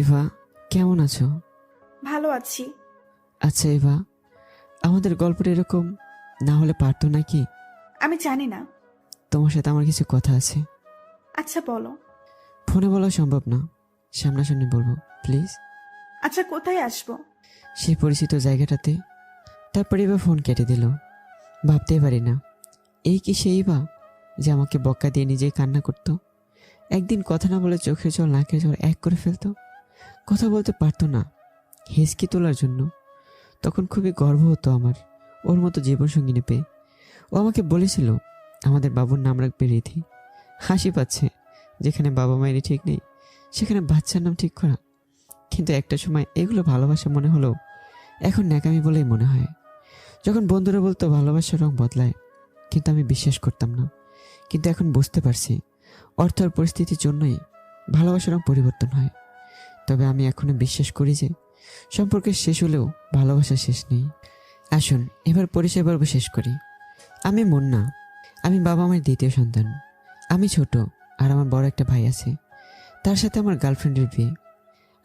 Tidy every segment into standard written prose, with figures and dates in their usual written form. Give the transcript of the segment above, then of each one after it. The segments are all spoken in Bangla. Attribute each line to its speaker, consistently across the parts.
Speaker 1: ইভা, কেমন আছো?
Speaker 2: ভালো আছি।
Speaker 1: আচ্ছা ইভা, আমাদের গল্পটা এরকম না হলে পারতো নাকি?
Speaker 2: আমি জানি না।
Speaker 1: তোমার সাথে আমার কিছু কথা আছে।
Speaker 2: আচ্ছা বলো।
Speaker 1: ফোনে বলা সম্ভব না, সামনাসামনি বলবো প্লিজ।
Speaker 2: আচ্ছা কোথায় আসবো?
Speaker 1: সেই পরিচিত জায়গাটাতে। তারপর এবার ফোন কেটে দিল। ভাবতেই পারি না, এই কি সেই বা যে আমাকে বকা দিয়ে নিজেই কান্না করতো। একদিন কথা না বলে চোখের জল নাকের জল এক করে ফেলতো। কথা বলতে পারতো না, হেসকি তোলার জন্য। তখন খুবই গর্ব হতো আমার ওর মতো জীবনসঙ্গিনী পেয়ে। ও আমাকে বলেছিল আমাদের বাবুর নাম রাখবে রিধি। হাসি পাচ্ছে, যেখানে বাবা মায়েরই ঠিক নেই সেখানে বাচ্চার নাম ঠিক করা। কিন্তু একটা সময় এগুলো ভালোবাসা মনে হলো এখন ন্যাকামি বলেই মনে হয়। যখন বন্ধুরা বলতো ভালোবাসার রং বদলায়, কিন্তু আমি বিশ্বাস করতাম না। কিন্তু এখন বুঝতে পারছি অর্থ আর পরিস্থিতির জন্যই ভালোবাসার রং পরিবর্তন হয়। তবে আমি এখনো বিশ্বাস করি যে সম্পর্কের শেষ হলেও ভালোবাসা শেষ নেই। আসুন এবার পরিচয় পর্ব শেষ করি। আমি মুন্না, আমি বাবা মায়ের দ্বিতীয় সন্তান। আমি ছোট, আর আমার বড় একটা ভাই আছে। তার সাথে আমার গার্লফ্রেন্ডের বিয়ে।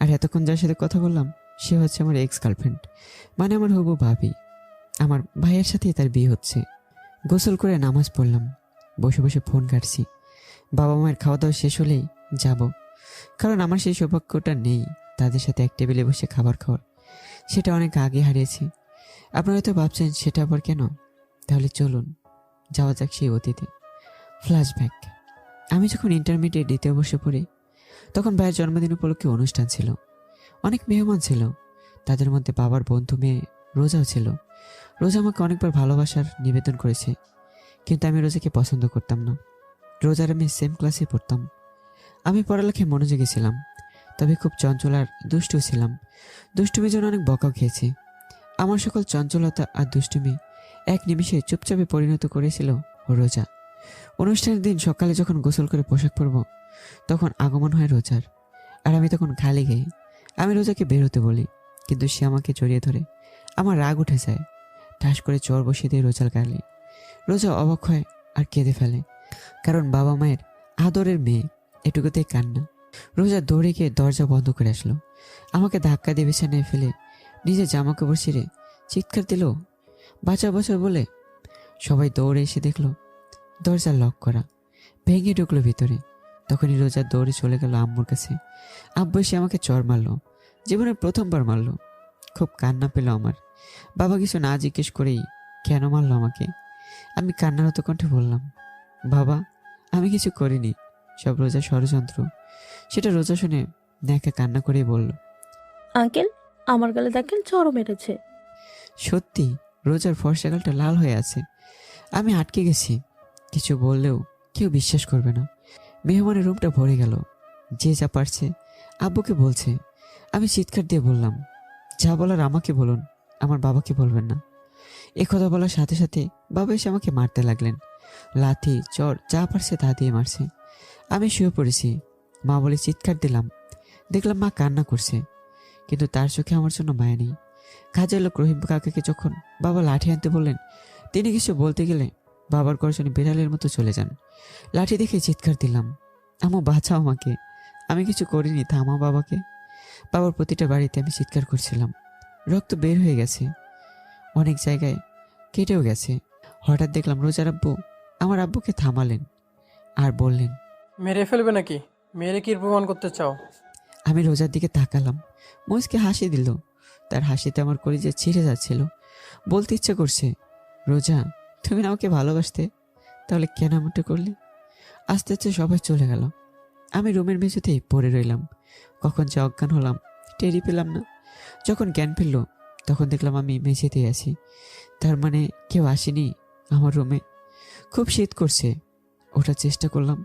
Speaker 1: আর এতক্ষণ যার সাথে কথা বললাম সে হচ্ছে আমার এক্স গার্লফ্রেন্ড, মানে আমার হবু ভাবি। আমার ভাইয়ের সাথেই তার বিয়ে হচ্ছে। গোসল করে নামাজ পড়লাম, বসে বসে ফোন কাটছি। বাবা মায়ের খাওয়া দাওয়া শেষ হলেই যাব, কারণ আমার সেই সৌভাগ্যটা নেই তাদের সাথে এক টেবিলে বসে খাবার খাওয়ার। সেটা অনেক আগে হারিয়েছি। আপনারা হয়তো ভাবছেন সেটা আবার কেন, তাহলে চলুন যাওয়া যাক সেই অতীতে। ফ্ল্যাশব্যাক। আমি যখন ইন্টারমিডিয়েট দ্বিতীয় বর্ষে পড়ি, তখন ভাইয়ের জন্মদিন উপলক্ষে অনুষ্ঠান ছিল। অনেক মেহমান ছিল, তাদের মধ্যে বাবার বন্ধু মেয়ে রোজাও ছিল। রোজা আমাকে অনেকবার ভালোবাসার নিবেদন করেছে, কিন্তু আমি রোজাকে পছন্দ করতাম না। রোজার আমি সেম ক্লাসে পড়তাম। আমি পড়ালেখায় মনোযোগী ছিলাম, তবে খুব চঞ্চল আর দুষ্টু ছিলাম। দুষ্টুমির জন্য অনেক বকাও খেয়েছি। আমার সকল চঞ্চলতা আর দুষ্টুমি এক নিমিষে চুপচাপে পরিণত করেছিল রোজা। অনুষ্ঠানের দিন সকালে যখন গোসল করে পোশাক পরব, তখন আগমন হয় রোজার। আর আমি তখন খালি গায়ে। আমি রোজাকে বের হতে বলি, কিন্তু সে আমাকে জড়িয়ে ধরে। আমার রাগ উঠে যায়, ঠাস করে চর বসিয়ে দিয়ে রোজার গালে। রোজা অবাক হয় আর কেঁদে ফেলে, কারণ বাবা মায়ের আদরের মেয়ে, এটুকুতেই কান্না। রোজা দৌড়ে গিয়ে দরজা বন্ধ করে আসলো। আমাকে ধাক্কা দিয়ে বিছানায় ফেলে নিজের জামা কাপড় ছিঁড়ে চিৎকার দিল, বাঁচা বাঁচা বলে। সবাই দৌড়ে এসে দেখলো দরজা লক করা। ভেঙে ঢুকলো ভিতরে। তখনই রোজা দৌড়ে চলে গেল আম্মুর কাছে। আব্বু এসে আমাকে চড় মারলো, জীবনে প্রথমবার মারলো। খুব কান্না পেল আমার। বাবা কিছু না জিজ্ঞেস করেই কেন মারলো আমাকে। আমি কান্নারত কণ্ঠে বললাম, বাবা আমি কিছু করিনি, সব রোজা ষড়যন্ত্র। সেটা রোজা শুনে ন্যাকা কান্না করেই বলল,
Speaker 3: আঙ্কেল, আমার গালে দেখেন চড় মেরেছে।
Speaker 1: সত্যি রোজার ফর্সা গালটা লাল হয়ে আছে। আমি আটকে গেছি, কিছু বললেও কেউ বিশ্বাস করবে না। মেহমানের রুমটা ভরে গেল, যে যা পারছে আব্বুকে বলছে। আমি চিৎকার দিয়ে বললাম, যা বলার আমাকে বলুন, আমার বাবাকে বলবেন না। এ কথা বলার সাথে সাথে বাবা এসে আমাকে মারতে লাগলেন। লাথি চর যা পারছে তা দিয়ে মারছে। আমি শুয়ে পড়েছি, মা বলে চিৎকার দিলাম। দেখলাম মা কান্না করছে, কিন্তু তার চোখে আমার জন্য মায়া নেই। কাজের লোক রহিম কাকাকে যখন বাবা লাঠি আনতে বললেন, তিনি কিছু বলতে গেলে বাবার গর্জনে বিড়ালের মতো চলে যান। লাঠি দেখে চিৎকার দিলাম, আম্মু বাঁচাও আমাকে, আমি কিছু করিনি, থামা বাবাকে। বাবার প্রতিটা বাড়িতে আমি চিৎকার করছিলাম। রক্ত বের হয়ে গেছে, অনেক জায়গায় কেটেও গেছে। হঠাৎ দেখলাম রোজার আব্বু আমার আব্বুকে থামালেন আর বললেন,
Speaker 4: মেরে ফেলবে নাকি? মেরে কি প্রমাণ করতে চাও?
Speaker 1: আমি রোজার দিকে তাকালাম। মুচকে হাসি দিল। তার হাসিতে আমার কলিজা ছিঁড়ে যাচ্ছিল। বলতে ইচ্ছে করছে, রোজা তুমি না আমাকে ভালোবাসতে, তাহলে কেন এমনটা করলে? আস্তে আস্তে সবাই চলে গেল। আমি রুমের মেঝেতেই পড়ে রইলাম। কখন যে অজ্ঞান হলাম টেরই পেলাম না। যখন জ্ঞান ফিরল, তখন দেখলাম আমি মেঝেতেই আছি। তার মানে কেউ আসেনি আমার রুমে। খুব শীত করছে, ওঠার চেষ্টা করলাম,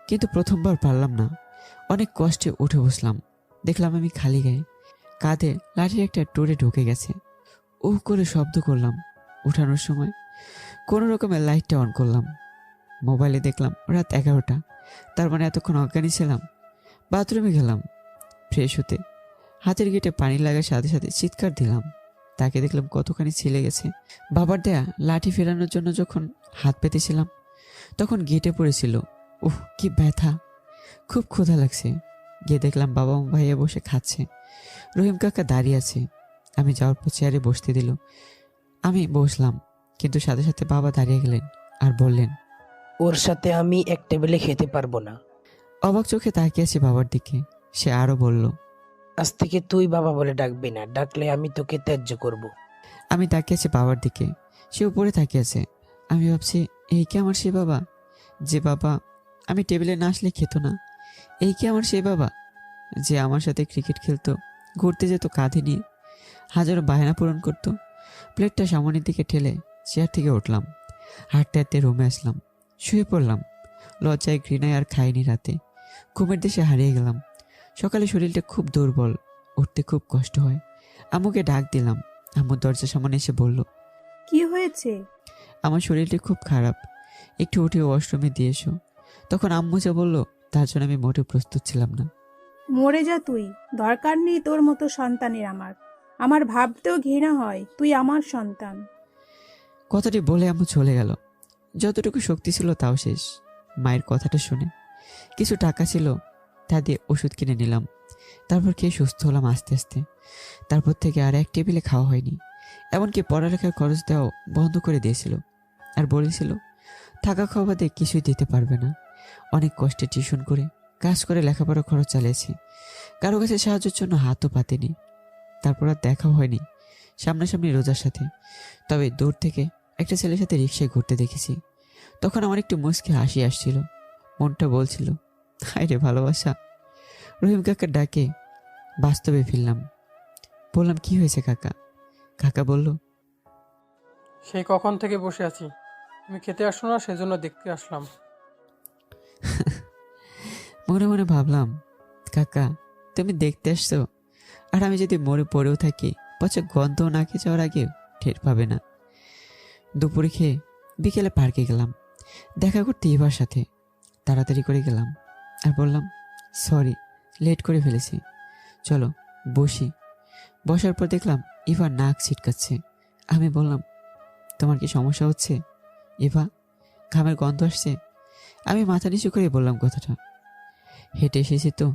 Speaker 1: কিন্তু প্রথমবার পারলাম না। অনেক কষ্টে উঠে বসলাম। দেখলাম আমি খালি গায়ে, কাঁধে লাঠির একটা টোরে ঢুকে গেছে। উহ করে শব্দ করলাম। উঠানোর সময় কোনো রকমের লাইটটা অন করলাম। মোবাইলে দেখলাম রাত 11টা, তার মানে এতক্ষণ অজ্ঞানী ছিলাম। বাথরুমে গেলাম ফ্রেশ হতে। হাতের গেটে পানি লাগার সাথে সাথে চিৎকার দিলাম। তাকে দেখলাম কতখানি ছিলে গেছে। বাবার দেয়া লাঠি ফেরানোর জন্য যখন হাত পেতেছিলাম, তখন গেটে পড়েছিল উহ, কি ব্যথা! খুব ক্ষুধা লাগছে। গিয়ে দেখলাম বাবা মা ভাইয়া বসে খাচ্ছে। রহিম কাকা দাঁড়িয়ে আছে। আমি যাওয়ার পর চেয়ারে বসতে দিল। আমি বসলাম, কিন্তু সাথে সাথে বাবা দাঁড়িয়ে গেলেন আর বললেন।
Speaker 5: ওর সাথে আমি এক টেবিলে খেতে পারবো না।
Speaker 1: অবাক চোখে তাকিয়ে আছি বাবার দিকে। সে আরো বলল।
Speaker 5: আজ থেকে তুই বাবা বলে ডাকবি না, ডাকলে আমি তোকে ত্যায্য করব।
Speaker 1: আমি তাকিয়ে আছি বাবার দিকে। সে উপরে তাকিয়ে আছে। আমি ভাবছি, এই কি আমার সে বাবা, যে বাবা আমি টেবিলে না আসলে খেত না? এই কি আমার সে বাবা, যে আমার সাথে ক্রিকেট খেলতো, ঘুরতে যেত কাঁধে নিয়ে, হাজারো বায়না পূরণ করতো? প্লেটটা সামনের দিকে ঠেলে চেয়ার থেকে উঠলাম। হাঁটতে হাঁটতে রুমে আসলাম, শুয়ে পড়লাম। লজ্জায় ঘৃণায় আর খাইনি রাতে। ঘুমের দেশে হারিয়ে গেলাম। সকালে শরীরটা খুব দুর্বল, উঠতে খুব কষ্ট হয়। আম্মুকে ডাক দিলাম। আম্মু দরজার সামনে এসে বলল,
Speaker 6: কি হয়েছে?
Speaker 1: আমার শরীরটা খুব খারাপ, একটু উঠে ওয়াশরুমে দিয়ে এসো। তখন আম্মু যা বলল তার জন্য আমি মোটেও প্রস্তুত ছিলাম না।
Speaker 6: মরে যা তুই, দরকার নেই তোর মতো সন্তানের। আমার ভাবতেও ঘৃণা হয়, তুই আমার সন্তান।
Speaker 1: কথাটি বলে আম্মু চলে গেল। যতটুকু শক্তি ছিল তাও শেষ। মায়ের কথাটা শুনে কিছু টাকা ছিল, তা দিয়ে ওষুধ কিনে নিলাম। তারপর খেয়ে সুস্থ হলাম আস্তে আস্তে। তারপর থেকে আর এক টেবিলে খাওয়া হয়নি। এমনকি পড়ালেখার খরচ দেওয়াও বন্ধ করে দিয়েছিল। আর বলেছিল থাকা খাওয়া বাদে কিছুই দিতে পারবে না। অনেক কষ্টে টিউশন করে, কাজ করে লেখাপড়া খরচ চালিয়েছি। কারো কাছে সাহায্যের জন্য হাতও পাতেনি। তারপর আর দেখাও হয়নি সামনাসামনি রোজার সাথে। তবে দূর থেকে একটা ছেলের সাথে রিক্সায় ঘুরতে দেখেছি। তখন আমার একটু মুচকি হাসি আসছিল। মনটা বলছিল, হায় রে ভালোবাসা। রহিম কাকার ডাকে বাস্তবে ফিরলাম। বললাম, কি হয়েছে কাকা? কাকা বলল,
Speaker 4: সেই কখন থেকে বসে আছি, তুমি খেতে আসো না, সেজন্য দেখতে আসলাম।
Speaker 1: মনে মনে ভাবলাম, কাকা তুমি দেখতে আসছো, আর আমি যদি মরে পড়েও থাকি, পচা গন্ধ নাকে যাওয়ার আগে টের পাবে না। দুপুরে খেয়ে বিকেলে পার্কে গেলাম দেখা করতে ইভার সাথে। তাড়াতাড়ি করে গেলাম আর বললাম, সরি লেট করে ফেলেছি, চলো বসি। বসার পর দেখলাম ইভা নাক ছিটকাচ্ছে। আমি বললাম, তোমার কি সমস্যা হচ্ছে ইভা? ঘামের গন্ধ আসছে। আমি মাথা নিচু করে বললাম কথাটা। হেঁটে এসেছি তো,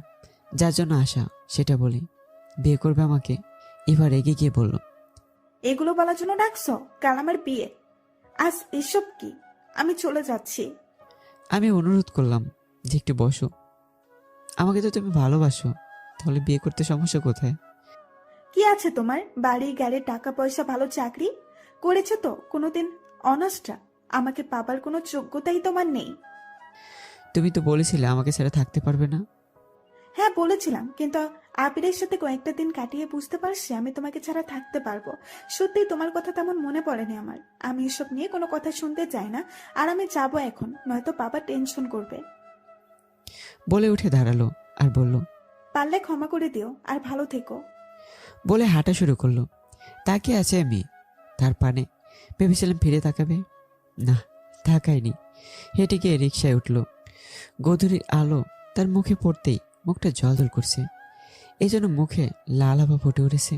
Speaker 1: যার জন্য আসা সেটা বলি। বিয়ে করবে আমাকে? ইভা রেগে গিয়ে বলল,
Speaker 2: এগুলো বলার জন্য ডাকছো? কাল আমার বিয়ে, আজ এসব কি? আমি চলে যাচ্ছি।
Speaker 1: আমি অনুরোধ করলাম যে একটু বসো। আমাকে তো তুমি ভালোবাসো, তাহলে বিয়ে করতে সমস্যা কোথায়?
Speaker 2: কি আছে তোমার? বাড়ি গাড়ি, টাকা পয়সা, ভালো চাকরি করেছো তো কোনোদিন? অনার্সটা আমাকে পাবার কোনো যোগ্যতাই তোমার নেই।
Speaker 1: তুমি তো বলেছিলে আমাকে ছেড়ে থাকতে পারবে না।
Speaker 2: হ্যাঁ বলেছিলাম, কিন্তু আবিরের সাথে কয়েকটা দিন কাটিয়ে বুঝতে পারছি আমি তোমাকে ছাড়া থাকতে পারবো। সত্যি তোমার কথা তেমন মনে পড়েনি আমার। আমি এসব নিয়ে কোনো কথা শুনতে চাই না। আর আমি যাবো এখন, নয়তো বাবা টেনশন করবে।
Speaker 1: বলে উঠে দাঁড়ালো আর বলল,
Speaker 2: পারলে ক্ষমা করে দিও, আর ভালো থেকো।
Speaker 1: বলে হাঁটা শুরু করলো। তাকিয়ে আছে আমি তার পানে। ভেবেছিলাম ফিরে তাকাবে, না তাকায়নি। হেঁটে গিয়ে রিকশায় উঠলো। গধূলির আলো তার মুখে পড়তেই মুখটা জলজল করছে। এই জন্য মুখে লাল আভা ফুটে উঠেছে।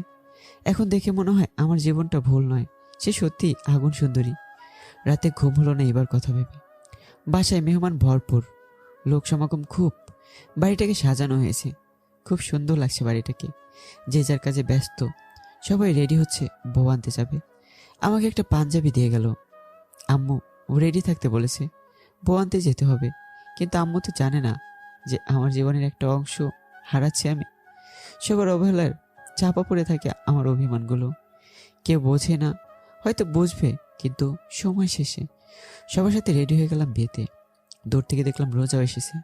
Speaker 1: এখন দেখে মনে হয় আমার জীবনটা ভুল নয়, সে সত্যি আগুন সুন্দরী। রাতে ঘুম হলো না এবার কথা ভেবে। বাসায় মেহমান ভরপুর, লোক সমাগম খুব। বাড়িটাকে সাজানো হয়েছে, খুব সুন্দর লাগছে বাড়িটাকে। যে যার কাজে ব্যস্ত, সবাই রেডি হচ্ছে, বউ আনতে যাবে। আমাকে একটা পাঞ্জাবি দিয়ে গেল। আম্মু রেডি থাকতে বলেছে, বউ আনতে যেতে হবে। কিন্তু আম্মু তো জানে না যে আমার জীবনের একটা অংশ হারাচ্ছি আমি। সবার অবহেলার চাপা পড়ে থাকে আমার অভিমানগুলো। কেউ বোঝে না, হয়তো বুঝবে, কিন্তু সময় শেষে। সবার সাথে রেডি হয়ে গেলাম বিয়েতে। দূর থেকে দেখলাম রোজাও এসেছে।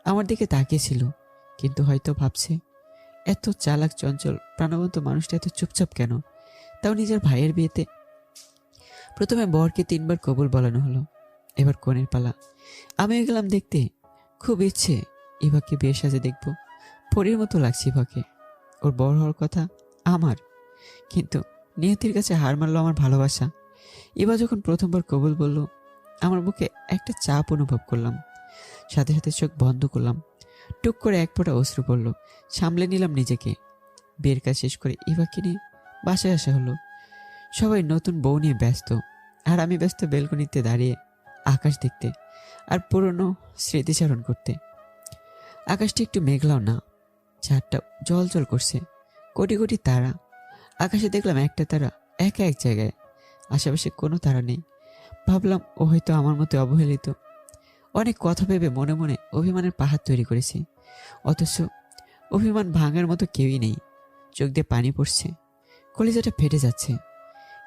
Speaker 1: আমার দিকে তাকিয়েছিল, কিন্তু হয়তো ভাবছে, এত চালাক চঞ্চল প্রাণবন্ত মানুষটা এত চুপচাপ কেন, তাও নিজের ভাইয়ের বিয়েতে। প্রথমে বরকে 3 বার কবুল বলানো হলো, এবার কনের পালা। আমিও গেলাম দেখতে। খুব ইচ্ছে ইভাকে বিয়ের সাজে দেখব। পরীর মতো লাগছে ইভাকে। ওর বড় হওয়ার কথা আমার, কিন্তু নিয়তির কাছে হার মানলো আমার ভালোবাসা। ইভা যখন প্রথমবার কবুল বলল, আমার বুকে একটা চাপ অনুভব করলাম। সাথে সাথে চোখ বন্ধ করলাম। টুক করে এক ফোঁটা অশ্রু পড়ল। সামলে নিলাম নিজেকে। বিয়ের কাজ শেষ করে ইভাকে নিয়ে বাসায় আসা হলো। সবাই নতুন বউ নিয়ে ব্যস্ত, আর আমি ব্যস্ত বেলকনিতে দাঁড়িয়ে আকাশ দেখতে। আর পুরনো স্মৃতিচারণ করতে। আকাশটা একটু মেঘলাও না, চারটা জল জল করছে, কোটি কোটি তারা। আকাশে দেখলাম একটা তারা একা এক জায়গায়, আশেপাশে কোনো তারা নেই। ভাবলাম ও হয়তো আমার মতো অবহেলিত। অনেক কথা ভেবে মনে মনে অভিমানের পাহাড় তৈরি করেছি, অথচ অভিমান ভাঙার মতো কেউই নেই। চোখ দিয়ে পানি পড়ছে, কলিজাটা ফেটে যাচ্ছে।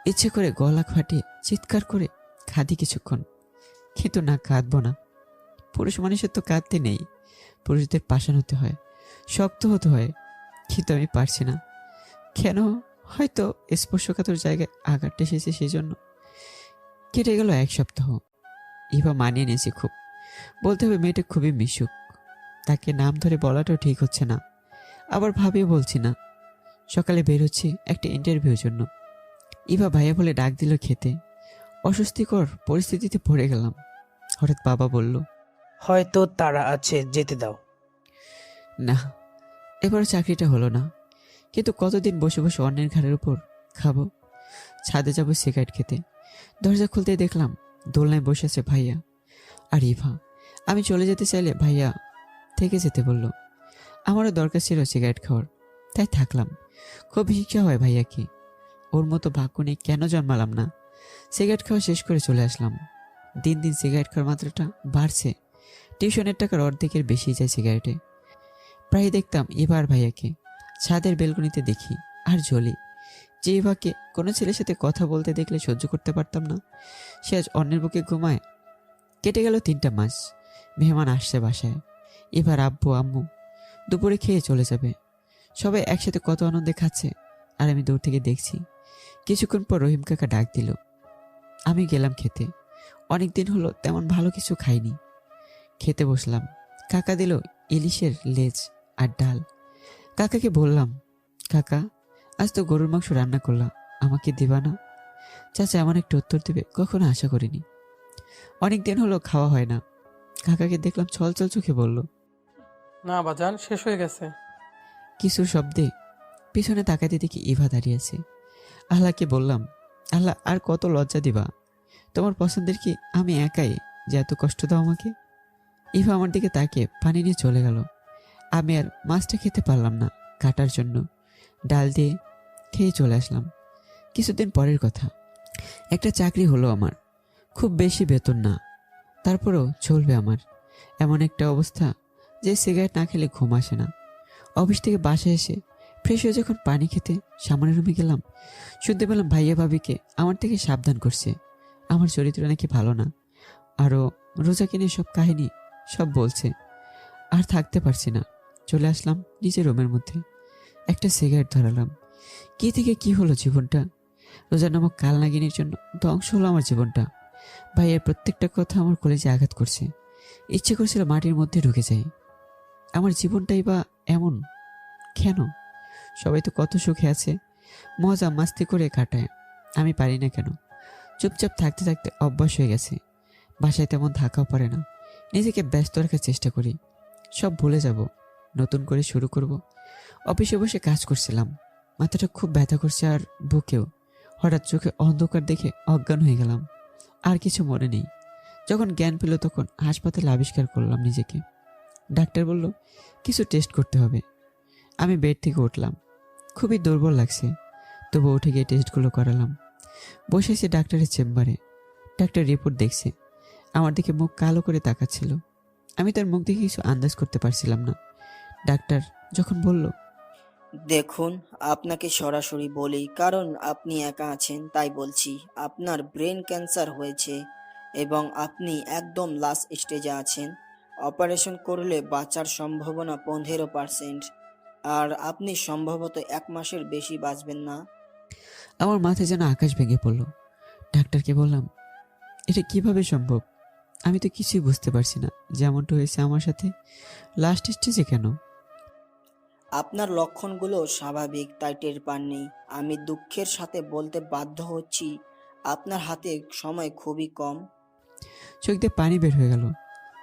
Speaker 1: ইচ্ছে করে গলা ফাটিয়ে চিৎকার করে কাঁদি কিছুক্ষণ, কিন্তু না, কাঁদবো না। পুরুষ মানুষের তো কাঁদতে নেই, পুরুষদের পাষাণ হতে হয়, শক্ত হতে হয়, কিন্তু আমি পারছি না। কেন? হয়তো স্পর্শকাতর জায়গায় আঘাতটা এসেছে, সেই জন্য। কেটে গেল 1 সপ্তাহ। ইভা মানিয়ে নিয়েছি খুব, বলতে হবে মেয়েটা খুবই মিশুক। তাকে নাম ধরে বলাটাও ঠিক হচ্ছে না, আবার ভাবিয়ে বলছি না। সকালে বের হচ্ছি একটা ইন্টারভিউর জন্য। ইভা ভাইয়া বলে ডাক দিল খেতে। অস্বস্তিকর পরিস্থিতিতে পড়ে গেলাম। হঠাৎ বাবা বলল,
Speaker 5: হয়তো তারা আছে, যেতে দাও।
Speaker 1: না, এবারও চাকরিটা হলো না। কিন্তু কতদিন বসে বসে অন্যের ঘাড়ের উপর খাবো? ছাদে যাবো সিগারেট খেতে। দরজা খুলতে দেখলাম দোলনায় বসে আছে ভাইয়া আর ইভা। আমি চলে যেতে চাইলে ভাইয়া থেকে যেতে বলল। আমারও দরকার ছিল সিগারেট খাওয়ার, তাই থাকলাম। খুব হিংসা হয় ভাইয়াকে, ওর মতো ভাগ্য নিয়ে কেন জন্মালাম না। সিগারেট খাওয়া শেষ করে চলে আসলাম। দিন দিন সিগারেট খাওয়ার মাত্রাটা বাড়ছে। টিউশনের টাকার অর্ধেকের বেশি যায় সিগারেটে। প্রায় দেখতাম ইভার ভাইয়াকে ছাদের বেলকনিতে দেখি আর জ্বলি। যে ইভাকে কোনো ছেলের সাথে কথা বলতে দেখলে সহ্য করতে পারতাম না, সে আজ অন্যের বুকে ঘুমায়। কেটে গেল 3টা মাস। মেহমান আসছে বাসায়। ইভার আব্বু আম্মু দুপুরে খেয়ে চলে যাবে। সবাই একসাথে কত আনন্দে খাচ্ছে, আর আমি দূর থেকে দেখছি। কিছুক্ষণ পর রহিম কাকা ডাক দিল। আমি গেলাম খেতে। অনেকদিন হলো তেমন ভালো কিছু খাইনি। খেতে বসলাম। কাকা দিল ইলিশের লেজ আর ডাল। কাকাকে বললাম, কাকা আজ তো গরুর মাংস রান্না করলাম, আমাকে দিবা না? চাচা এমন একটা উত্তর দেবে কখনো আশা করিনি। অনেকদিন হলো খাওয়া হয় না। কাকাকে দেখলাম ছলছল চোখে বলল,
Speaker 4: না বাজান, শেষ হয়ে গেছে।
Speaker 1: কিছুর শব্দে পিছনে তাকাতে দেখি ইভা দাঁড়িয়ে আছে। আল্লাহকে বললাম, আল্লাহ আর কত লজ্জা দিবা? তোমার পছন্দের কি আমি একাই যে এত কষ্ট দাও আমাকে? ইভা আমার দিকে তাকিয়ে পানি নিয়ে চলে গেল। আমি আর মাছটা খেতে পারলাম না কাটার জন্য। ডাল দিয়ে খেয়ে চলে আসলাম। কিছুদিন পরের কথা, একটা চাকরি হলো আমার। খুব বেশি বেতন না, তারপরেও চলবে আমার। এমন একটা অবস্থা যে সিগারেট না খেলে ঘুম আসে না। অফিস থেকে বাসায় এসে ফ্রেশ হয়ে যখন পানি খেতে সামনের রুমে গেলাম, শুনতে পেলাম ভাইয়া ভাবিকে আমার থেকে সাবধান করছে। আমার চরিত্র নাকি ভালো না, আরও রোজাকে নিয়ে সব কাহিনী সব বলছে। আর থাকতে পারছি না, চলে আসলাম নিজের রুমের মধ্যে। একটা সিগারেট ধরালাম। কি থেকে কি হলো জীবনটা? রোজা নামক কাল নাগিনীর জন্য ধ্বংস হলো আমার জীবনটা। ভাইয়ের প্রত্যেকটা কথা আমার কলেজে আঘাত করছে। ইচ্ছে করছিল মাটির মধ্যে ঢুকে যাই। আমার জীবনটাই বা এমন কেন? সবাই তো কত সুখে আছে, মজা মাস্তি করে কাটায়, আমি পারি না কেন? চুপচাপ থাকতে থাকতে অভ্যাস হয়ে গেছে। বাসায় তেমন থাকাও পারে না। নিজেকে ব্যস্ত রাখার চেষ্টা করি, সব ভুলে যাব, নতুন করে শুরু করব। অফিসে বসে কাজ করছিলাম, মাথাটা খুব ব্যথা করছে আর বুকেও। হঠাৎ চোখে অন্ধকার দেখে অজ্ঞান হয়ে গেলাম। আর কিছু মনে নেই। যখন জ্ঞান পেল তখন হাসপাতালে আবিষ্কার করলাম নিজেকে। ডাক্তার বলল কিছু টেস্ট করতে হবে। আমি বেড থেকে উঠলাম, খুবই দুর্বল লাগছে, তবু উঠে গিয়ে টেস্টগুলো করালাম। বসেছি ডাক্তারের চেম্বারে। ডাক্তার রিপোর্ট দেখছে, আমার দিকে মুখ কালো করে তাকাচ্ছিল। আমি তার মুখ দেখে কিছু আন্দাজ করতে পারছিলাম না। ডাক্তার যখন বলল,
Speaker 7: দেখুন, আপনাকে সরাসরি বলি, কারণ আপনি একা আছেন তাই বলছি। আপনার ব্রেন ক্যান্সার হয়েছে এবং আপনি একদম লাস্ট স্টেজে আছেন। অপারেশন করলে বাঁচার সম্ভাবনা 15%, আর আপনি সম্ভবত 1 মাসের বেশি বাঁচবেন না।
Speaker 1: আমার মাথায় যেন আকাশ ভেঙে পড়ল। ডাক্তারকে বললাম, এটা কিভাবে সম্ভব? আমি তো কিছুই বুঝতে পারছি না। যেমনটা হয়েছে আমার সাথে, লাস্ট স্টেজে কেন?
Speaker 7: আপনার লক্ষণগুলো স্বাভাবিক, তাই টের পাননি। আমি দুঃখের সাথে বলতে বাধ্য হচ্ছি, আপনার হাতে সময় খুবই কম।
Speaker 1: চোখ দিয়ে পানি বের হয়ে গেল।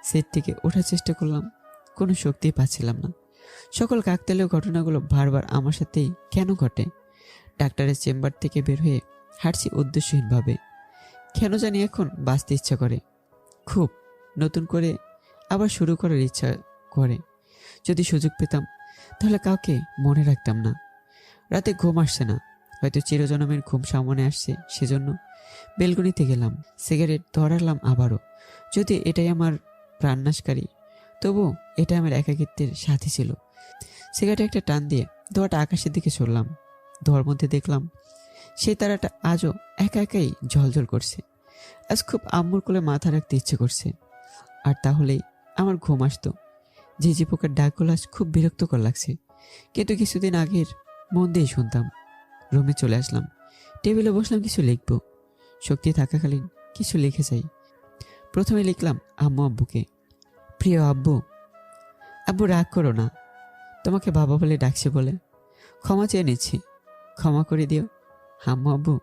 Speaker 1: সেট থেকে ওঠার চেষ্টা করলাম, কোনো শক্তি পাচ্ছিলাম না। সকল কাকতালীয় ঘটনাগুলো বারবার আমার সাথেই কেন ঘটে? ডাক্তারের চেম্বার থেকে বের হয়ে হাঁটছি উদ্দেশ্যহীনভাবে। কেন জানি এখন বাঁচতে ইচ্ছা করে খুব, নতুন করে আবার শুরু করার ইচ্ছা করে। যদি সুযোগ পেতাম তাহলে কাউকে মনে রাখতাম না। রাতে ঘুম আসছে না, হয়তো চিরজনমের ঘুম সামনে আসছে, সেজন্য বেলকনিতে গেলাম, সিগারেট ধরালাম আবারও। যদি এটাই আমার প্রাণনাশকারী, তবু এটা আমার একাকিত্বের সাথী ছিল। সিগারেটে একটা টান দিয়ে ধোঁয়াটা আকাশের দিকে চললাম। ধোঁয়ার মধ্যে দেখলাম সেই তারাটা আজও একা একাই ঝলঝল করছে। আজ খুব আম্মুর কোলে মাথা রাখতে ইচ্ছে করছে, আর তাহলেই আমার ঘুম আসতো। ঝিঝি পোকার ডাকগুলো আজ খুব বিরক্তকর লাগছে, কিন্তু কিছুদিন আগের মন দিয়ে শুনতাম। রুমে চলে আসলাম, টেবিলে বসলাম, কিছু লিখব। শক্তি থাকাকালীন কিছু লিখে যাই। প্রথমে লিখলাম আম্মু আব্বুকে। প্রিয় আব্বু, আব্বু রাগ করো না, তোমাকে বাবা বলে ডাকছে বলে ক্ষমা চেয়ে নিচ্ছি, ক্ষমা করে দিও। আম্মু আব্বু,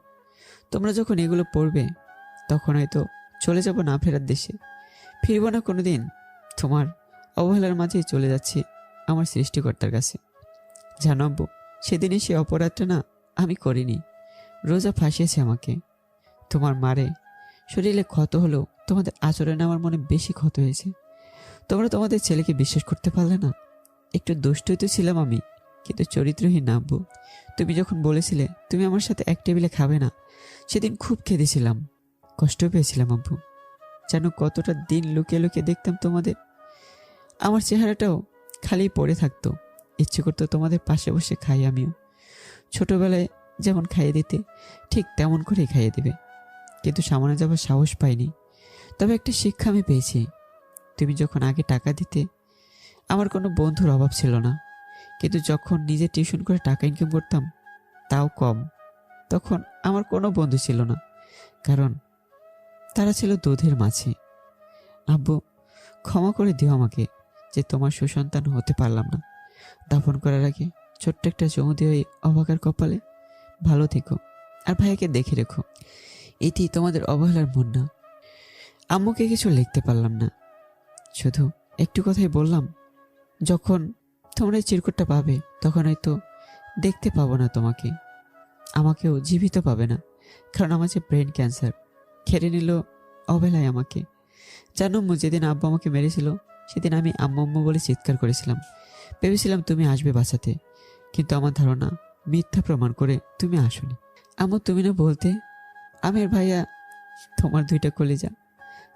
Speaker 1: তোমরা যখন এগুলো পড়বে তখন হয়তো চলে যাব না ফেরার দেশে, ফিরব না কোনোদিন। তোমার অবহেলার মাঝেই চলে যাচ্ছি আমার সৃষ্টিকর্তার কাছে। জানো আব্বু, সেদিনই সে অপরাধটা না আমি করিনি, রোজা ফাঁসিয়েছে আমাকে। তোমার মারে শরীরে ক্ষত হলেও তোমাদের আচরণে আমার মনে বেশি ক্ষত হয়েছে। তোমরা তোমাদের ছেলেকে বিশ্বাস করতে পারলে না। একটু দুষ্টই তো ছিলাম আমি, কিন্তু চরিত্রহীন না আব্বু। তুমি যখন বলেছিলে তুমি আমার সাথে এক টেবিলে খাবে না, সেদিন খুব খেদেছিলাম, কষ্ট পেয়েছিলাম আব্বু। যেন কতটা দিন লুকিয়ে লুকিয়ে দেখতাম তোমাদের। আমার চেহারাটাও খালি পড়ে থাকতো, ইচ্ছে করতো তোমাদের পাশে বসে খাই আমিও। ছোটবেলায় যেমন খাইয়ে দিতে ঠিক তেমন করেই খাইয়ে দিবে, কিন্তু সামনে যাবার সাহস পাইনি। তবে একটা শিক্ষা আমি পেয়েছি, তুমি যখন আগে টাকা দিতে আমার কোনো বন্ধুর অভাব ছিল না, কিন্তু যখন নিজে টিউশন করে টাকা ইনকাম করতাম তাও কম, তখন আমার কোনো বন্ধু ছিল না, কারণ তারা ছিল দুধের মাছি। আব্বু, ক্ষমা করে দিও আমাকে যে তোমার সুসন্তান হতে পারলাম না। দাফন করার আগে ছোট্ট একটা চুমু দিয়ে ওই অবাকার কপালে। ভালো থেকো, আর ভাইয়াকে দেখে রেখো। এটি তোমাদের অবহেলার মন না। আম্মুকে কিছু লিখতে পারলাম না, শুধু একটু কথাই বললাম, যখন তোমরা এই চিরকুটটা পাবে তখন হয়তো দেখতে পাবো না তোমাকে, আমাকেও জীবিত পাবে না, কারণ আমার যে ব্রেন ক্যান্সার খেড়ে নিল অবহেলায় আমাকে। জানো আম্মু, যেদিন আব্বু আমাকে মেরেছিল সেদিন আমি আম্মু আম্মু বলে চিৎকার করেছিলাম। ভেবেছিলাম তুমি আসবে বাঁচাতে, কিন্তু আমার ধারণা মিথ্যা প্রমাণ করে তুমি আসোনি। আম্মু, তুমি না বলতে আমের ভাইয়া তোমার দুইটা কলিজা,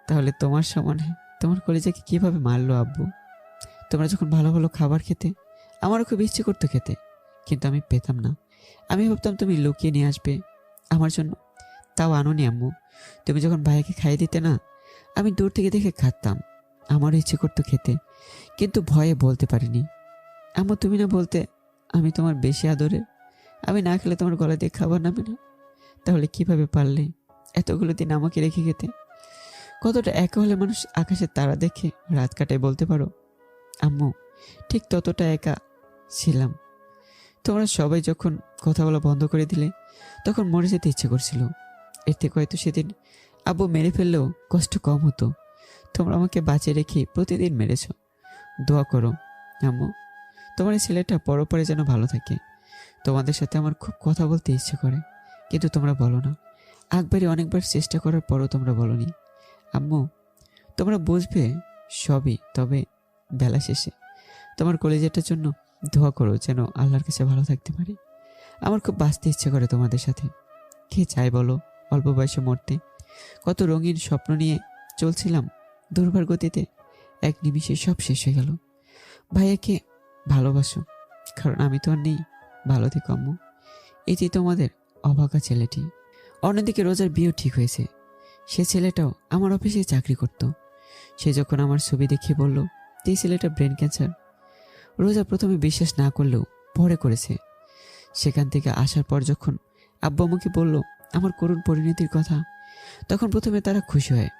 Speaker 1: তাহলে তোমার সমানে তোমার কলিজাকে কিভাবে মারলো আব্বু? তোমরা যখন ভালো ভালো খাবার খেতে আমারও খুব ইচ্ছে করতো খেতে, কিন্তু আমি পেতাম না। আমি ভাবতাম তুমি লুকিয়ে নিয়ে আসবে আমার জন্য, তাও আনোনি আম্মু। তুমি যখন ভাইয়াকে খাইয়ে দিতে না, আমি দূর থেকে দেখে খাতাম, আমারও ইচ্ছে করতো খেতে, কিন্তু ভয়ে বলতে পারিনি। আম্মু, তুমি না বলতে আমি তোমার বেশি আদরে, আমি না খেলে তোমার গলা দিয়ে খাবার নামে না, তাহলে কিভাবে পারলে এতগুলো দিন আমাকে রেখে খেতে? কতটা একা হলে মানুষ আকাশের তারা দেখে রাত কাটায় বলতে পারো? আম্মু, ঠিক ততটা একা ছিলাম। তোমরা সবাই যখন কথা বলা বন্ধ করে দিলে তখন মরে যেতে ইচ্ছে করছিল। এর থেকে হয়তো সেদিন আব্বু মেরে ফেললেও কষ্ট কম হতো। তোমরা আমাকে বাঁচিয়ে রেখে প্রতিদিন মেরেছ। দোয়া করো আম্মু, তোমার এই ছেলেটা পরপরে যেন ভালো থাকে। তোমাদের সাথে আমার খুব কথা বলতে ইচ্ছে করে, কিন্তু তোমরা বলো না। একবারই অনেকবার চেষ্টা করার পরও তোমরা বলোনি। আম্মু, তোমরা বুঝবে সবই, তবে বেলা শেষে তোমার কলেজেরটার জন্য দোয়া করো যেন আল্লাহর কাছে ভালো থাকতে পারি। আমার খুব বাঁচতে ইচ্ছে করে তোমাদের সাথে। কে চাই বলো অল্প বয়সে মরতে? কত রঙিন স্বপ্ন নিয়ে চলছিলাম, দুর্বার গতিতে এক নিমিষে সব শেষ হয়ে গেল। ভাইয়াকে ভালোবাসো, কারণ আমি তো আর নেই। ভালো থেকো আম্মু। এটি তোমাদের অভাগা ছেলেটি। অন্যদিকে রোজার বিয়েও ঠিক হয়েছে। সে ছেলেটাও আমার অফিসে চাকরি করত। সে যখন আমার ছবি দেখিয়ে বলল এই ছেলেটা ব্রেন ক্যান্সার, রোজা প্রথমে বিশ্বাস না করলেও পরে করেছে। সেখান থেকে আসার পর যখন আব্বু আমাকে বলল আমার করুণ পরিণতির কথা, তখন প্রথমে তারা খুশি হয়।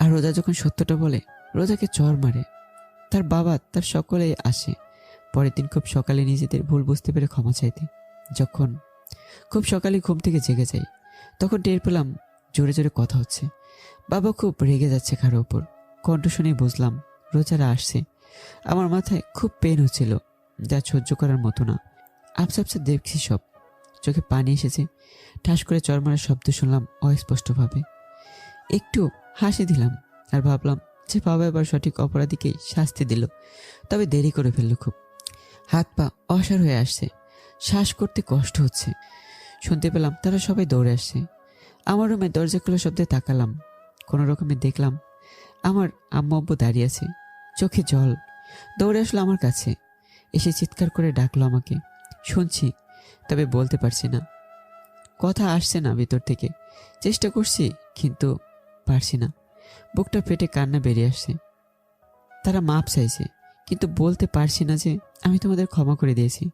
Speaker 1: আর রোজা যখন সত্যটা বলে, রোজাকে চর মারে। তার বাবা, তার সকলেই আসে। পরের দিন খুব সকালে নিজেদের ভুল বুঝতে পেরে ক্ষমা চাইতে। যখন খুব সকালে ঘুম থেকে জেগে যাই, তখন টের পেলাম জোরে জোরে কথা হচ্ছে। বাবা খুব রেগে যাচ্ছে কারো ওপর। কণ্ঠ শুনেই বুঝলাম রোজারা আসছে। আমার মাথায় খুব পেন হচ্ছিল, যা সহ্য করার মতো না। আবসা আবসা দেখছি সব, চোখে পানি এসেছে। ঠাস করে চর মারার শব্দ শুনলাম অস্পষ্টভাবে। একটু হাসি দিলাম আর ভাবলাম যে বাবা এবার সঠিক অপরাধীকে শাস্তি দিল, তবে দেরি করে ফেলল খুব। হাত পা অসাড় হয়ে আসছে, শ্বাস করতে কষ্ট হচ্ছে। শুনতে পেলাম তারা সবাই দৌড়ে আসছে। আমার রুমে দরজা খোলা শব্দে তাকালাম। কোনো রকমে দেখলাম আমার আম্মু আব্বু দাঁড়িয়ে আছে, চোখে জল। দৌড়ে আসলো আমার কাছে, এসে চিৎকার করে ডাকলো আমাকে। শুনছি, তবে বলতে পারছি না, কথা আসছে না ভিতর থেকে। চেষ্টা করছি কিন্তু পারছি না, বুকটা ফেটে কান্না বেরিয়ে আসছে। তারা মাপ চাইছে, কিন্তু বলতে পারছি না যে আমি তোমাদের ক্ষমা করে দিয়েছি।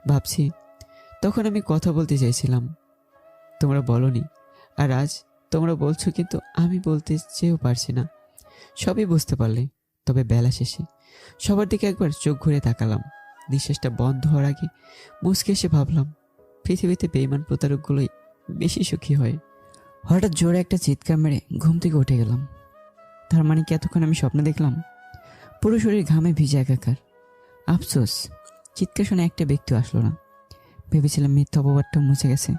Speaker 1: ভাবছি তখন আমি কথা বলতে চাইছিলাম, তোমরা বলনি, আর আজ তোমরা বলছো, কিন্তু আমি বলতে চেয়েও পারছি না। সবই বুঝতে পারলে, তবে বেলা শেষে সবার দিকে একবার চোখ ঘুরে তাকালাম। নিঃশ্বাসটা বন্ধ হওয়ার আগে মুচকে এসে ভাবলাম, পৃথিবীতে বেঈমান প্রতারকগুলোই বেশি সুখী হয়। হঠাৎ জোরে একটা চিৎকার মেরে ঘুম থেকে উঠে গেলাম। তার মানে কি এতক্ষণ আমি স্বপ্ন দেখলাম? পুরো শরীর ঘামে ভিজে একাকার। আফসোস, চিৎকার শুনে একটা ব্যক্তি আসলো না। ভেবেছিলাম মিথ্যা অপবাদটা মুছে গেছে,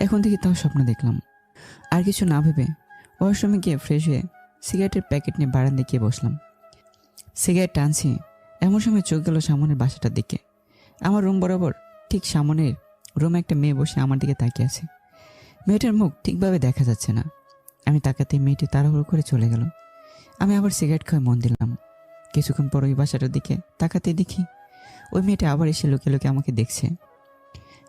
Speaker 1: এখন থেকে তাও স্বপ্ন দেখলাম। আর কিছু না ভেবে ওয়াশরুমে গিয়ে ফ্রেশ হয়ে সিগারেটের প্যাকেট নিয়ে বারান্দায় গিয়ে বসলাম। সিগারেট টানছি, এমন সময় চোখ গেল সামনের বাসাটার দিকে। আমার রুম বরাবর ঠিক সামনের রুমে একটা মেয়ে বসে আমার দিকে তাকিয়ে আছে। মেয়েটার মুখ ঠিকভাবে দেখা যাচ্ছে না। আমি তাকাতেই মেয়েটি তাড়াহুড়ো করে চলে গেল। আমি আবার সিগারেট খাওয়া মন দিলাম। কিছুক্ষণ পর ওই বাসাটার দিকে তাকাতেই দেখি ওই মেয়েটা আবার এসে লুকিয়ে লুকিয়ে আমাকে দেখছে।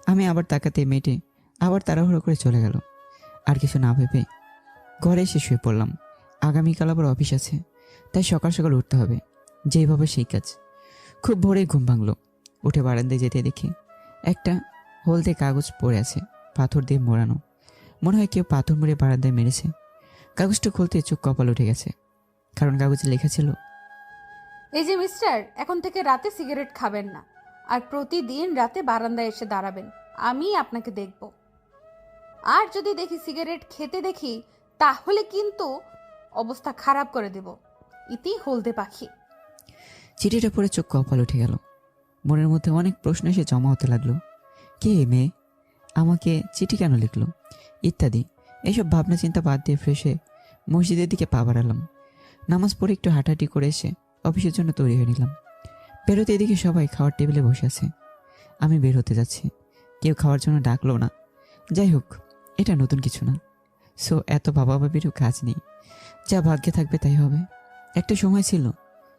Speaker 1: আমি আবার তাকাতেই মেয়েটি আবার তাড়াহুড়ো করে চলে গেল। আর কিছু না ভেবে ঘরে এসে শুয়ে পড়লাম। আগামীকাল আবার অফিস আছে, তাই সকাল সকাল উঠতে হবে, যেইভাবে সেই কাজ। খুব ভোরে ঘুম ভাঙলো। উঠে বারান্দায় যেতে দেখি একটা হলদে কাগজ পড়ে আছে, পাথর দিয়ে মোড়ানো। মনে হয় কেউ পাথর মেরে বারান্দায় মেরেছে। কাগজটা খুলতে চোখ কপাল উঠে গেছে, কারণ কাগজে লেখা ছিল,
Speaker 8: এই যে মিস্টার, এখন থেকে রাতে সিগারেট খাবেন না, আর প্রতিদিন রাতে বারান্দায় এসে দাঁড়াবেন, আমি আপনাকে দেখব। আর যদি দেখি সিগারেট খেতে দেখি, তাহলে কিন্তু অবস্থা খারাপ করে দেব। ইতি হলদে পাখি।
Speaker 1: চিঠিটা পড়ে চোখ কপাল উঠে গেল। মনের মধ্যে অনেক প্রশ্ন এসে জমা হতে লাগলো। কে এই মেয়ে? আমাকে চিঠি কেন লিখলো? ইত্যাদি। এইসব ভাবনা চিন্তা বাদ দিয়ে ফ্রেশ হয়ে মসজিদের দিকে পা বাড়ালাম। নামাজ পড়ে একটু হাঁটাহাঁটি করে এসে অফিসের জন্য তৈরি হয়ে নিলাম। বেরোতে এদিকে সবাই খাওয়ার টেবিলে বসে আছে। আমি বের হতে যাচ্ছি, কেউ খাওয়ার জন্য ডাকলো না। যাই হোক, এটা নতুন কিছু না, সো এত ভাবাভাবিরও কাজ নেই। যা ভাগ্যে থাকবে তাই হবে। একটা সময় ছিল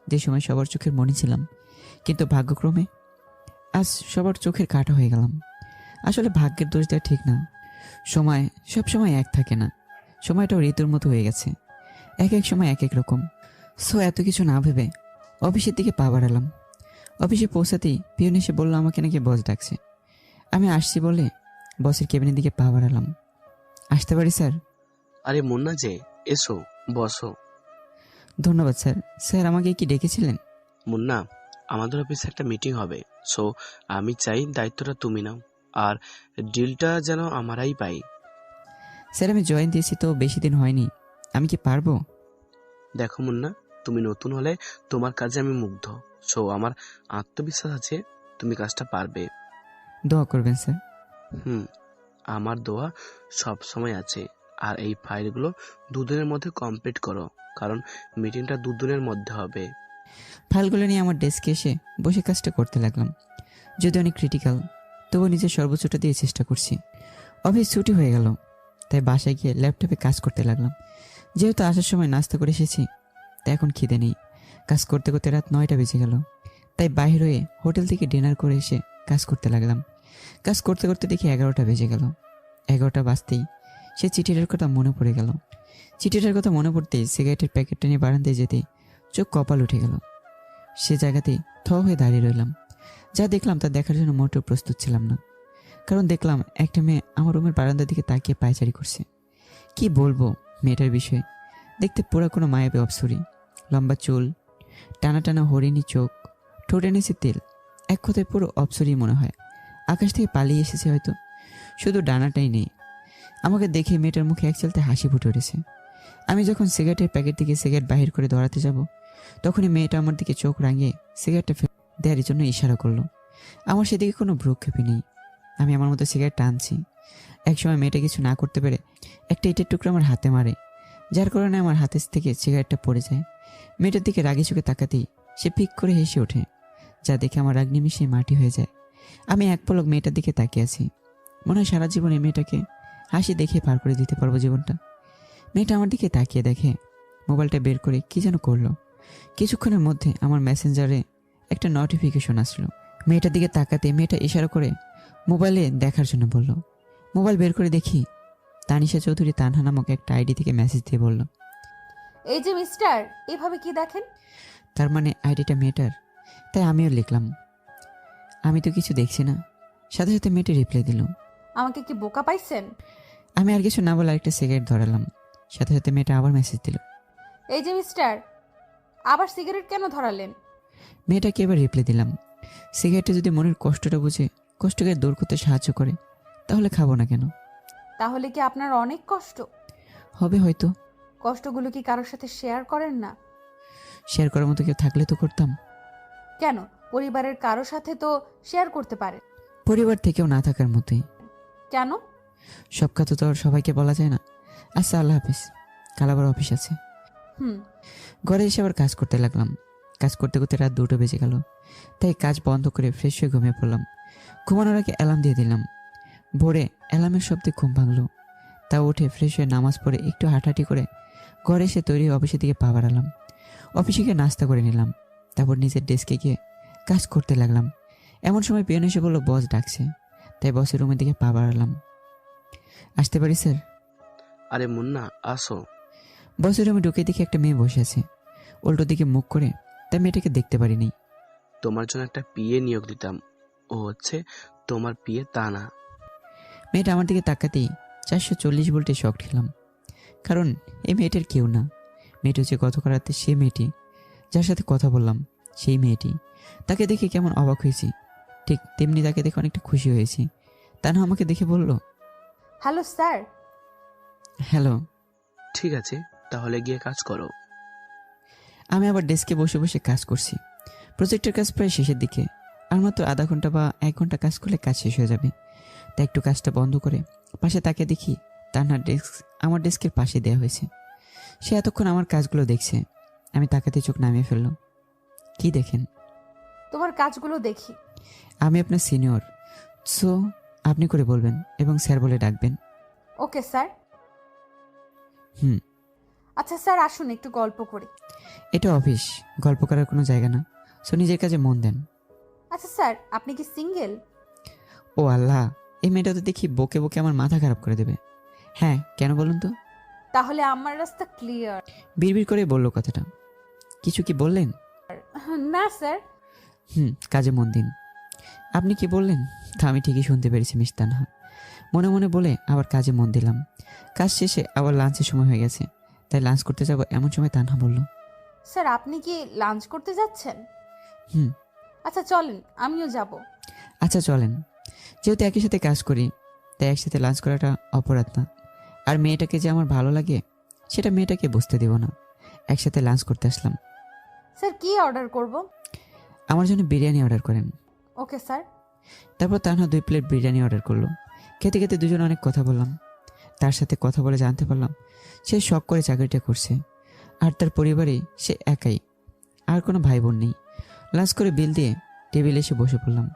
Speaker 1: যে সময় সবার চোখের মনি ছিলাম, কিন্তু ভাগ্যক্রমে আজ সবার চোখের কাটা হয়ে গেলাম। আসলে ভাগ্যের দোষ দেওয়া ঠিক না। সময় সব সময় এক থাকে না, সময়টাও ঋতুর মতো হয়ে গেছে, এক এক সময় এক এক রকম। সো এত কিছু না ভেবে অফিসের দিকে পা বাড়ালাম। অফিসে পৌঁছাতেই পিয়ন এসে বললো আমাকে নাকি বস ডাকছে। আমি আসছি বলে বসের কেবিনের দিকে পা বাড়ালাম। আসতে পারি স্যার?
Speaker 9: আরে মুন্না যে, এসো বসো।
Speaker 1: ধন্যবাদ স্যার। স্যার আমাকে কি ডেকেছিলেন?
Speaker 9: মুন্না, আমাদের অফিসে একটা মিটিং হবে, সো আমি চাই দায়িত্বটা তুমি নাও, আর ডিলটা যেন আমারাই পাই।
Speaker 1: স্যার আমি জয়েন দিয়েছি তো বেশি দিন হয়নি, আমি কি পারবো?
Speaker 9: দেখো মুন্না, তুমি নতুন হলে তোমার কাজে আমি মুগ্ধ, সো আমার আত্মবিশ্বাস আছে তুমি কাজটা পারবে।
Speaker 1: দোয়া করবেন স্যার।
Speaker 9: আমার দোয়া সব সময় আছে। আর এই ফাইলগুলো 2 দিনের মধ্যে কমপ্লিট করো, কারণ মিটিংটা 2 দিনের মধ্যে হবে।
Speaker 1: ফাইলগুলো নিয়ে আমার ডেস্কে এসে বসে কাজটা করতে লাগলাম। যদি অনেক ক্রিটিক্যাল, তবুও নিজের সর্বোচ্চটা দিয়ে চেষ্টা করছি। অফিস ছুটি হয়ে গেল, তাই বাসায় গিয়ে ল্যাপটপে কাজ করতে লাগলাম। যেহেতু আসার সময় নাস্তা করে এসেছি, তাই এখন খিদে নেই। কাজ করতে করতে রাত 9টা বেজে গেল, তাই বাইরে হয়ে হোটেল থেকে ডিনার করে এসে কাজ করতে লাগলাম। কাজ করতে করতে দেখি 11টা বেজে গেল। 11টা বাজতেই সে চিঠিটার কথা মনে পড়ে গেল। চিঠিটার কথা মনে পড়তেই সিগারেটের প্যাকেটটা নিয়ে বারান্দায় যেতেই চোখ কপাল উঠে গেল। সে জায়গাতেই থ হয়ে দাঁড়িয়ে রইলাম। যা দেখলাম তা দেখার জন্য মোটেও প্রস্তুত ছিলাম না, কারণ দেখলাম একটা মেয়ে আমার রুমের বারান্দার দিকে তাকিয়ে পায়চারি করছে। কি বলবো মেয়েটার বিষয়ে? দেখতে পুরো কোনো মায়াবী অপসরী, লম্বা চুল, টানা টানা হরিণী চোখ, ঠোঁটে নিচে তেল, এক কথায় পুরো অপসরী মনে হয়। আকাশ থেকে পালিয়ে এসেছে হয়তো, শুধু ডানাটাই নেই। আমাকে দেখে মেয়েটার মুখে এক চলতে হাসি ফুটে উঠেছে। আমি যখন সিগারেটের প্যাকেট থেকে সিগারেট বাহির করে ধরাতে যাব, তখনই মেয়েটা আমার দিকে চোখ রাঙিয়ে সিগারেটটা দেওয়ার জন্য ইশারা করলো। আমার সেদিকে কোনো ভ্রুক্ষেপই নেই। আমি আমার মতো সিগারেট টানছি। একসময় মেয়েটা কিছু না করতে পেরে একটা ইটের টুকরো আমার হাতে মারে, যার কারণে আমার হাতের থেকে সিগারেটটা পড়ে যায়। মেয়েটার দিকে রাগে চোখে তাকাতেই সে পিক করে হেসে ওঠে, যা দেখে আমার রাগ নিমিশে মাটি হয়ে যায়। আমি এক পলক মেয়েটার দিকে তাকিয়ে আছি। মনে হয় সারা জীবন এই মেয়েটাকে হাসি দেখে পার করে দিতে পারবো জীবনটা। মেয়েটা আমার দিকে তাকিয়ে দেখে, মোবাইলটা বের করে কি যেন করলো। কিছুক্ষণের মধ্যে আমার মেসেঞ্জারে একটা নোটিফিকেশন আসলো। মেয়েটার দিকে তাকাতে মেয়েটা ইশারা করে মোবাইলে দেখার জন্য বলল। মোবাইল বের করে দেখি তানিশা চৌধুরী তানহা নামক একটা আইডি থেকে মেসেজ দিয়ে বলল,
Speaker 8: এই যে মিস্টার, এভাবে কি দেখেন?
Speaker 1: তার মানে আইডিটা মেয়েটার। তাই আমিও লিখলাম, আমি তো কিছু দেখছি না। সাথে সাথে মেয়েটা রিপ্লাই দিল।
Speaker 8: আমাকে কি বোকা পাইছেন?
Speaker 1: আমি আর কিছু না বলে আরেকটা সিগারেট ধরালাম। সাথে সাথে মেয়েটা আবার মেসেজ দিল।
Speaker 8: এই যে মিস্টার, আবার সিগারেট কেন ধরালেন?
Speaker 1: মেয়েটাকে এবার রিপ্লাই দিলাম, সিগারেটে যদি মনের কষ্টটা বুঝে কষ্টকে দূর করতে সাহায্য করে তাহলে খাবো না কেন?
Speaker 8: তাহলে কি আপনার অনেক কষ্ট?
Speaker 1: হবে হয়তো।
Speaker 8: কষ্টগুলো কি কারোর সাথে শেয়ার করেন না?
Speaker 1: শেয়ার করার মতো কেউ থাকলে তো করতাম।
Speaker 8: কেন? পরিবারের কারো সাথে তো শেয়ার করতে পারেন।
Speaker 1: পরিবার থেকেও না থাকার মতোই।
Speaker 8: কেন?
Speaker 1: সব কথা তো আর সবাইকে বলা যায় না। আচ্ছা, আল্লাহ হাফিজ, কাল আবার অফিস আছে।
Speaker 8: হুম।
Speaker 1: ঘরে এসে আবার কাজ করতে লাগলাম। কাজ করতে করতে রাত 2টা বেজে গেল। তাই কাজ বন্ধ করে ফ্রেশ হয়ে ঘুমিয়ে পড়লাম। ঘুমানোর আগে অ্যালার্ম দিয়ে দিলাম। ভোরে অ্যালার্মের শব্দে ঘুম ভাঙলো। তা উঠে ফ্রেশ হয়ে নামাজ পড়ে একটু হাঁটাহাঁটি করে ঘরে এসে তৈরি হয়ে অফিসের দিকে পা বাড়ালাম। অফিসে গিয়ে নাস্তা করে নিলাম। তারপর নিজের ডেস্কে গিয়ে কাজ করতে লাগলাম। এমন সময় পিয়ন এসে বললো বস ডাকছে। তাই বসের রুমের দিকে পা বাড়ালাম। আসতে পারি স্যার?
Speaker 9: আরে মুন্না, আসো।
Speaker 1: বসের রুমে ঢুকে দেখি একটা মেয়ে বসে আছে উল্টো দিকে মুখ করে। তাই মেয়েটাকে দেখতে পারিনি।
Speaker 9: তোমার জন্য একটা পিএ নিয়োগ দিতাম। ও হচ্ছে তোমার পিএ তা না।
Speaker 1: মেয়েটা আমার দিকে তাকাতেই 440 ভোল্টে শক খেলাম। কারণ এই মেয়েটার কেউ না। মেয়েটা হচ্ছে গতকাল রাতে সে মেয়েটি যার সাথে কথা বললাম, সেই মেয়েটি। তাকে দেখে কেমন অবাক হয়েছি, ঠিক তেমনি তাকে দেখে অনেকটা খুশি হয়েছি। তানহা আমাকে দেখে বলল,
Speaker 8: হ্যালো স্যার।
Speaker 1: হ্যালো।
Speaker 9: ঠিক আছে, তাহলে গিয়ে কাজ করো।
Speaker 1: আমি আবার ডেস্কে বসে বসে কাজ করছি। প্রজেক্টের কাজ প্রায় শেষের দিকে। আর মাত্র আধা ঘন্টা বা 1 ঘন্টা কাজ করলে কাজ শেষ হয়ে যাবে। তাই একটু কাজটা বন্ধ করে পাশে তাকে দেখি তানহার ডেস্ক আমার ডেস্কের পাশে দেওয়া হয়েছে। সে এতক্ষণ আমার কাজগুলো দেখছে। আমি তাকাতে চোখ নামিয়ে ফেললো। কি দেখেন?
Speaker 8: তোমার কাজগুলো দেখি।
Speaker 1: আমি আপনার সিনিয়র, সো আপনি করে বলবেন এবং স্যার বলে ডাকবেন।
Speaker 8: Okay sir.
Speaker 1: হুম।
Speaker 8: আচ্ছা স্যার, আসুন একটু গল্প করি।
Speaker 1: এটা অফিস, গল্প করার কোনো জায়গা না। সো নিজের কাজে মন দেন।
Speaker 8: আচ্ছা স্যার, আপনি কি সিঙ্গেল?
Speaker 1: ও আল্লাহ, এই মেয়েটা তো দেখি বকে বকে আমার মাথা খারাপ করে দেবে। হ্যাঁ, কেন বলুন তো?
Speaker 8: তাহলে আমার রাস্তা ক্লিয়ার।
Speaker 1: বিড়বিড় করে বললো কথাটা। কিছু কি বললেন?
Speaker 8: না স্যার।
Speaker 1: কাজে মন দিন। আপনি কি বললেন তা আমি ঠিকই শুনতে পেরেছি মিস তানহা। মনে মনে বলে আবার কাজে মন দিলাম। কাজ শেষে আবার লাঞ্চের সময় হয়ে গেছে, তাই লাঞ্চ করতে যাব এমন সময় তানহা বলল,
Speaker 8: স্যার আপনি কি লাঞ্চ করতে যাচ্ছেন?
Speaker 1: হুম।
Speaker 8: আচ্ছা চলেন, আমিও যাব।
Speaker 1: আচ্ছা চলেন। যেহেতু একই সাথে কাজ করি তাই একসাথে লাঞ্চ করাটা অপরাধ না। আর মেয়েটাকে যে আমার ভালো লাগে সেটা মেয়েটাকে বুঝতে দেব না। একসাথে লাঞ্চ করতে আসলাম।
Speaker 8: স্যার কি অর্ডার করব?
Speaker 1: আমার জন্য বিরিয়ানি অর্ডার করেন।
Speaker 8: Okay sir.
Speaker 1: তারপর তানহা 2 প্লেট বিরিয়ানি অর্ডার করলো। খেতে খেতে দুজন অনেক কথা বললাম। তার সাথে কথা বলে জানতে পারলাম সে শখ করে চাকরিটা করছে। আর তার পরিবারে সে একাই, আর কোনো ভাই বোন নেই। লাঞ্চ করে বিল দিয়ে টেবিলে এসে বসে পড়লাম।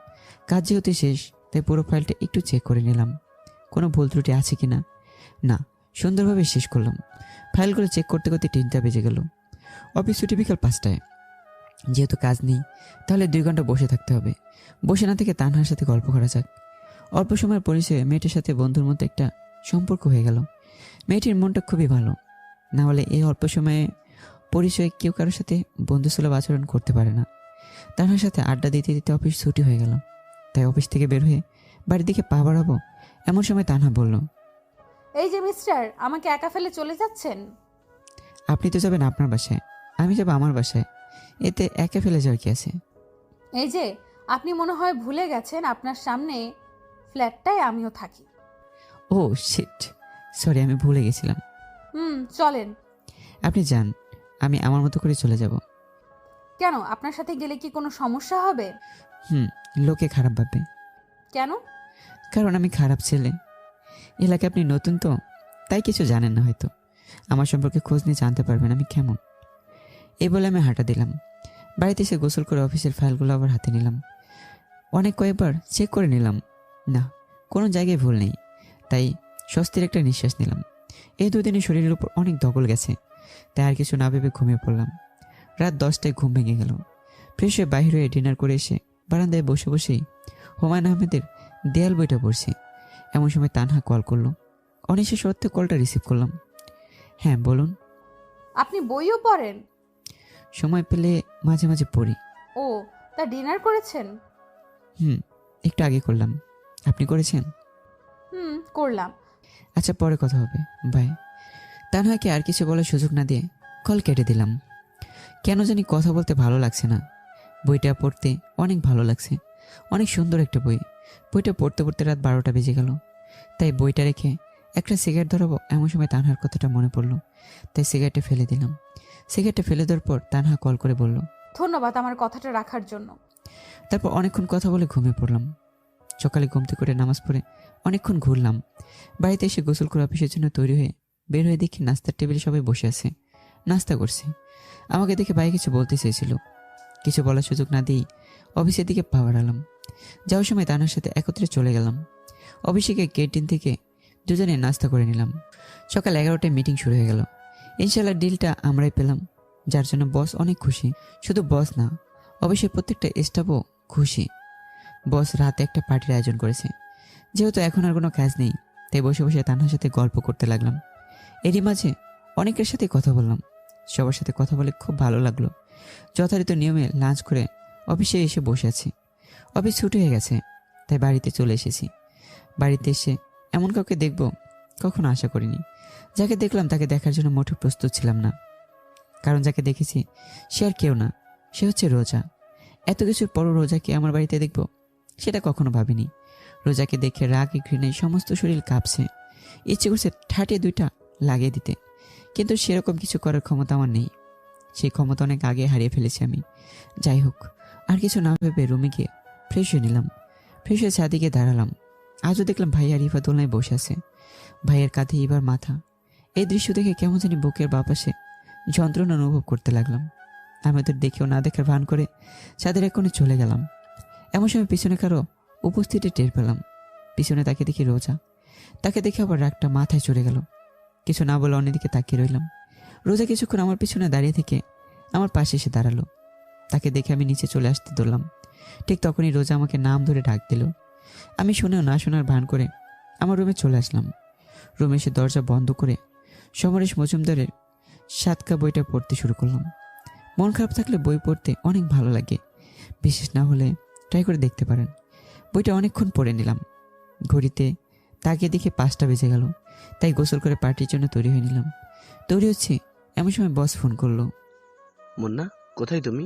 Speaker 1: কাজ যেহেতু শেষ তাই পুরো ফাইলটা একটু চেক করে নিলাম, কোনো ভুল ত্রুটি আছে কি না। না, সুন্দরভাবে শেষ করলাম। ফাইলগুলো চেক করতে করতে 3টা বেজে গেল। অফিস ছুটি বিকাল 5টায়। যেহেতু কাজ নেই তাহলে 2 ঘন্টা বসে থাকতে হবে। বসে না থেকে তানহার সাথে গল্প করা যাক। অল্প সময়ের পরিচয়ে মেয়েটির সাথে বন্ধুর মধ্যে একটা সম্পর্ক হয়ে গেল। মেয়েটির মনটা খুবই ভালো, না হলে এই অল্প সময়ে পরিচয়ে কেউ কারোর সাথে বন্ধুসুলভ আচরণ করতে পারে না। তানহার সাথে আড্ডা দিতে দিতে অফিস ছুটি হয়ে গেল। তাই অফিস থেকে বের হয়ে বাড়ির দিকে পা বাড়াবো এমন সময় তানহা বলল,
Speaker 8: এই যে মিস্টার, আমাকে একা ফেলে চলে যাচ্ছেন?
Speaker 1: আপনি তো যাবেন আপনার বাসায়, আমি যাবো আমার বাসায়, এতে একা ফেলে যাওয়ার কি আছে?
Speaker 8: এই যে, আপনি মনে হয় ভুলে গেছেন আপনার সামনে ফ্ল্যাটটায় আমিও থাকি।
Speaker 1: ও শিট, সরি, আমি ভুলে গেছিলাম।
Speaker 8: চলেন।
Speaker 1: আপনি যান, আমি আমার মতো করে চলে যাব।
Speaker 8: কেন, আপনার সাথে গেলে কি কোনো সমস্যা হবে?
Speaker 1: লোকে খারাপ ভাববে।
Speaker 8: কেন?
Speaker 1: কারণ আমি খারাপ ছেলে। এলাকায় আপনি নতুন তো, তাই কিছু জানেন না হয়তো। আমার সম্পর্কে খোঁজ নিয়ে জানতে পারবেন আমি কেমন। এই বলে আমি হাঁটা দিলাম। বাড়িতে এসে গোসল করে অফিসের ফাইলগুলো আবার হাতে নিলাম। অনেক কয়েকবার চেক করে নিলাম, না কোনো জায়গায় ভুল নেই। তাই স্বস্তির একটা নিঃশ্বাস নিলাম। এই দুদিনে শরীরের উপর অনেক দখল গেছে, তাই আর কিছু না ভেবে ঘুমিয়ে পড়লাম। রাত 10টায় ঘুম ভেঙে গেল। ফ্রেশ হয়ে বাইরে হয়ে ডিনার করে এসে বারান্দায় বসে বসেই হুমায়ুন আহমেদের দেয়াল বইটা পড়ছি। এমন সময় তানহা কল করলো। অনিশা সত্ত্বে কলটা রিসিভ করলাম। হ্যাঁ বলুন।
Speaker 8: আপনি বইও পড়েন?
Speaker 1: সময় পেলে মাঝে মাঝে পড়ি।
Speaker 8: ও, তা ডিনার করেছেন?
Speaker 1: একটু আগে করলাম। আপনি করেছেন?
Speaker 8: করলাম।
Speaker 1: আচ্ছা পরে কথা হবে, বাই। তানহাকে আর কিছু বলার সুযোগ না দিয়ে কল কেটে দিলাম। কেন জানি কথা বলতে ভালো লাগছে না। বইটা পড়তে অনেক ভালো লাগছে, অনেক সুন্দর একটা বই। বইটা পড়তে পড়তে রাত 12টা বেজে গেল। তাই বইটা রেখে একটা সিগারেট ধরাবো এমন সময় তানহার কথাটা মনে পড়লো। তাই সিগারেটটা ফেলে দিলাম। সিগারেটটা ফেলে দেওয়ার পর তানহা কল করে বলল,
Speaker 8: ধন্যবাদ আমার কথাটা রাখার জন্য।
Speaker 1: তারপর অনেকক্ষণ কথা বলে ঘুমিয়ে পড়লাম। সকালে ঘুমতে করে নামাজ পড়ে অনেকক্ষণ ঘুরলাম। বাড়িতে এসে গোসল করে অফিসের জন্য তৈরি হয়ে বের হয়ে দেখি নাস্তার টেবিলে সবাই বসে আছে, নাস্তা করছে। আমাকে দেখে ভাই কিছু বলতে চেয়েছিল, কিছু বলার সুযোগ না দিয়েই অফিসের দিকে পা বাড়ালাম। যাওয়ার সময় তানার সাথে একত্রে চলে গেলাম। অফিসে গিয়ে ক্যান্টিন থেকে দুজনে নাস্তা করে নিলাম। সকাল 11টায় মিটিং শুরু হয়ে গেল। ইনশাল্লাহ ডিলটা আমরাই পেলাম, যার জন্য বস অনেক খুশি। শুধু বস না, অবশ্যই প্রত্যেকটা স্টাফও খুশি। বস রাতে একটা পার্টির আয়োজন করেছে। যেহেতু এখন আর কোনো কাজ নেই, তাই বসে বসে তানহার সাথে গল্প করতে লাগলাম। এরই মাঝে অনেকের সাথে কথা বললাম। সবার সাথে কথা বলে খুব ভালো লাগলো। যথারীত নিয়মে লাঞ্চ করে অফিসে এসে বসে আছি। অফিস ছুটি হয়ে গেছে, তাই বাড়িতে চলে এসেছি। বাড়িতে এসে এমন কাউকে দেখব কখনো আশা করিনি। যাকে দেখলাম তাকে দেখার জন্য মোটেও প্রস্তুত ছিলাম না, কারণ যাকে দেখেছি সে আর কেউ না, সে হচ্ছে রোজা। এত কিছুর পরও রোজাকে আমার বাড়িতে দেখব সেটা কখনো ভাবিনি। রোজাকে দেখে রাগে ঘৃণায় সমস্ত শরীর কাঁপছে। ইচ্ছে করছে ঠাটিয়ে দুইটা লাগিয়ে দিতে, কিন্তু সেরকম কিছু করার ক্ষমতা আমার নেই। সেই ক্ষমতা অনেক আগে হারিয়ে ফেলেছি আমি। যাই হোক, আর কিছু না ভেবে রুমে গিয়ে ফ্রেশ হয়ে নিলাম। ফ্রেশ হয়ে ছাদিকে দাঁড়ালাম। আজও দেখলাম ভাই আর ইফা দোলনায় বসে আছে। ভাইয়ের কাঁধে এবার মাথা। এই দৃশ্য দেখে কেমন জানি বুকের বাপাসে যন্ত্রণা অনুভব করতে লাগলাম। আমি ওদের দেখেও না দেখার ভান করে ছাদের এক কোণে চলে গেলাম। এমন সময় পিছনে কারো উপস্থিতি টের পেলাম। পিছনে তাকে দেখি রোজা। তাকে দেখে আবার রাগটা মাথায় চড়ে গেল। কিছু না বলে অন্যদিকে তাকিয়ে রইলাম। রোজা কিছুক্ষণ আমার পিছনে দাঁড়িয়ে থেকে আমার পাশে এসে দাঁড়ালো। তাকে দেখে আমি নিচে চলে আসতে ধরলাম। ঠিক তখনই রোজা আমাকে নাম ধরে ডাক দিল। আমি শুনেও না শোনার ভান করে আমার রুমে চলে আসলাম। রুমে এসে দরজা বন্ধ করে সমরেশ মজুমদারের সাতকা বইটা পড়তে শুরু করলাম। মন খারাপ থাকলে বই পড়তে অনেক ভালো লাগে, বিশেষ না হলে ট্রাই করে দেখতে পারেন। বইটা অনেকক্ষণ পড়ে নিলাম। ঘড়িতে তাকিয়ে দেখে 5টা বেজে গেল। তাই গোসল করে পার্টির জন্য তৈরি হয়ে নিলাম। তৈরি হচ্ছে এমন সময় বস ফোন করলো।
Speaker 9: মুন্না, কোথায় তুমি?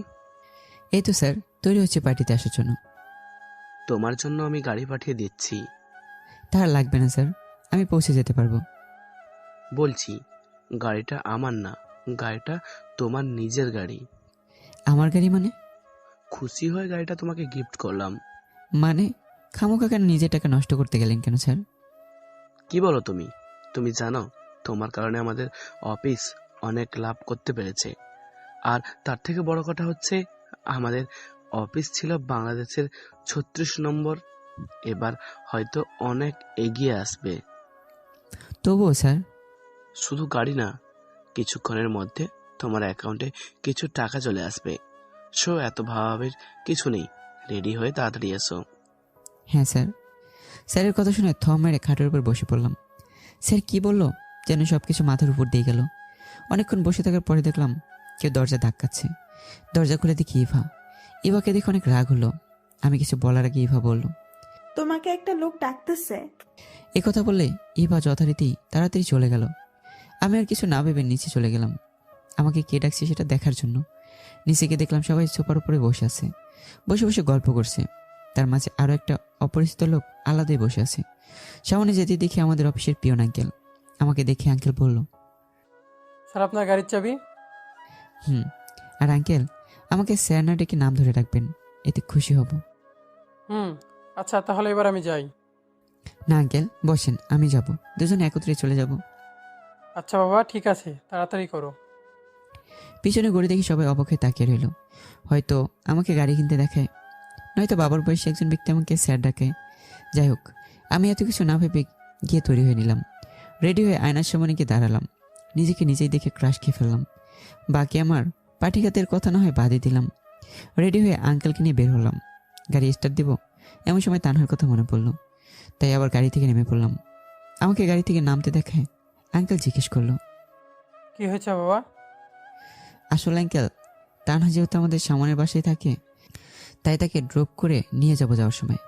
Speaker 1: এই তো স্যার, তৈরি হচ্ছে পার্টিতে আসার জন্য।
Speaker 9: তোমার জন্য আমি গাড়ি পাঠিয়ে দিচ্ছি।
Speaker 1: তার লাগবে না স্যার, আমি পৌঁছে যেতে পারবো।
Speaker 9: বলছি, গাড়িটা আমার না, গাড়িটা তোমার নিজের গাড়ি।
Speaker 1: আমার গাড়ি মানে?
Speaker 9: খুশি হয়ে গাড়িটা তোমাকে গিফট করলাম।
Speaker 1: মানে খামোখা কেন নিজের টাকা নষ্ট করতে গেলেন কেন স্যার?
Speaker 9: কি বলো তুমি? তুমি জানো তোমার কারণে আমাদের অফিস অনেক লাভ করতে পেরেছে। আর তার থেকে বড় কথা হচ্ছে, আমাদের অফিস ছিল বাংলাদেশের 36 নম্বর, এবার হয়তো অনেক এগিয়ে আসবে।
Speaker 1: তবুও স্যার।
Speaker 9: শুধু গাড়ি না, কিছুক্ষণের মধ্যে তোমার অ্যাকাউন্টে কিছু টাকা চলে আসবে। সো এত ভাবাবের কিছু নেই, রেডি হয়ে তাড়াতাড়ি এসো।
Speaker 1: হ্যাঁ স্যার। স্যারের কথা শুনে থম মেরে খাটের উপর বসে পড়লাম। স্যার কি বললো যেন সব কিছু মাথার উপর দিয়ে গেল। অনেকক্ষণ বসে থাকার পরে দেখলাম কেউ দরজা ধাক্কাচ্ছে। দরজা খুলে দেখি ইভা। ইভাকে দেখে অনেক রাগ হলো। আমি কিছু বলার আগে ইভা বলল,
Speaker 2: তোমাকে একটা লোক ডাকতেছে।
Speaker 1: এ কথা বললে ইভা যথারীতি তাড়াতাড়ি চলে গেল। আমি আর কিছু না ভেবে নিচে চলে গেলাম আমাকে কে ডাকছে সেটা দেখার জন্য। নিচে গিয়ে দেখলাম সবাই সোফার উপরে বসে আছে, বসে বসে গল্প করছে। তার মাঝে আরো একটা অপরিচিত লোক আলাদাই বসে আছে। সামনে যেতে দেখি আমাদের অফিসের পিয়ন আঙ্কেল। আমাকে দেখে আঙ্কেল বলল,
Speaker 4: স্যার আপনার গাড়ির চাবি।
Speaker 1: আর আঙ্কেল আমাকে স্যার না ডেকে নাম ধরে রাখবেন, এতে খুশি হব।
Speaker 4: আচ্ছা তাহলে এবার আমি যাই।
Speaker 1: না আঙ্কেল বসেন, আমি যাব, দুজনে একত্রে চলে যাব।
Speaker 4: আচ্ছা বাবা, ঠিক আছে, তাড়াতাড়ি করো।
Speaker 1: পিছনে ঘুরে দেখি সবাই অবাক হয়ে তাকিয়ে রইল। হয়তো আমাকে গাড়ি কিনতে দেখায়, নয়তো বাবার বয়সী একজন ব্যক্তি আমাকে স্যার ডাকে। যাই হোক, আমি এত কিছু না ভেবে গিয়ে তৈরি হয়ে নিলাম। রেডি হয়ে আয়নার সামনে গিয়ে দাঁড়ালাম। নিজেকে নিজেই দেখে ক্রাশ খেয়ে ফেললাম। বাকি আমার পাঠিকাতের কথা না হয় বাদই দিলাম। রেডি হয়ে আঙ্কেলকে নিয়ে বের হলাম। গাড়ি স্টার্ট দিব এমন সময় তানহার কথা মনে পড়লো, তাই আবার গাড়ি থেকে নেমে পড়লাম। আমাকে গাড়ি থেকে নামতে দেখায় আঙ্কেল জিজ্ঞেস করলো,
Speaker 4: কি হয়েছে বাবা?
Speaker 1: আসলে আঙ্কেল, তানহা যেহেতু আমাদের সামনের বাসায় থাকে, তাই তাকে ড্রপ করে নিয়ে যাওয়ার সময়।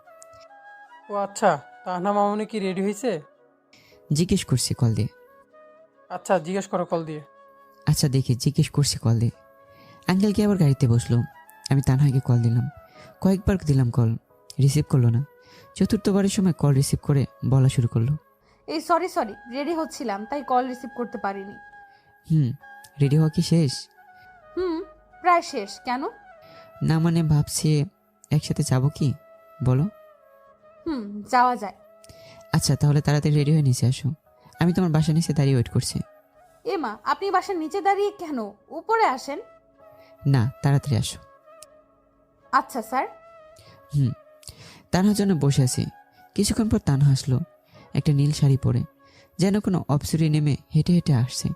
Speaker 4: ও আচ্ছা, তাহনা মামুনি কি রেডি হয়েছে?
Speaker 1: জিজ্ঞেস করছি কল দিয়ে।
Speaker 4: আচ্ছা, জিজ্ঞেস করো কল দিয়ে।
Speaker 1: আচ্ছা দেখি, জিজ্ঞেস করছি কল দিয়ে। আঙ্কেল কি আবার গাড়িতে বসলো। আমি তানহাকে কল দিলাম, কয়েকবার দিলাম, কল রিসিভ করলো না। চতুর্থবারের সময় কল রিসিভ করে বলা শুরু করলো,
Speaker 8: এই সরি রেডি হচ্ছিলাম তাই কল রিসিভ করতে পারিনি।
Speaker 1: রেডি হওয়া কি শেষ?
Speaker 8: প্রায় শেষ। কেন?
Speaker 1: না মানে ভাবছি একসাথে যাবো কি বলো?
Speaker 8: যাওয়া যায়।
Speaker 1: আচ্ছা তাহলে তাড়াতাড়ি রেডি হয়ে নিচে আসো, আমি তোমার বাসা নিচে দাঁড়িয়ে ওয়েট করছি।
Speaker 8: মা, আপনি বাসার নিচে দাঁড়িয়ে কেন? উপরে আসেন।
Speaker 1: না, তাড়াতাড়ি আসো।
Speaker 8: আচ্ছা স্যার।
Speaker 1: তানহার জন্য বসে আছি। কিছুক্ষণ পর তানহা আসলো, একটা নীল শাড়ি পরে, যেন কোনো অপসরি নেমে হেঁটে হেঁটে আসছে।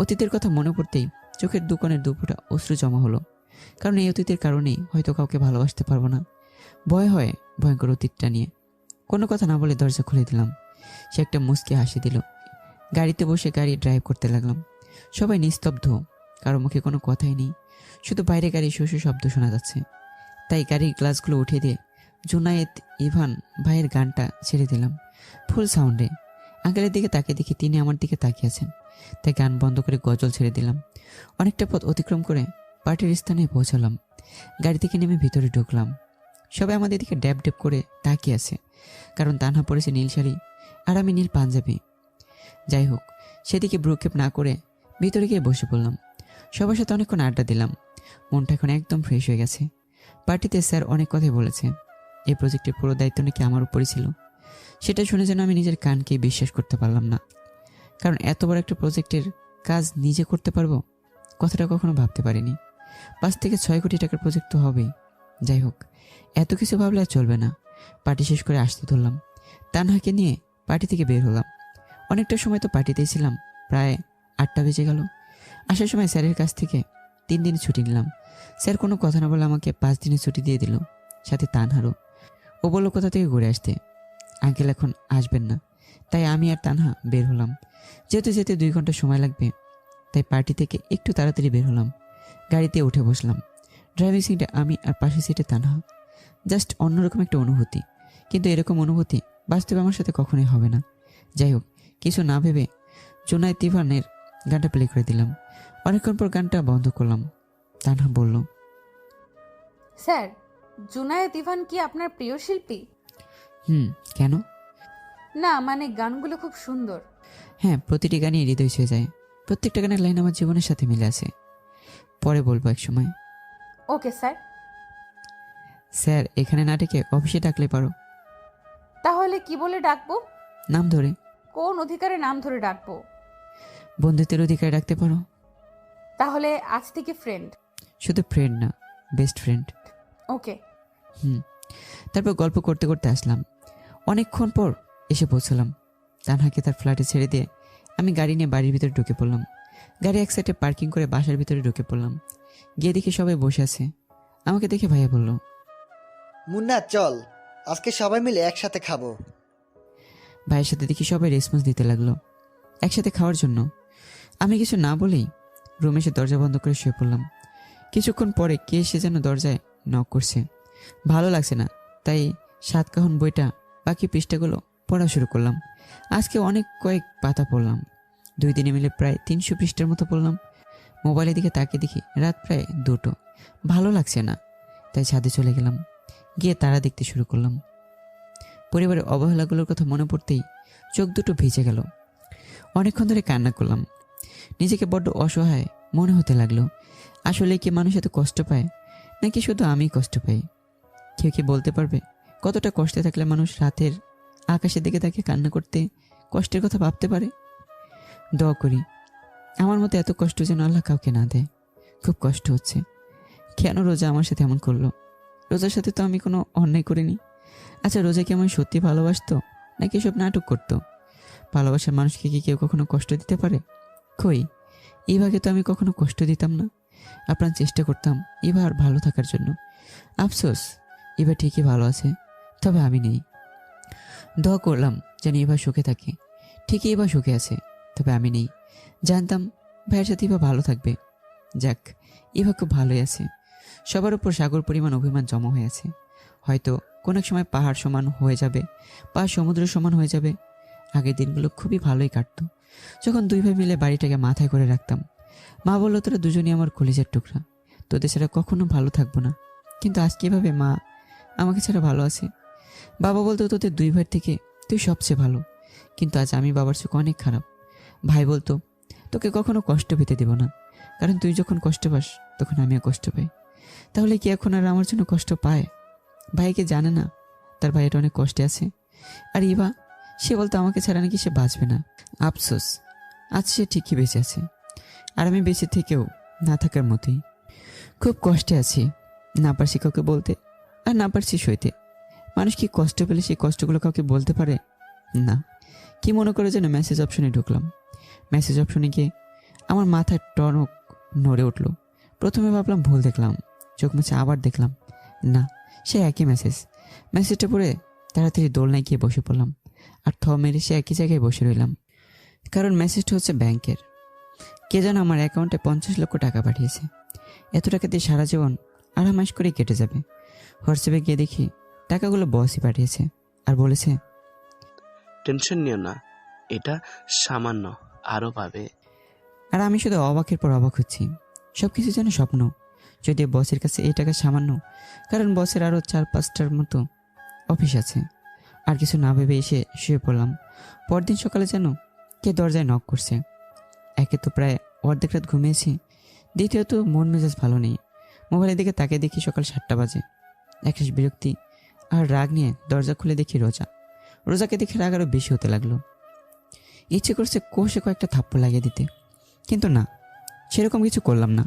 Speaker 1: অতীতের কথা মনে পড়তেই চোখের দোকানের দুপুরটা অশ্রু জমা হলো। কারণ এই অতীতের কারণেই হয়তো কাউকে ভালোবাসতে পারবো না। ভয় হয় ভয়ঙ্কর অতীতটা নিয়ে। কোনো কথা না বলে দরজা খুলে দিলাম। সে একটা মুচকি হাসি দিল। গাড়িতে বসে গাড়ি ড্রাইভ করতে লাগলাম। সবাই নিস্তব্ধ, কারো মুখে কোনো কথাই নেই, শুধু বাইরে গাড়ির শোষে শব্দ শোনা যাচ্ছে। তাই গাড়ির গ্লাসগুলো উঠিয়ে দিয়ে জুনায়েদ ইভান ভাইয়ের গানটা ছেড়ে দিলাম ফুল সাউন্ডে। আঙ্কেলের দিকে তাকিয়ে দেখি তিনি আমার দিকে তাকিয়ে আছেন, তাই গান বন্ধ করে গজল ছেড়ে দিলাম। অনেকটা পথ অতিক্রম করে পার্টির স্থানে পৌঁছালাম। গাড়ি থেকে নেমে ভিতরে ঢুকলাম। সবাই আমাদের দিকে ড্যাব ড্যাব করে তাকিয়ে আছে, কারণ তানহা পড়েছে নীল শাড়ি আর আমি নীল পাঞ্জাবি। যাই হোক, সেদিকে ভ্রুক্ষেপ না করে ভিতরে গিয়ে বসে পড়লাম। সবার সাথে অনেকক্ষণ আড্ডা দিলাম। মনটা এখন একদম ফ্রেশ হয়ে গেছে। পার্টিতে স্যার অনেক কথাই বলেছে। এই প্রজেক্টের পুরো দায়িত্ব নাকি আমার উপরই ছিল। সেটা শুনে যেন আমি নিজের কানকে বিশ্বাস করতে পারলাম না। কারণ এত বড় একটা প্রজেক্টের কাজ নিজে করতে পারবো, কথাটা কখনো ভাবতে পারিনি। 5 থেকে 6 কোটি টাকার প্রজেক্ট তো হবেই। যাই হোক, এত কিছু ভাবলে আর চলবে না। পার্টি শেষ করে আসতে ধরলাম। তানহাকে নিয়ে পার্টি থেকে বের হলাম। অনেকটা সময় তো পার্টিতেই ছিলাম, প্রায় 8টা বেজে গেল। আসার সময় স্যারের কাছ থেকে 3 দিন ছুটি নিলাম। স্যার কোনো কথা না বলে আমাকে 5 দিনের ছুটি দিয়ে দিল, সাথে তানহারও। ও বললো কোথা থেকে ঘুরে আসতে, আঙ্কেল এখন আসবেন না। তাই আমি আর তানহা বের হলাম। যেতে যেতে 2 ঘন্টা সময় লাগবে, তাই পার্টি থেকে একটু তাড়াতাড়ি বের হলাম। গাড়িতে উঠে বসলাম। ড্রাইভিং সিটে আমি আর পাশের সিটে তানহা। জাস্ট অন্যরকম একটা অনুভূতি, কিন্তু এরকম অনুভূতি বাস্তবে আমার সাথে কখনোই হবে না। যাই হোক, কিছু না ভেবে জুনায়েদ ইভানের গানটা প্লে করে দিলাম। অনেকক্ষণ পর গানটা বন্ধ করলাম। তানহা বলল,
Speaker 8: স্যার, জুনায়েদ ইভান কি আপনার প্রিয় শিল্পী?
Speaker 1: কেন?
Speaker 8: না মানে গানগুলো খুব সুন্দর।
Speaker 1: হ্যাঁ, প্রতিটি গানই হৃদয় ছুঁয়ে যায়। প্রত্যেকটা গানের লাইন আমার জীবনের সাথে মিলে আছে। পরে বলবো এক সময়।
Speaker 8: Okay sir.
Speaker 1: স্যার এখানে না ডেকে অফিসে ডাকলে পারো।
Speaker 8: তাহলে কি বলে ডাকবো?
Speaker 1: নাম ধরে।
Speaker 8: কোন অধিকারে নাম ধরে ডাকবো?
Speaker 1: বন্ধুত্বের অধিকারে ডাকতে পারো।
Speaker 8: তাহলে আজ থেকে ফ্রেন্ড।
Speaker 1: শুধু ফ্রেন্ড না, বেস্ট ফ্রেন্ড।
Speaker 8: ওকে।
Speaker 1: তারপর গল্প করতে করতে আসলাম। অনেকক্ষণ পর এসে পৌঁছলাম। তানহাকে তার ফ্ল্যাটে ছেড়ে দিয়ে আমি গাড়ি নিয়ে বাড়ির ভিতরে ঢুকে পড়লাম। গাড়ি এক সাইডে পার্কিং করে বাসার ভিতরে ঢুকে পড়লাম। গিয়ে দেখি সবাই বসে আছে। আমাকে দেখে ভাইয়া বলল,
Speaker 10: মুন্না চল, আজকে সবাই মিলে একসাথে খাবো।
Speaker 1: ভাইয়ের সাথে দেখি সবাই রেসপন্স দিতে লাগলো একসাথে খাওয়ার জন্য। আমি কিছু না বলেই রুমে এসে দরজা বন্ধ করে শুয়ে পড়লাম। কিছুক্ষণ পরে কে সে যেন দরজায় নক করছে। ভালো লাগছে না, তাই সাতকাহন বইটা বাকি পৃষ্ঠাগুলো পড়া শুরু করলাম। আজকে কয়েক পাতা পড়লাম। 2 দিনে মিলে প্রায় 300 পৃষ্ঠার মতো পড়লাম। মোবাইলের দিকে তাকিয়ে দেখি রাত প্রায় 2টো। ভালো লাগছে না, তাই ছাদে চলে গেলাম। গিয়ে তারা দেখতে শুরু করলাম। পরিবারের অবহেলাগুলোর কথা মনে পড়তেই চোখ দুটো ভিজে গেল। অনেকক্ষণ ধরে কান্না করলাম। নিজেকে বড্ড অসহায় মনে হতে লাগলো। আসলে কি মানুষ এত কষ্ট পায়, নাকি শুধু আমি কষ্ট পাই? কেউ কি বলতে পারবে কতটা কষ্টে থাকলে মানুষ রাতের আকাশের দিকে তাকিয়ে কান্না করতে কষ্টের কথা ভাবতে পারে? দোয়া করি আমার মতো এত কষ্ট যেন আল্লাহ কাউকে না দেয়। খুব কষ্ট হচ্ছে। কেন রোজা আমার সাথে এমন করলো? রোজার সাথে তো আমি কোনো অন্যায় করিনি। আচ্ছা, রোজা কি আমার সত্যি ভালোবাসতো নাকি সব নাটক করতো? ভালোবাসার মানুষকে কি কেউ কখনো কষ্ট দিতে পারে? কই, এইভাবে তো আমি কখনো কষ্ট দিতাম না। আপনার চেষ্টা করতাম এবার ভালো থাকার জন্য। আফসোস, এবার ঠিকই ভালো আছে, তবে আমি নেই। দোয়া করলাম যেন এবার সুখে থাকে। ঠিকই এবার সুখে আছে, তবে আমি নেই। জানতাম ভাইয়ের সাথে এবার ভালো থাকবে। যাক, এবার খুব ভালোই আছে। সবার উপর সাগর পরিমাণ অভিমান জমা হয়ে আছে। হয়তো কোনো এক সময় পাহাড় সমান হয়ে যাবে, পাহাড় সমুদ্র সমান হয়ে যাবে। আগের দিনগুলো খুবই ভালোই কাটতো, যখন দুই ভাই মিলে বাড়িটাকে মাথায় করে রাখতাম। মা বললো, তোরা দুজনই আমার কলিজার টুকরা, তোদের ছাড়া কখনো ভালো থাকবো না। কিন্তু আজ কীভাবে মা আমাকে ছাড়া ভালো আছে? বাবা বলতো, তোদের দুই ভাইয়ের থেকে তুই সবচেয়ে ভালো। কিন্তু আজ আমি বাবার চোখে অনেক খারাপ। ভাই বলতো, তোকে কখনো কষ্ট পেতে দেব না, কারণ তুই যখন কষ্ট পাস তখন আমিও কষ্ট পাই। তাহলে কি এখন আর আমার জন্য কষ্ট পায়? ভাইকে জানে না তার ভাইয়ের অনেক কষ্টে আছে। আর ইভা, সে বলতো আমাকে ছাড়া নাকি সে বাঁচবে না। আফসোস, আজ সে ঠিকই বেঁচে আছে, আর আমি বেঁচে থেকেও না থাকার মতোই। খুব কষ্টে আছি, না পারছি কাউকে বলতে, আর না পারছি সইতে। মানুষ কি কষ্ট পেলে সেই কষ্টগুলো কাউকে বলতে পারে? না। কি মনে করে যেন মেসেজ অপশনে ঢুকলাম। মেসেজ অপশনে গিয়ে আমার মাথায় টনক নড়ে উঠল। প্রথমে ভাবলাম ভুল দেখলাম, চোখ মুছে আবার দেখলাম, না, সে একই মেসেজ। মেসেজটা পড়ে তাড়াতাড়ি দোলনায় গিয়ে বসে পড়লাম, আর থ মেরে সে একই জায়গায় বসে রইলাম। কারণ মেসেজটা হচ্ছে ব্যাংকের। কে যেন আমার অ্যাকাউন্টে 50 লক্ষ টাকা পাঠিয়েছে। এত টাকা দিয়ে সারা জীবন আরামাস করে কেটে যাবে। হোয়াটসঅ্যাপে গিয়ে দেখি টাকাগুলো বসই পাঠিয়েছে, আর বলেছে,
Speaker 9: টেনশন নিও না, এটা সামান্য, আরো পাবে।
Speaker 1: আর আমি শুধু অবাকের পর অবাক হচ্ছি। সব কিছু যেন স্বপ্ন। যদি বসের কাছে এই টাকা সামান্য, কারণ বসের আরও 4-5টার মতো অফিস আছে। আর কিছু না ভেবে এসে শুয়ে পড়লাম। পরদিন সকালে যেন কে দরজায় নক করছে। একে তো প্রায় অর্ধেক রাত ঘুমিয়েছি, দ্বিতীয়ত মন মেজাজ ভালো নেই। মোবাইলের দিকে তাকে দেখি সকাল 7টা বাজে। একরাশ বিরক্তি আর রাগ নিয়ে দরজা খুলে দেখি রোজা। রোজাকে দেখে রাগ আরও বেশি হতে লাগলো। ইচ্ছে করছে কোষে কয়েকটা থাপ্পড় লাগিয়ে দিতে, কিন্তু না, সেরকম কিছু করলাম না।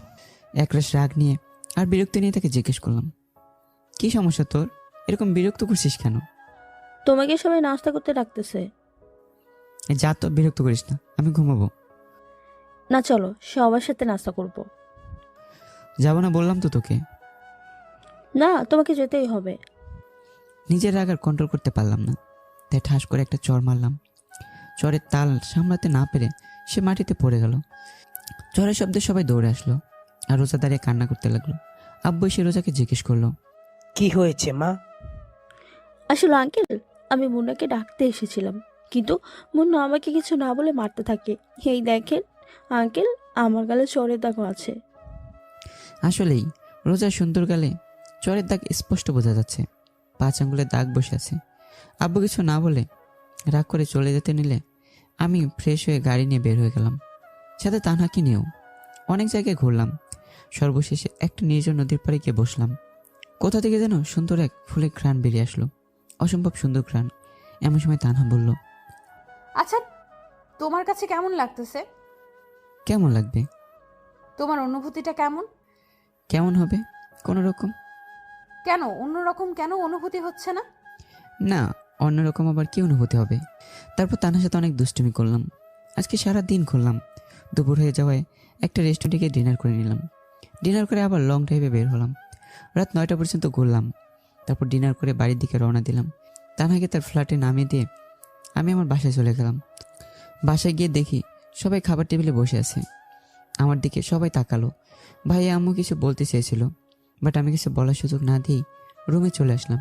Speaker 1: একরাশ রাগ নিয়ে আর বিরক্তি নিয়ে তাকে জিজ্ঞেস করলাম, কি সমস্যা তোর? এরকম বিরক্ত করছিস কেন?
Speaker 3: তোমাকে সবাই নাস্তা করতে ডাকতেছে।
Speaker 1: যা তো, বিরক্ত করিস না, আমি ঘুমাবো।
Speaker 3: না, চলো সবার সাথে নাস্তা করব।
Speaker 1: যাবো না বললাম তো তোকে।
Speaker 3: না, তোমাকে যেতেই হবে।
Speaker 1: নিজের রাগ আর কন্ট্রোল করতে পারলাম না, তাই ঠাস করে একটা চড় মারলাম। চড়ের তাল সামলাতে না পেরে সে মাটিতে পড়ে গেল। চড়ের শব্দে সবাই দৌড়ে আসলো, আর রোজা দাঁড়িয়ে কান্না করতে লাগলো। আব্বু এসে রোজাকে জিজ্ঞেস করলো,
Speaker 5: কি হয়েছে মা?
Speaker 3: আসলে আঙ্কেল, আমি মুন্নাকে ডাকতে এসেছিলাম, কিন্তু মুন্না আমাকে কিছু না বলে মারতে থাকে। এই দেখেন আঙ্কেল, আমার গালে চড়ের দাগও আছে।
Speaker 1: আসলেই রোজার সুন্দর গালে চড়ের দাগ স্পষ্ট বোঝা যাচ্ছে। 5 আঙ্গুলের দাগ বসে আছে। আব্বু কিছু না বলে রাগ করে চলে যেতে নিলে আমি ফ্রেশ হয়ে গাড়ি নিয়ে বের হয়ে গেলাম, সাথে তানহাকে নিয়েও। অনেক জায়গায় ঘুরলাম, সর্বশেষে একটা নির্জন নদীর পাড়ে গিয়ে বসলাম। কোথা থেকে যেন সুন্দর এক ফুলের ঘ্রাণ বেরিয়ে আসলো, অসম্ভব সুন্দর ঘ্রাণ। এমন সময় তানহা বলল,
Speaker 8: আচ্ছা, তোমার কাছে কেমন লাগতেছে?
Speaker 1: কেমন লাগবে?
Speaker 8: তোমার অনুভূতিটা কেমন?
Speaker 1: কেমন হবে? কোনো রকম।
Speaker 8: কেন অন্যরকম? কেন অনুভূতি হচ্ছে না?
Speaker 1: না, অন্যরকম আবার কি অনুভূতি হবে? তারপর তানহার সাথে অনেক দুষ্টুমি করলাম। আজকে সারা দিন ঘুরলাম। দুপুর হয়ে যাওয়ায় একটা রেস্টুরেন্টে গিয়ে ডিনার করে নিলাম। ডিনার করে আবার লং ড্রাইভে বের হলাম। রাত 9টা পর্যন্ত ঘুরলাম। তারপর ডিনার করে বাড়ির দিকে রওনা দিলাম। তানহাকে তার ফ্ল্যাটে নামিয়ে দিয়ে আমি আমার বাসায় চলে গেলাম। বাসায় গিয়ে দেখি সবাই খাবার টেবিলে বসে আছে। আমার দিকে সবাই তাকালো। ভাইয়া আম্মু কিছু বলতে চেয়েছিল, বাট আমি কিছু বলার সুযোগ না দিয়েই রুমে চলে আসলাম।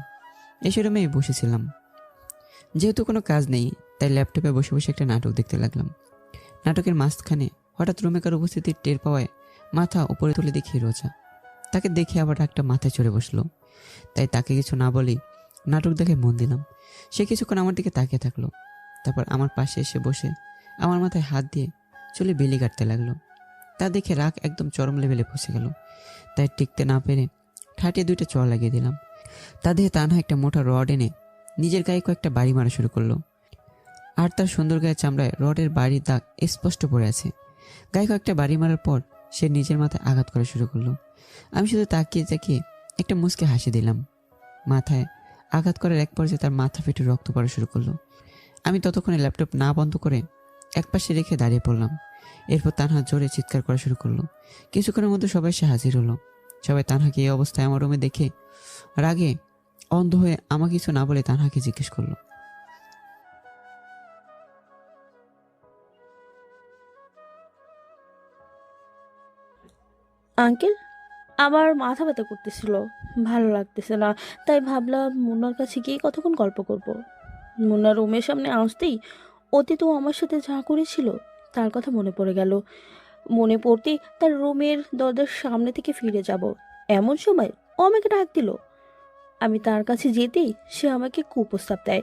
Speaker 1: এসে রুমে বসেছিলাম। যেহেতু কোনো কাজ নেই, তাই ল্যাপটপে বসে বসে একটা নাটক দেখতে লাগলাম। নাটকের মাঝখানে হঠাৎ রুমে কারো উপস্থিতির টের পাওয়ায় মাথা উপরে তুলে দেখি রোজা। তাকে দেখে আবার একটা মাথায় চড়ে বসলো। তাই তাকে কিছু না বলেই নাটক দেখে মন দিলাম। সে কিছুক্ষণ আমার দিকে তাকিয়ে থাকলো, তারপর আমার পাশে এসে বসে আমার মাথায় হাত দিয়ে চুলে বেলি কাটতে লাগলো। তা দেখে রাগ একদম চরম লেভেলে পৌঁছে গেল। তাই টিকতে না পেরে ঠাটিয়ে 2টা চড় লাগিয়ে দিলাম। তা দেখে তানহা একটা মোটা রড এনে নিজের গায়ে কয়েকটা বাড়ি মারা শুরু করলো। আর তার সুন্দর গায়ে চামড়ায় রডের বাড়ির দাগ স্পষ্ট পড়ে আছে। গায়ে কয়েকটা বাড়ি মারার পর সে নিজের মাথায় আঘাত করা শুরু করলো। আমি শুধু তাকিয়ে তাকিয়ে একটা মুচকে হাসি দিলাম। মাথায় আঘাত করার এক পর্যায়ে তার মাথা ফেটে রক্ত পড়া শুরু করলো। আমি ততক্ষণে ল্যাপটপ না বন্ধ করে একপাশে রেখে দাঁড়িয়ে পড়লাম। এরপর তানহা জোরে চিৎকার করা শুরু করলো। কিছুক্ষণের মধ্যে সবাই সে হাজির হলো। সবাই তানহাকে এই অবস্থায় আমার রুমে দেখে রাগে অন্ধ হয়ে আমাকে কিছু না বলে তানহাকে জিজ্ঞেস করলো,
Speaker 3: আঙ্কেল, আমার মাথা ব্যথা করতেছিল, ভালো লাগতেছে না, তাই ভাবলাম মুন্নার কাছে গিয়ে কতক্ষণ গল্প করব। মুন্না রুমের সামনে আসতেই অতীতও আমার সাথে যা করেছিল তার কথা মনে পড়ে গেল। মনে পড়তেই তার রুমের দরজার সামনে থেকে ফিরে যাব, এমন সময় ও আমাকে ডাক দিল। আমি তার কাছে যেতেই সে আমাকে কুপ্রস্তাব দেয়।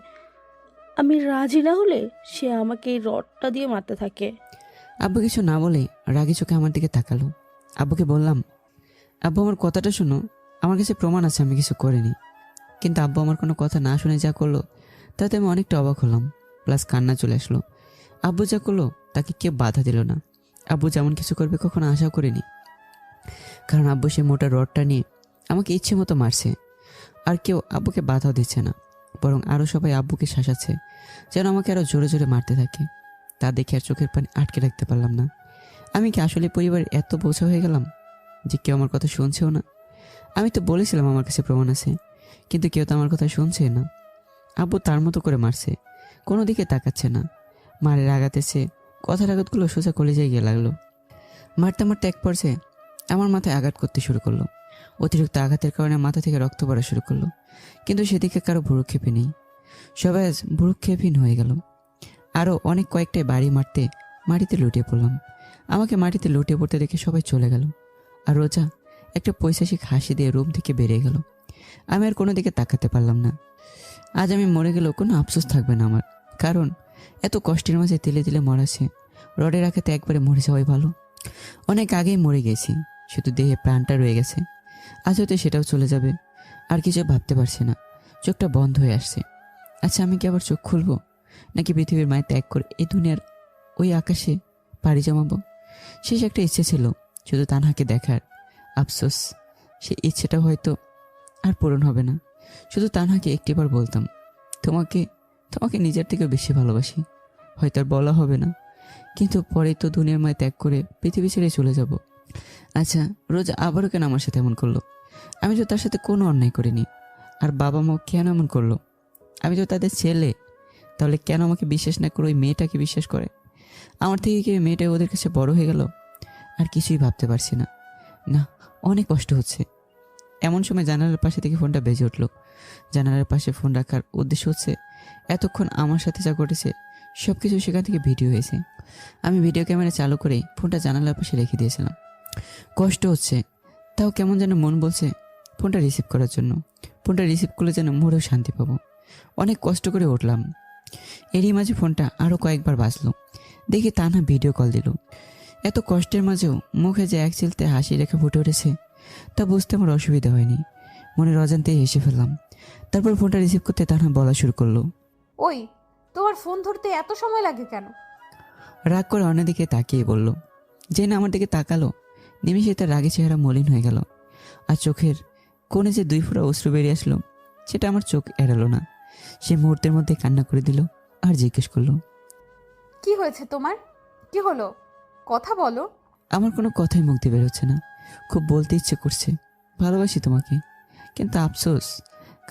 Speaker 3: আমি রাজি না হলে সে আমাকে এই রডটা দিয়ে মারতে থাকে।
Speaker 1: আব্বু কিছু না বলে রাগী চোখে আমার দিকে তাকালো। আব্বুকে বললাম, আব্বু আমার কথাটা শোনো, আমার কাছে প্রমাণ আছে আমি কিছু করিনি। কিন্তু আব্বু আমার কোনো কথা না শুনে যা করলো তাতে আমি অনেকটা অবাক হলাম, প্লাস কান্না চলে আসলো। আব্বু যা করলো তাকে কেউ বাধা দিল না। আব্বু যেমন কিছু করবে কখনো আশা করিনি, কারণ আব্বু সে মোটা রডটা নিয়ে আমাকে ইচ্ছে মতো মারছে। আর কেউ আব্বুকে বাধাও দিচ্ছে না, বরং আরও সবাই আব্বুকে শাসাচ্ছে যেন আমাকে আরও জোরে জোরে মারতে থাকে। তা দেখে আর চোখের পানি আটকে রাখতে পারলাম না। আমি কি আসলে পরিবারের এত বোঝা হয়ে গেলাম যে কেউ আমার কথা শুনছেও না? আমি তো বলেছিলাম আমার কাছে প্রমাণ আছে, কিন্তু কেউ তো আমার কথা শুনছে না। আব্বু তার মতো করে মারছে, কোনো দিকে তাকাচ্ছে না। মারের আঘাতে সে কথার আঘাতগুলো সোজা কলেজায় গিয়ে লাগলো। মারতে মারতে এক পর্যায়ে আমার মাথায় আঘাত করতে শুরু করলো। অতিরিক্ত আঘাতের কারণে মাথা থেকে রক্ত পড়া শুরু করলো, কিন্তু সেদিকে কারো ভুরুক্ষেপে নেই। সবাই আজ ভুরুক্ষেপহীন হয়ে গেল। আরও অনেক কয়েকটাই বাড়ি মারতে মাটিতে লুটিয়ে পড়লাম। আমাকে মাটিতে লুটিয়ে পড়তে দেখে সবাই চলে গেল। আর রোজা একটা পৈশাচিক হাসি দিয়ে রুম থেকে বেরিয়ে গেল। আমি আর কোনো দিকে তাকাতে পারলাম না। আজ আমি মরে গেলেও কোনো আফসোস থাকবে না আমার, কারণ এত কষ্টের মাঝে তিলে তিলে মরাছে। রডের আঘাতে একবারে মরে যাওয়াই ভালো। অনেক আগেই মরে গেছি, শুধু দেহে প্রাণটা রয়ে গেছে। আজ হয়তো সেটাও চলে যাবে। আর কিছু ভাবতে পারছি না, চোখটা বন্ধ হয়ে আসছে। আচ্ছা, আমি কি আবার চোখ খুলবো, নাকি পৃথিবীর মায় ত্যাগ করে এই দুনিয়ার ওই আকাশে পাড়ি জমাবো? শেষ একটা ইচ্ছে ছিল, শুধু তানহাকে দেখার। আফসোস, সে ইচ্ছেটা হয়তো আর পূরণ হবে না। শুধু তানহাকে একটিবার বলতাম, তোমাকে তোমাকে নিজের থেকেও বেশি ভালোবাসি। হয়তো আর বলা হবে না, কিন্তু পরে তো দুনিয়ার মায় ত্যাগ করে পৃথিবী ছেড়ে চলে যাব। আচ্ছা, রোজ আবারও কেন আমার সাথে এমন করলো? আমি তো তার সাথে কোনো অন্যায় করিনি। আর বাবা মা কেন এমন করলো? আমি তো তাদের ছেলে। তাহলে কেন আমাকে বিশ্বাস না করে ওই মেয়েটাকে বিশ্বাস করে? আমার থেকে কি ওই মেয়েটা ওদের কাছে বড় হয়ে গেল? আর কিছুই ভাবতে পারছি না। না, অনেক কষ্ট হচ্ছে। এমন সময় জানালার পাশে থেকে ফোনটা বেজে উঠলো। জানালার পাশে ফোন রাখার উদ্দেশ্য হচ্ছে এতক্ষণ আমার সাথে যা ঘটেছে সব কিছু সেখান থেকে ভিডিও হয়েছে। আমি ভিডিও ক্যামেরা চালু করে ফোনটা জানালার পাশে রেখে দিয়েছিলাম। কষ্ট হচ্ছে, তাও কেমন যেন মন বলছে ফোনটা রিসিভ করার জন্য। ফোনটা রিসিভ করলে যেন মরেও শান্তি পাবো। অনেক কষ্ট করে উঠলাম। এরই মাঝে ফোনটা আরও কয়েকবার বাজলো। দেখি তানহা ভিডিও কল দিল। এত কষ্টের মাঝেও মুখে যে এক চিলতে হাসি রেখে ফুটে উঠেছে তা বুঝতে আমার অসুবিধা হয়নি। মনের অজান্তেই হেসে ফেললাম। তারপর ফোনটা রিসিভ করতে তানহা বলা শুরু করলো,
Speaker 8: ওই, তোমার ফোন ধরতে এত সময় লাগে কেন?
Speaker 1: রাগ করে অন্যদিকে তাকিয়ে বলল। যে না আমার দিকে তাকালো, নিমিষে তার রাগে চেহারা মলিন হয়ে গেল। আর চোখের কোণে যে 2 ফোঁটা অশ্রু বেরিয়ে আসলো সেটা আমার চোখ এড়ালো না। সে মুহূর্তের মধ্যে কান্না করে দিল আর জিজ্ঞেস করলো,
Speaker 8: কি হয়েছে তোমার? কি হলো? কথা বলো।
Speaker 1: আমার কোনো কথাই মুখ দিয়ে বেরোচ্ছে না। খুব বলতে ইচ্ছে করছে ভালোবাসি তোমাকে, কিন্তু আফসোস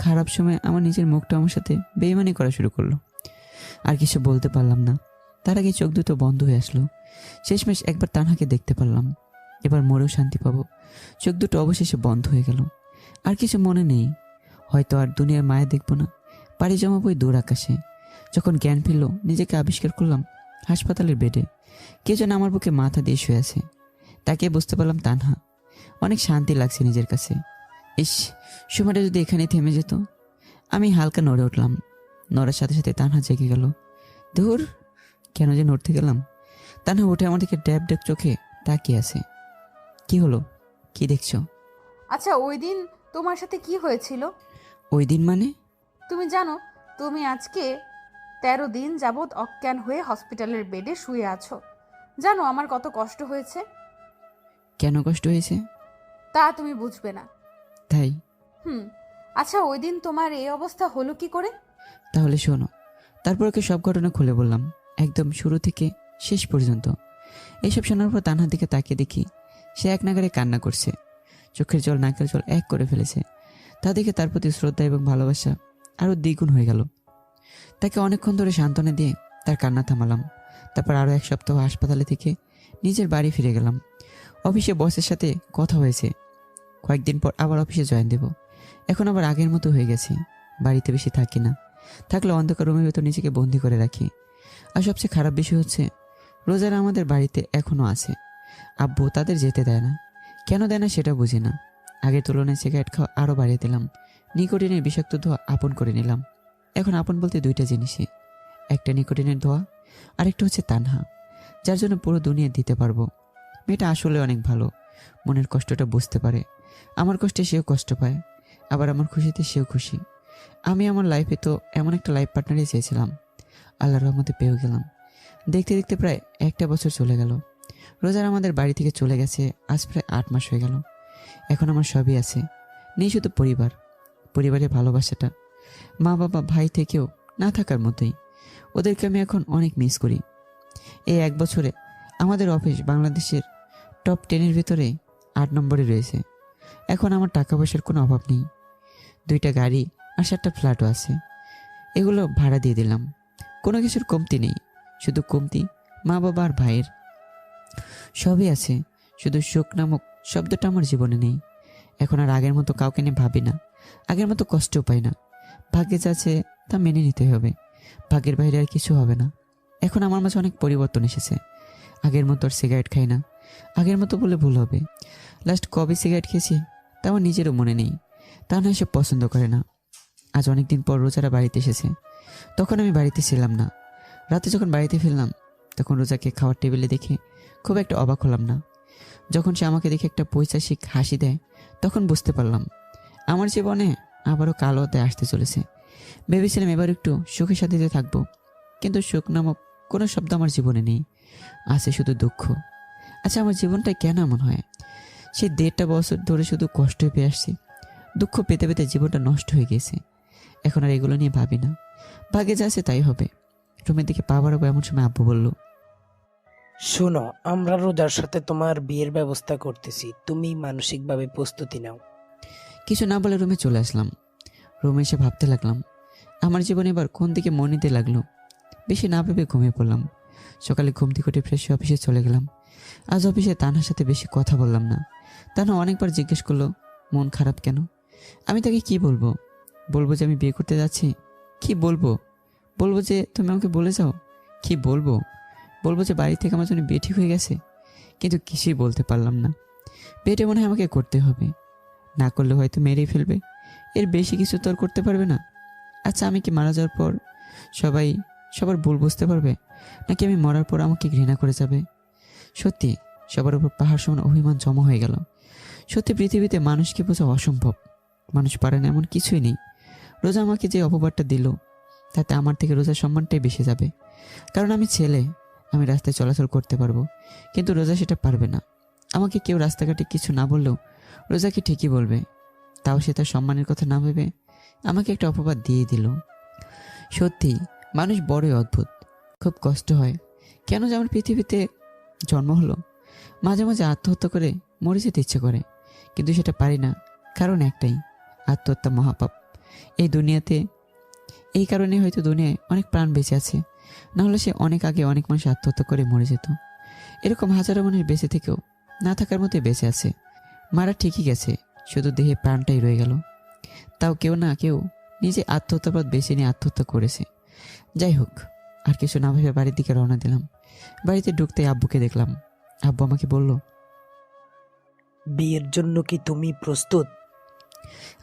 Speaker 1: খারাপ সময় আমার নিজের মুখটা আমার সাথে বেইমানি করা শুরু করলো। আর কিছু বলতে পারলাম না। তার আগে চোখ দুটো বন্ধ হয়ে আসলো। শেষমেশ একবার তানহাকে দেখতে পারলাম। এবার মরেও শান্তি পাবো। চোখ দুটো অবশেষে বন্ধ হয়ে গেল। আর কিছু মনে নেই। হয়তো আর দুনিয়ার মায়া দেখবো না। পাড়ি জমাবো ওই দূর আকাশে। যখন জ্ঞান ফিরল নিজেকে আবিষ্কার করলাম হাসপাতালের বেডে। কে যেন আমার বুকে মাথা দিয়ে শুয়ে আছে। তাকে বুঝতে পারলাম তানহা। অনেক শান্তি লাগছে নিজের কাছে। ইস, সময়টা যদি এখানেই থেমে যেত। আমি হালকা নড়ে উঠলাম। নড়ার সাথে সাথে তানহা জেগে গেল। ধুর, কেন যে নড়তে গেলাম। তানহা উঠে আমার দিকে ড্যাব ড্যাব চোখে তাকিয়ে আছে। কি হলো, কি দেখছো?
Speaker 8: আচ্ছা, ওই দিন তোমার সাথে কি হয়েছিল?
Speaker 1: ওই দিন মানে?
Speaker 8: তুমি জানো তুমি আজকে 13 দিন যাবৎ অজ্ঞান হয়ে হসপিটালের বেডে শুয়ে আছো। জানো আমার কত কষ্ট হয়েছে?
Speaker 1: কেন কষ্ট হয়েছে?
Speaker 8: তা তুমি বুঝবে না।
Speaker 1: তাই?
Speaker 8: হুম। আচ্ছা, ওই দিন তোমার এই অবস্থা হলো কি করে?
Speaker 1: তাহলে শোনো। তারপর ওকে সব ঘটনা খুলে বললাম, একদম শুরু থেকে শেষ পর্যন্ত। এইসব শোনার পর তানহার দিকে তাকিয়ে দেখি সে এক নাগারে কান্না করছে, চোখের জল নাকের জল এক করে ফেলেছে। তা দেখে তার প্রতি শ্রদ্ধা এবং ভালোবাসা আরও দ্বিগুণ হয়ে গেল। তাকে অনেকক্ষণ ধরে সান্ত্বনা দিয়ে তার কান্না থামালাম। তারপর আরও এক সপ্তাহ হাসপাতালে থেকে নিজের বাড়ি ফিরে গেলাম। অফিসে বসের সাথে কথা হয়েছে, কয়েকদিন পর আবার অফিসে জয়েন দেব। এখন আবার আগের মতো হয়ে গেছি, বাড়িতে বেশি থাকি না, থাকলে অন্ধকার রুমের ভেতর নিজেকে বন্দি করে রাখি। আর সবচেয়ে খারাপ বিষয় হচ্ছে রোজারা আমাদের বাড়িতে এখনও আছে। আব্বু তাদের যেতে দেয় না, কেন দেয় না সেটা বুঝি না। আগের তুলনায় সিগারেট খাওয়া আরও বাড়িয়ে দিলাম, নিকোটিনের বিষাক্ত ধোঁয়া আপন করে নিলাম। এখন আপন বলতে দুইটা জিনিসই, একটা নিকোটিনের ধোঁয়া, আরেকটা হচ্ছে তানহা, যার জন্য পুরো দুনিয়া দিতে পারবো। মেয়েটা আসলে অনেক ভালো, মনের কষ্টটা বুঝতে পারে। আমার কষ্টে সেও কষ্ট পায়, আবার আমার খুশিতে সেও খুশি। আমি আমার লাইফে তো এমন একটা লাইফ পার্টনারই চেয়েছিলাম, আল্লাহর রহমতে পেয়েও গেলাম। দেখতে দেখতে প্রায় একটা বছর চলে গেল। রোজার আমাদের বাড়ি থেকে চলে গেছে আজ প্রায় 8 মাস হয়ে গেল। এখন আমার সবই আছে, নেই শুধু পরিবার, পরিবারের ভালোবাসাটা। মা বাবা ভাই থেকেও না থাকার মতোই। ওদেরকে আমি এখন অনেক মিস করি। এই 1 বছরে আমাদের অফিস বাংলাদেশের টপ 10-এর ভিতরে 8 নম্বরে রয়েছে। এখন আমার টাকা পয়সার কোনো অভাব নেই, 2টা গাড়ি আর 7টা ফ্ল্যাটও আছে। এগুলো ভাড়া দিয়ে দিলাম, কোনো কিছুর কমতি নেই, শুধু কমতি মা বাবা আর ভাইয়ের। সবই আছে, শুধু সুখ নামক শব্দটা আমার জীবনে নেই। এখন আর আগের মতো কাউকে নিয়ে ভাবি না, আগের মতো কষ্টও পাই না। ভাগ্যে যা আছে তা মেনে নিতে হবে, ভাগ্যের বাইরে আর কিছু হবে না। এখন আমার মাঝে অনেক পরিবর্তন এসেছে। আগের মতো আর সিগারেট খাই না, আগের মতো বলে ভুল হবে। লাস্ট কবে সিগারেট খেয়েছি তা আমার নিজেরও মনে নেই, তা না এসব পছন্দ করে না। আজ অনেক দিন পর রোজারা বাড়িতে এসেছে, তখন আমি বাড়িতে ছিলাম না। রাতে যখন বাড়িতে ফিরলাম তখন রোজাকে খাওয়ার টেবিলে দেখে খুব একটা অবাক হলাম না। যখন সে আমাকে দেখে একটা পৈশাচিক হাসি দেয় তখন বুঝতে পারলাম আমার জীবনে আবারও কালো অধ্যায় আসতে চলেছে। ভেবেছিলাম এবার একটু সুখে শান্তিতে থাকবো, কিন্তু সুখ নামক কোনো শব্দ আমার জীবনে নেই, আছে শুধু দুঃখ। আচ্ছা, আমার জীবনটা কেন এমন হয়? সেই 1.5 বছর ধরে শুধু কষ্ট পেয়ে আসছি, দুঃখ পেতে পেতে জীবনটা নষ্ট হয়ে গেছে। এখন আর এগুলো নিয়ে ভাবি না, ভাগ্যে যা আছে তাই হবে। রুমের দিকে পা বাড়াবো এমন সময় আব্বু বলল,
Speaker 5: শোনো, আমরা রোজার সাথে তোমার বিয়ের ব্যবস্থা করতেছি, তুমি মানসিকভাবে প্রস্তুতি নাও।
Speaker 1: কিছু না বলে রুমে চলে আসলাম। রুমে এসে ভাবতে লাগলাম আমার জীবনে এবার কোন দিকে মন নিতে লাগলো। বেশি না ভেবে ঘুমিয়ে পড়লাম। সকালে ঘুম থেকে উঠে ফ্রেশ হয়ে অফিসে চলে গেলাম। আজ অফিসে তানহার সাথে বেশি কথা বললাম না। তানহা অনেকবার জিজ্ঞেস করলো মন খারাপ কেন। আমি তাকে কি বলবো? বলবো যে আমি বিয়ে করতে যাচ্ছি? কি বলবো? বলবো যে তুমি আমাকে বলে যাও? কি বলবো? বলবো যে বাড়ি থেকে আমার জন্য বিয়ে ঠিক হয়ে গেছে? কিন্তু কিছুই বলতে পারলাম না। বিয়েটা মনে হয় আমাকে করতে হবে, না করলে হয়তো মেরেই ফেলবে, এর বেশি কিছু তো আর করতে পারবে না। আচ্ছা, আমি কি মারা যাওয়ার পর সবাই সবার ভুল বুঝতে পারবে, নাকি আমি মরার পর আমাকে ঘৃণা করে যাবে? সত্যি সবার উপর পাহাড় সমান অভিমান জমা হয়ে গেল। সত্যি পৃথিবীতে মানুষকে বোঝা অসম্ভব, মানুষ পারে না এমন কিছুই নেই। রোজা আমাকে যে অপবাদটা দিল তাতে আমার থেকে রোজার সম্মানটাই বেশি যাবে। কারণ আমি ছেলে, আমি রাস্তায় চলাচল করতে পারবো, কিন্তু রোজা সেটা পারবে না। আমাকে কেউ রাস্তাঘাটে কিছু না বললেও রোজাকে ঠিকই বলবে, তাও সে তার সম্মানের কথা না ভেবে আমাকে একটা অপবাদ দিয়ে দিল। সত্যি মানুষ বড়ই অদ্ভুত, খুব কষ্ট হয়। কেন যে আমার পৃথিবীতে জন্ম হলো। মাঝে মাঝে আত্মহত্যা করে মরে যেতে ইচ্ছে করে, কিন্তু সেটা পারি না, কারণ একটাই, আত্মহত্যা মহাপাপ। এই দুনিয়াতে এই কারণে হয়তো দুনিয়ায় অনেক প্রাণ বেঁচে আছে, না হলে সে অনেক আগে অনেক মানুষ আত্মহত্যা করে মরে যেত। এরকম হাজারো মানুষ বেঁচে থেকেও না থাকার মতো বেঁচে আছে। মারা ঠিকই গেছে, শুধু দেহে প্রাণটাই রয়ে গেল। তাও কেউ না কেউ নিজে আত্মহত্যার বেছে নিয়ে আত্মহত্যা করেছে। যাই হোক, আর কিছু না ভেবে বাড়ির দিকে রওনা দিলাম। বাড়িতে ঢুকতে আব্বুকে দেখলাম। আব্বু আমাকে বলল,
Speaker 5: বিয়ের জন্য কি তুমি প্রস্তুত?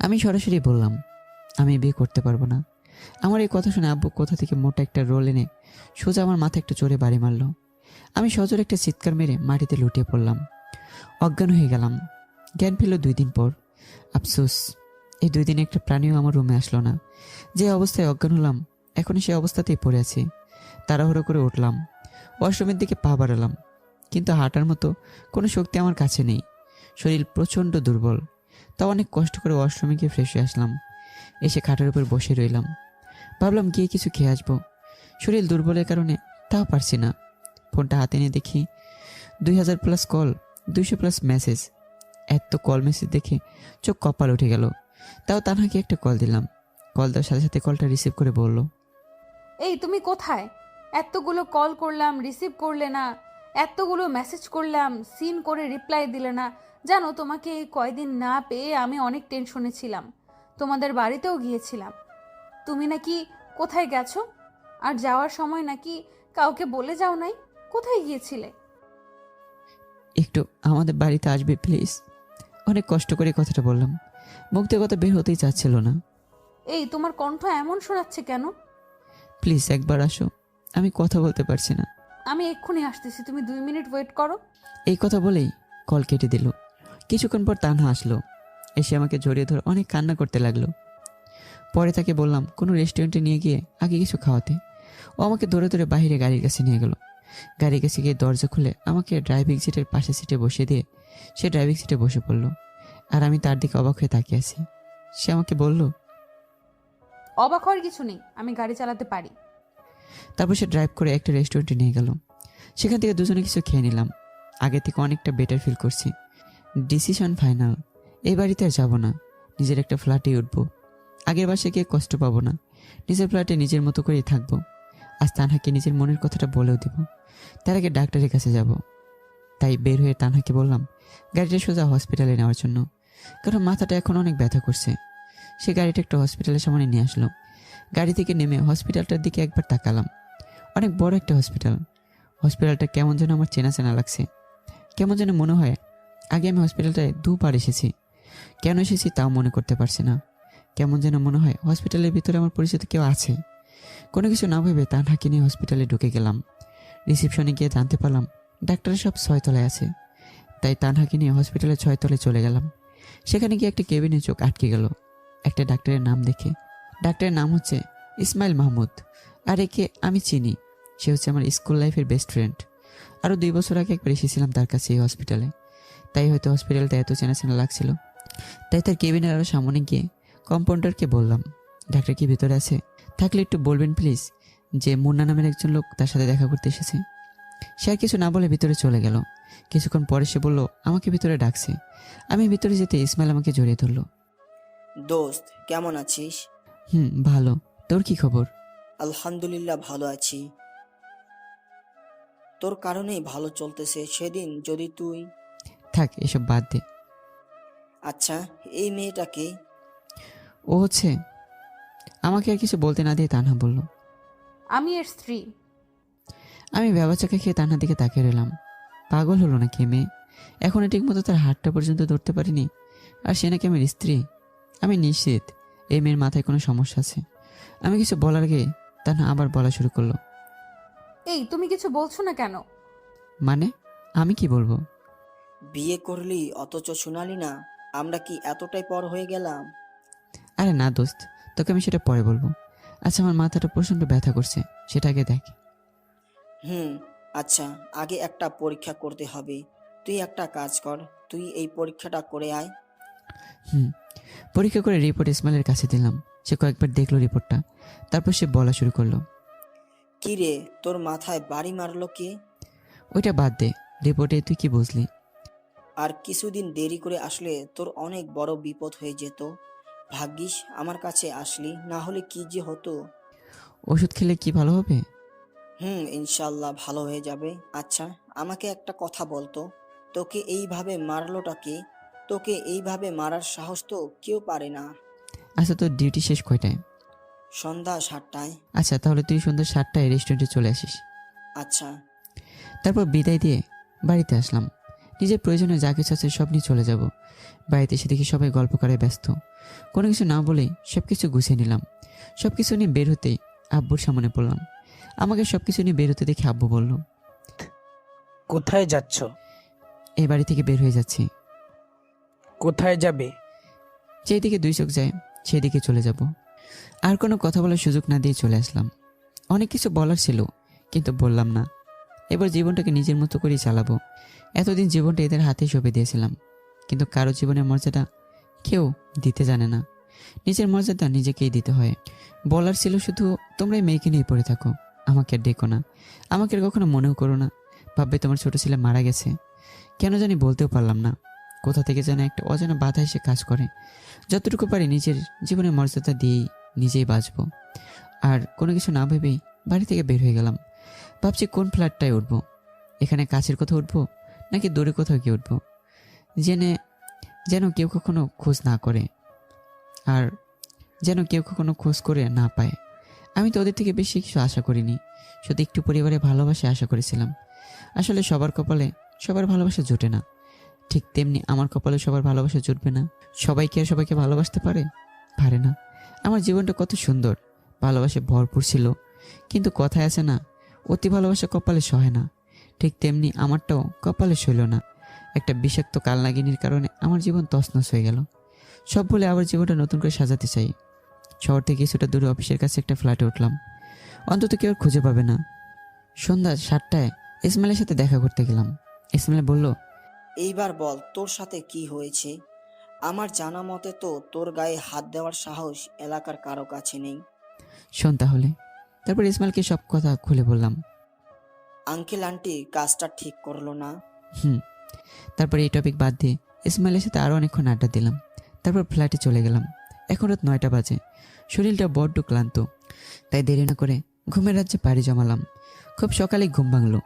Speaker 1: আমি সরাসরি বললাম আমি বিয়ে করতে পারবো না। আমার এই কথা শুনে আব্বু কোথা থেকে মোটা একটা রোল এনে সোজা আমার মাথায় একটা জোরে বাড়ি মারল। আমি সজোরে একটা চিৎকার মেরে মাটিতে লুটিয়ে পড়লাম, অজ্ঞান হয়ে গেলাম। জ্ঞান ফেল 2 দিন পর। আফসোস, এই 2 দিনে একটা প্রাণীও আমার রুমে আসলো না। যে অবস্থায় অজ্ঞান হলাম এখনই সেই অবস্থাতেই পড়ে আছি। তাড়াহুড়ো করে উঠলাম, ওয়াশরুমের দিকে পা বাড়ালাম। কিন্তু হাঁটার মতো কোনো শক্তি আমার কাছে নেই। শরীর প্রচণ্ড দুর্বল। তাও অনেক কষ্ট করে ওয়াশরুমে গিয়ে ফ্রেশ হয়ে আসলাম। এসে খাটের উপর বসে রইলাম। ভাবলাম গিয়ে কিছু খেয়ে আসবো। শরীর দুর্বলের কারণে তাও পারছি না। ফোনটা হাতে নিয়ে দেখি 2000+ কল, 200+ মেসেজ। এত কল মেসেজ দেখে চোখ কপাল উঠে গেল। তাও তানহাকে একটা কল দিলাম। কল দেওয়ার সাথে সাথে কলটা রিসিভ করে বলল,
Speaker 8: এই তুমি কোথায়? এতগুলো কল করলাম, রিসিভ করলে না। এতগুলো মেসেজ করলাম, সিন করে রিপ্লাই দিলে না। জানো, তোমাকে এই কয়দিন না পেয়ে আমি অনেক টেনশনে ছিলাম। তোমাদের বাড়িতেও গিয়েছিলাম। তুমি নাকি কোথায় গেছো? আর যাওয়ার সময় নাকি কাউকে বলে যাও নাই? কোথায় গিয়েছিলে?
Speaker 1: একটু আমাদের বাড়িতে আসবে প্লিজ। অনেক কষ্ট করে কথাটা বললাম। মুখ দিয়ে কথা বের হতেই চাচ্ছিল না।
Speaker 8: এই তোমার কণ্ঠ এমন শোনাচ্ছে কেন?
Speaker 1: প্লিজ একবার আসো, আমি কথা বলতে পারছি না।
Speaker 8: আমি এক্ষুনি আসতেছি, তুমি 2 মিনিট ওয়েট করো।
Speaker 1: এই কথা বলেই কল কেটে দিল। কিছুক্ষণ পর তানহা আসলো। এসে আমাকে জড়িয়ে ধরে অনেক কান্না করতে লাগলো। পরে তাকে বললাম কোনো রেস্টুরেন্টে নিয়ে গিয়ে আগে কিছু খাওয়াতে। ও আমাকে ধরে ধরে বাইরে গাড়ির কাছে নিয়ে গেল। গাড়ির কাছে গিয়ে দরজা খুলে আমাকে ড্রাইভিং সিটের পাশে সিটে বসিয়ে দিয়ে সে ড্রাইভিং সিটে বসে পড়ল। আর আমি তার দিকে অবাক হয়ে তাকিয়ে আছি। সে আমাকে বলল,
Speaker 8: অবাক হওয়ার কিছু নেই, আমি গাড়ি চালাতে পারি।
Speaker 1: তারপর সে ড্রাইভ করে একটা রেস্টুরেন্টে নিয়ে গেল। সেখান থেকে দুজনে কিছু খেয়ে নিলাম। আগে থেকে অনেকটা বেটার ফিল করছি। ডিসিশন ফাইনাল, এই বাড়িতে আর যাবো না। নিজের একটা ফ্ল্যাটেই উঠবো। আগের বাসায় গিয়ে কষ্ট পাবো না। নিজের ফ্ল্যাটে নিজের মতো করেই থাকবো। আজ তানহাকে নিজের মনের কথাটা বলেও দিব। তার আগে ডাক্তারের কাছে যাব। তাই বের হয়ে তানহাকে বললাম গাড়িটা সোজা হসপিটালে নেওয়ার জন্য, কারণ মাথাটা এখন অনেক ব্যথা করছে। সে গাড়িটা একটা হসপিটালের সামনে নিয়ে আসলো। গাড়ি থেকে নেমে হসপিটালটার দিকে একবার তাকালাম। অনেক বড় একটা হসপিটাল। হসপিটালটা কেমন যেন আমার চেনা চেনা লাগছে। কেমন যেন মনে হয় আগে আমি হসপিটালটায় 2 বার এসেছি। কেন এসেছি তাও মনে করতে পারছি না। কেমন যেন মনে হয় হসপিটালের ভিতরে আমার পরিচিত কেউ আছে। কোনো কিছু না ভেবে তানহাকে নিয়ে হসপিটালে ঢুকে গেলাম। রিসেপশনে গিয়ে জানতে পারলাম ডাক্তারের সব 6 তলায় আছে। তাই তানহাকে নিয়ে হসপিটালের 6 তলায় চলে গেলাম। সেখানে গিয়ে একটা কেবিনে চোখ আটকে গেল একটা ডাক্তারের নাম দেখে। ডাক্তারের নাম হচ্ছে ইসমাইল মাহমুদ। আর একে আমি চিনি। সে হচ্ছে আমার স্কুল লাইফের বেস্ট ফ্রেন্ড। আরও 2 বছর আগে একবার এসেছিলাম তার কাছে এই হসপিটালে। তাই হয়তো হসপিটালটা এত চেনা চেনা লাগছিল। তাই তার কেবিনের আরও সামনে গিয়ে কম্পাউন্ডারকে বললাম, ডাক্তার কি ভিতরে আছে? থাকলে একটু বলবেন প্লিজ যে মুন্না নামের একজন লোক তার সাথে দেখা করতে এসেছে। সে আর কিছু না বলে ভিতরে চলে গেল। কিছুক্ষণ পরে সে বলল আমাকে ভিতরে ডাকছে। আমি ভিতরে যেতে ইসমাইল আমাকে জড়িয়ে ধরলো।
Speaker 7: দোস্ত, কেমন আছিস?
Speaker 1: ভালো। তোর কি খবর?
Speaker 7: আলহামদুলিল্লাহ ভালো আছি। তোর কারণেই ভালো চলতেছে। সেদিন যদি তুই...
Speaker 1: থাক, এসব বাদ দে।
Speaker 7: আচ্ছা, এই মেয়েটাকে...
Speaker 1: ও হচ্ছে... আমাকে আর কিছু বলতে না দিয়ে তানহা বলল,
Speaker 8: আমি এর স্ত্রী।
Speaker 1: আমি ভেবাচাকা খেয়ে তানহার দিকে তাকিয়ে রইলাম। পাগল হলো নাকি মেয়ে? এখনো ঠিক মতো তার হাতটা পর্যন্ত ধরতে পারিনি, আর সে নাকি আমার স্ত্রী। আমি নিশ্চিত এই মেয়ের মাথায় কোনো সমস্যা আছে। আমি কিছু বলার আগে তানহা আবার বলা শুরু করলো,
Speaker 8: এই তুমি কিছু বলছো না কেন?
Speaker 1: মানে আমি কি বলবো?
Speaker 7: বিয়ে করলি অথচ শোনালি না? আমরা কি এতটাই পর হয়ে গেলাম?
Speaker 1: আরে না দোস্ত, তোকে আমি সেটা পরে বলবো। আচ্ছা, আমার মাথাটা প্রচণ্ড ব্যথা করছে, সেটা আগে দেখ।
Speaker 7: আচ্ছা, আগে একটা পরীক্ষা করতে হবে। তুই একটা কাজ কর, তুই এই পরীক্ষাটা করে আয়।
Speaker 1: পরীক্ষা করে রিপোর্ট ইসমাইলের কাছে দিলাম। সে কয়েকবার দেখলো রিপোর্টটা। তারপর সে বলা শুরু করলো,
Speaker 7: কি রে, তোর মাথায় বাড়ি মারলো কে?
Speaker 1: ওইটা বাদ দে, রিপোর্টে তুই কি বুঝলি?
Speaker 7: আর কিছুদিন দেরি করে আসলে তোর অনেক বড় বিপদ হয়ে যেত। ভাগ্যিস আমার কাছে আসলি, না হলে কি যে হতো।
Speaker 1: ওষুধ খেলে কি ভালো হবে?
Speaker 7: ইনশাল্লাহ ভালো হয়ে যাবে। আচ্ছা, আমাকে একটা কথা বলতো, তোকে এইভাবে মারলোটা কে? তোকে এইভাবে মারার সাহস তো কেউ পারে না।
Speaker 1: আচ্ছা, তোর ডিউটি শেষ কয়টায়?
Speaker 7: সন্ধ্যা 7টায়।
Speaker 1: আচ্ছা, তাহলে তুই সন্ধ্যা 7টায় রেস্টুরেন্টে চলে আসিস।
Speaker 7: আচ্ছা।
Speaker 1: তারপর বিদায় দিয়ে বাড়িতে আসলাম। নিজের প্রয়োজনে যা কিছু আছে সব নিয়ে চলে যাব। বাড়িতে এসে দেখি সবাই গল্প করে ব্যস্ত। কোনো কিছু না বলেই সব কিছু গুছিয়ে নিলাম। সব কিছু নিয়ে বের হতেই আব্বুর সামনে পড়লাম। আমাকে সব কিছু নিয়ে বের হতে দেখে আব্বু বলল,
Speaker 5: কোথায় যাচ্ছ?
Speaker 1: এই বাড়ি থেকে বের হয়ে যাচ্ছি।
Speaker 5: কোথায় যাবে?
Speaker 1: যেদিকে 2 চোখ যায় সেদিকে চলে যাব। আর কোনো কথা বলার সুযোগ না দিয়ে চলে আসলাম। অনেক কিছু বলার ছিল কিন্তু বললাম না। এবার জীবনটাকে নিজের মতো করেই চালাবো। এতদিন জীবনটা এদের হাতে সঁপে দিয়েছিলাম, কিন্তু কারো জীবনের মর্যাদা কেউ দিতে জানে না। নিজের মর্যাদা নিজেকেই দিতে হয়। বলার ছিল শুধু, তোমরা এই মেয়েকে নিয়ে পড়ে থাকো, আমাকে আর ডেকো না, আমাকে আর কখনো মনেও করো না। ভাববে তোমার ছোট ছেলে মারা গেছে। কেন জানি বলতেও পারলাম না, কোথা থেকে যেন একটা অজানা বাধা এসে কাজ করে। যতটুকু পারি নিজের জীবনের মর্যাদা দিয়েই নিজেই বাঁচবো। আর কোনো কিছু না ভেবেই বাড়ি থেকে বের হয়ে গেলাম। ভাবছি কোন ফ্ল্যাটটায় উঠবো, এখানে কাছের কোথাও উঠবো নাকি দূরে কোথাও গিয়ে উঠবো, যেন কেউ কখনো খোঁজ না করে, আর যেন কেউ কখনো খোঁজ করে না পায়। আমি তো ওদের থেকে বেশি কিছু আশা করিনি, শুধু একটু পরিবারে ভালোবাসা আশা করেছিলাম। আসলে সবার কপালে সবার ভালোবাসা জোটে না, ঠিক তেমনি আমার কপালে সবার ভালোবাসা জুটবে না। সবাই কি আর সবাইকে ভালোবাসতে পারে না। আমার জীবনটা কত সুন্দর, ভালোবাসে ভরপুর ছিল, কিন্তু কথায় আছে না, অতি ভালোবাসা কপালে সহে না। ঠিক তেমনি আমারটাও কপালে সইল না। একটা বিষাক্ত কালনাগিনীর কারণে আমার জীবন তছনছ হয়ে গেল। সব বলে আবার জীবনটা নতুন করে সাজাতে চাই। শহর থেকে কিছুটা দূরে অফিসের কাছে একটা ফ্ল্যাটে উঠলাম, অন্তত কেউ আর খুঁজে পাবে না। সন্ধ্যা 7টায় ইসমাইলের সাথে দেখা করতে গেলাম। ইসমাইল বলল,
Speaker 7: এইবার বল তোর সাথে কি হয়েছে? আমার জানা মতে তো তোর গায়ে হাত দেওয়ার সাহস এলাকার কারো কাছে নেই।
Speaker 1: শোন তাহলে। তারপর ইসমাইলকে সব কথা খুলে বললাম।
Speaker 7: আঙ্কেল আন্টি কাজটা ঠিক করলো না?
Speaker 1: তারপর এই টপিক বাদ দিয়ে ইসমাইলের সাথে আরও অনেকক্ষণ আড্ডা দিলাম। তারপর ফ্ল্যাটে চলে গেলাম। এখন রাত 9টা বাজে। শরীরটা বড্ড ক্লান্ত, তাই দেরি না করে ঘুমের রাজ্যে পাড়ি জমালাম। খুব সকালে ঘুম ভাঙলো,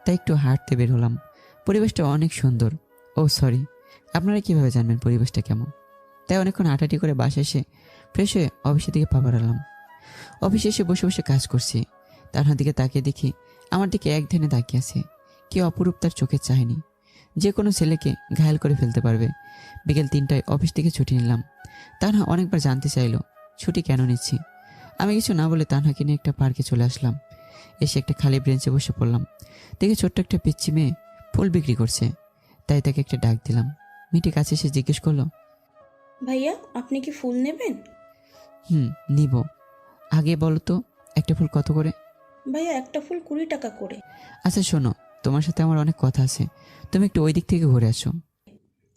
Speaker 1: তাই একটু হাঁটতে বের হলাম। পরিবেশটা অনেক সুন্দর। ও সরি, আপনারা কীভাবে জানবেন পরিবেশটা কেমন? তাই অনেকক্ষণ হাঁটাহাঁটি করে বাসায় এসে ফ্রেশ হয়ে অফিসের দিকে পা বাড়ালাম। অফিসে এসে বসে বসে কাজ করছি। তার দিকে তাকিয়ে দেখি আমার দিকে এক ধ্যানে তাকিয়ে আছে। কি অপরূপ তার চোখে চায়নি, যে কোনো ছেলেকে ঘায়াল করে ফেলতে পারবে। বিকেল 3টায় অফিস থেকে ছুটি নিলাম। তানহা অনেকবার জানতে চাইলো ছুটি কেন নিচ্ছি। আমি কিছু না বলে তানহাকে নিয়ে একটা পার্কে চলে আসলাম। এসে একটা খালি ব্রেঞ্চে বসে পড়লাম। দেখে ছোট্ট একটা পিচ্চি মেয়ে ফুল বিক্রি করছে, তাই তাকে একটা ডাক দিলাম। মেয়েটি কাছে এসে জিজ্ঞেস করলো,
Speaker 3: ভাইয়া আপনি কি ফুল নেবেন?
Speaker 1: নিব। আগে বলো তো একটা ফুল কত করে?
Speaker 3: ভাইয়া একটা ফুল 20 টাকা করে।
Speaker 1: আচ্ছা শোনো, তোমার সাথে আমার অনেক কথা আছে, তুমি একটু ওই দিক থেকে ঘুরে আসো।